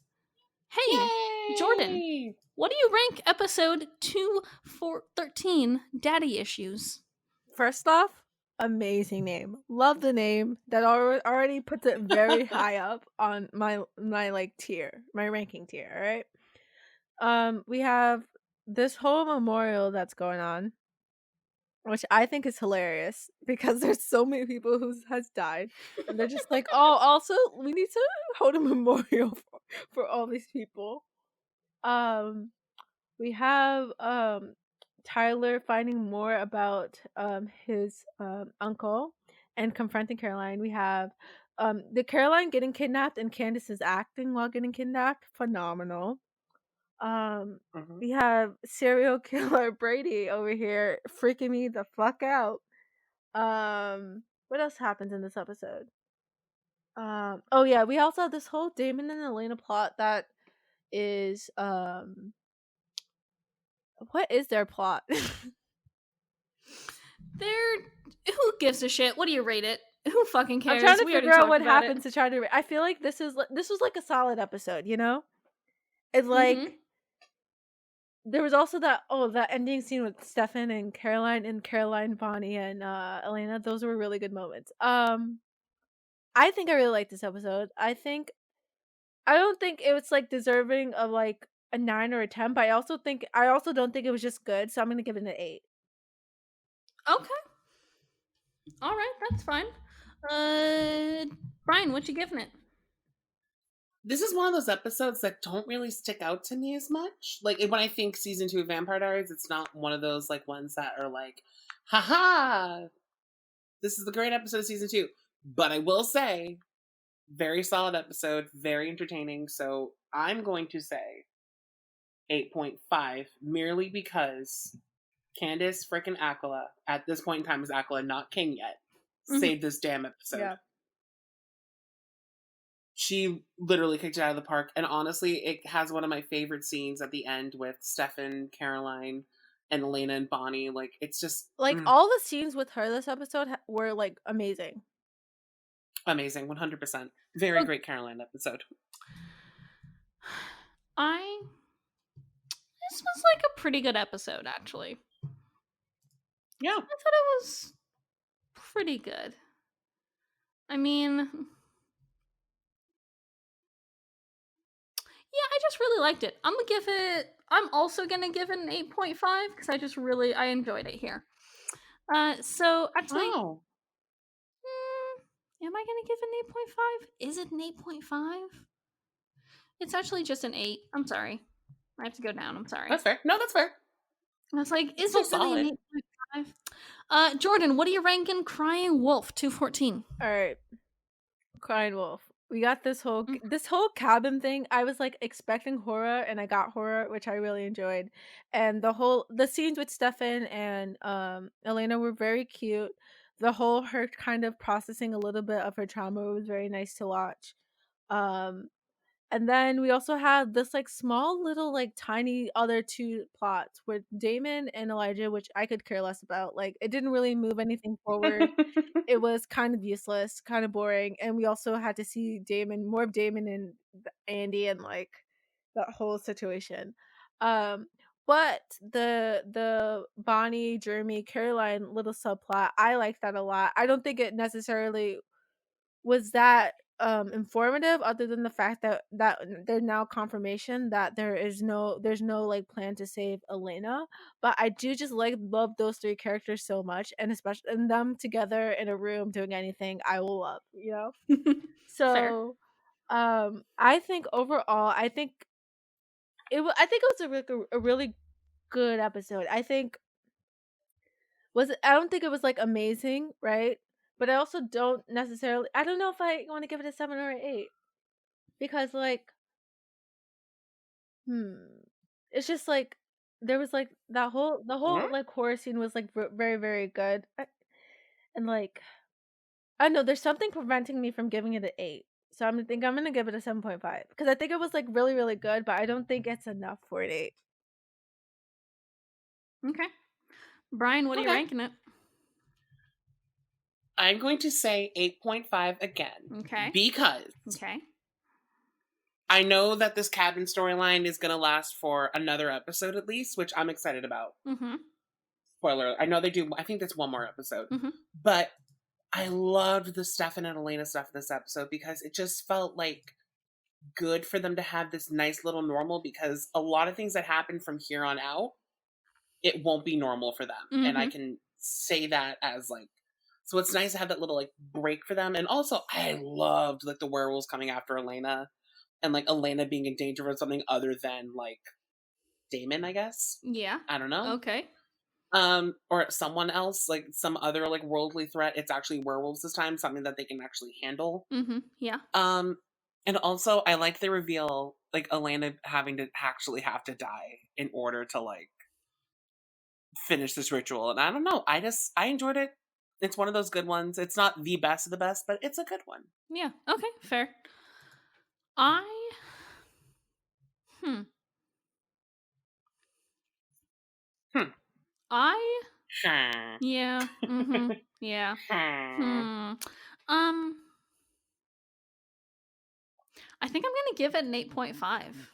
Hey, yay! Jordan, what do you rank episode 2-13, Daddy Issues? First off, amazing name. Love the name. That already puts it very high up on my like tier, my ranking tier, alright? We have this whole memorial that's going on, which I think is hilarious because there's so many people who has died, and they're just like, oh, also we need to hold a memorial for all these people. We have Tyler finding more about his uncle and confronting Caroline. We have the Caroline getting kidnapped and Candace's acting while getting kidnapped, phenomenal. We have serial killer Brady over here freaking me the fuck out. What else happens in this episode? Oh yeah, we also have this whole Damon and Elena plot that is what is their plot? Who gives a shit? What do you rate it? Who fucking cares? I'm trying to figure out what happens to try to. I feel like this was like a solid episode, you know. It's like there was also that ending scene with Stefan and Caroline, Bonnie, and Elena. Those were really good moments. I think I really liked this episode. I don't think it was like deserving of like a 9 or a 10, but I also don't think it was just good, so I'm gonna give it an 8. Okay. All right, that's fine. Brian, what you giving it? This is one of those episodes that don't really stick out to me as much. Like when I think season 2 of Vampire Diaries, it's not one of those like ones that are like, haha, this is the great episode of season 2. But I will say, very solid episode, very entertaining. So I'm going to say 8.5, merely because Candace frickin' Aquila, at this point in time is Aquila, not King yet, saved this damn episode. Yeah. She literally kicked it out of the park, and honestly, it has one of my favorite scenes at the end with Stefan, Caroline, and Elena and Bonnie. Like, it's just... Like, all the scenes with her this episode were, like, amazing. Amazing, 100%. Very great Caroline episode. This was like a pretty good episode, actually. Yeah. I thought it was pretty good. I mean, yeah, I just really liked it. I'm also gonna give it an 8.5 because I enjoyed it here. So actually, Oh. am I gonna give it an 8.5? Is it an 8.5? It's actually just an 8. I'm sorry. I have to go down. I'm sorry. That's fair. No, that's fair. I was like, is Still it really an 8.5? Jordan, what are you ranking Crying Wolf 214? All right. Crying Wolf. We got this whole cabin thing. I was like expecting horror and I got horror, which I really enjoyed. And the scenes with Stefan and Elena were very cute. Her kind of processing a little bit of her trauma was very nice to watch. And then we also had this like small little like tiny other two plots with Damon and Elijah, which I could care less about. Like it didn't really move anything forward. It was kind of useless, kind of boring. And we also had to see more of Damon and Andy and like that whole situation. But the Bonnie, Jeremy, Caroline little subplot, I like that a lot. I don't think it necessarily was that informative other than the fact that there's now confirmation that there's no like plan to save Elena, but I do just love those three characters so much, and especially and them together in a room doing anything I will love, you know. So I think overall I think it was a really good episode. I don't think it was like amazing, right? But I also don't necessarily. I don't know if I want to give it a 7 or an 8 because, like, it's just like there was like the whole like horror scene was like very very good, and like I don't know, there's something preventing me from giving it an 8, so I'm gonna give it a 7.5 because I think it was like really really good, but I don't think it's enough for an 8. Okay, Brian, what are you ranking it? I'm going to say 8.5 again. Okay. Because I know that this cabin storyline is going to last for another episode at least, which I'm excited about. Mm-hmm. Spoiler, I know they do. I think that's one more episode. Mm-hmm. But I loved the Stefan and Elena stuff in this episode because it just felt like good for them to have this nice little normal, because a lot of things that happen from here on out, it won't be normal for them. Mm-hmm. And I can say that as like, so it's nice to have that little like break for them. And also I loved like the werewolves coming after Elena and like Elena being in danger of something other than like Damon, I guess. Yeah. I don't know. Okay. Or someone else, like some other like worldly threat. It's actually werewolves this time, something that they can actually handle. Mm-hmm. Yeah. And also I like the reveal, like Elena having to actually have to die in order to like finish this ritual. And I don't know, I enjoyed it. It's one of those good ones. It's not the best of the best, but it's a good one. Yeah. Okay. Fair. Yeah. Mm-hmm. Yeah. I think I'm gonna give it an 8.5.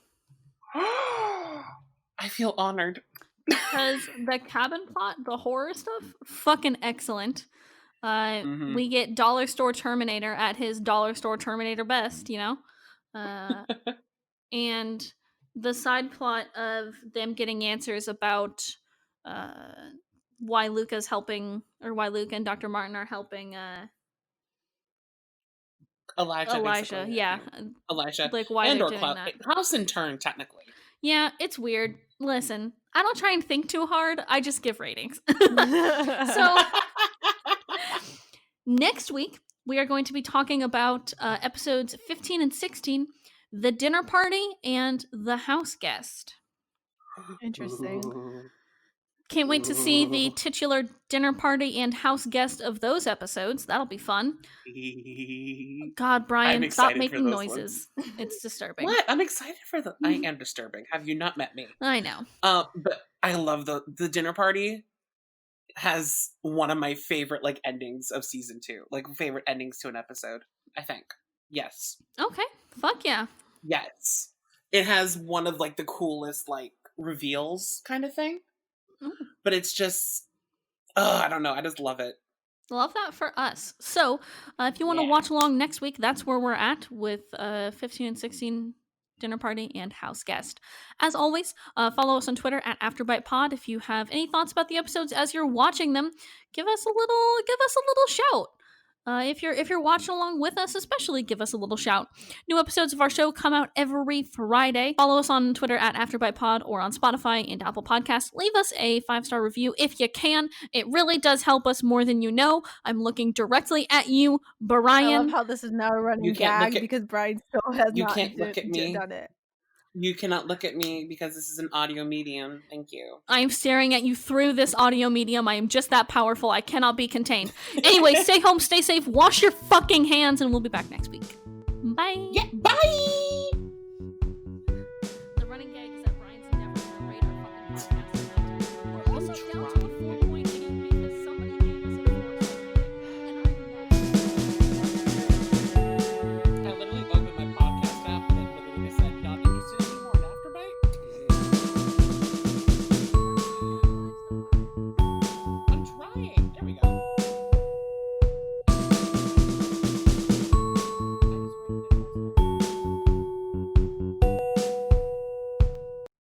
I feel honored. Because the cabin plot, the horror stuff, fucking excellent. We get Dollar Store Terminator at his Dollar Store Terminator best, you know? And the side plot of them getting answers about why Luke is helping, or why Luke and Dr. Martin are helping Elijah, yeah. Elijah. Like why and they're or doing that. House in turn, technically. Yeah, it's weird. Listen, I don't try and think too hard. I just give ratings. So next week, we are going to be talking about episodes 15 and 16, The Dinner Party and The House Guest. Interesting. Can't wait to see the titular dinner party and house guest of those episodes. That'll be fun. God, Brian, stop making noises. It's disturbing. What? I'm excited for the... I am disturbing. Have you not met me? I know. But I love the dinner party. has one of my favorite like endings of season 2, like favorite endings to an episode, I think. Yes. Okay. Fuck yeah. Yes. It has one of like the coolest like reveals kind of thing. Ooh. But it's just, I don't know. I just love it. Love that for us. So, if you want to watch along next week, that's where we're at with 15 and 16 dinner party and house guest. As always, follow us on Twitter at AfterBitePod. If you have any thoughts about the episodes as you're watching them, give us a little shout. If you're watching along with us, especially give us a little shout. New episodes of our show come out every Friday. Follow us on Twitter at AfterBitePod or on Spotify and Apple Podcasts. Leave us a 5-star review if you can. It really does help us more than you know. I'm looking directly at you, Brian. I love how this is now a running gag because Brian still has not done it. You cannot look at me because this is an audio medium. Thank you. I am staring at you through this audio medium. I am just that powerful. I cannot be contained. Anyway, stay home, stay safe, wash your fucking hands, and we'll be back next week. Bye. Yeah, bye! The running gag is that Brian's never going to rate our fucking podcast.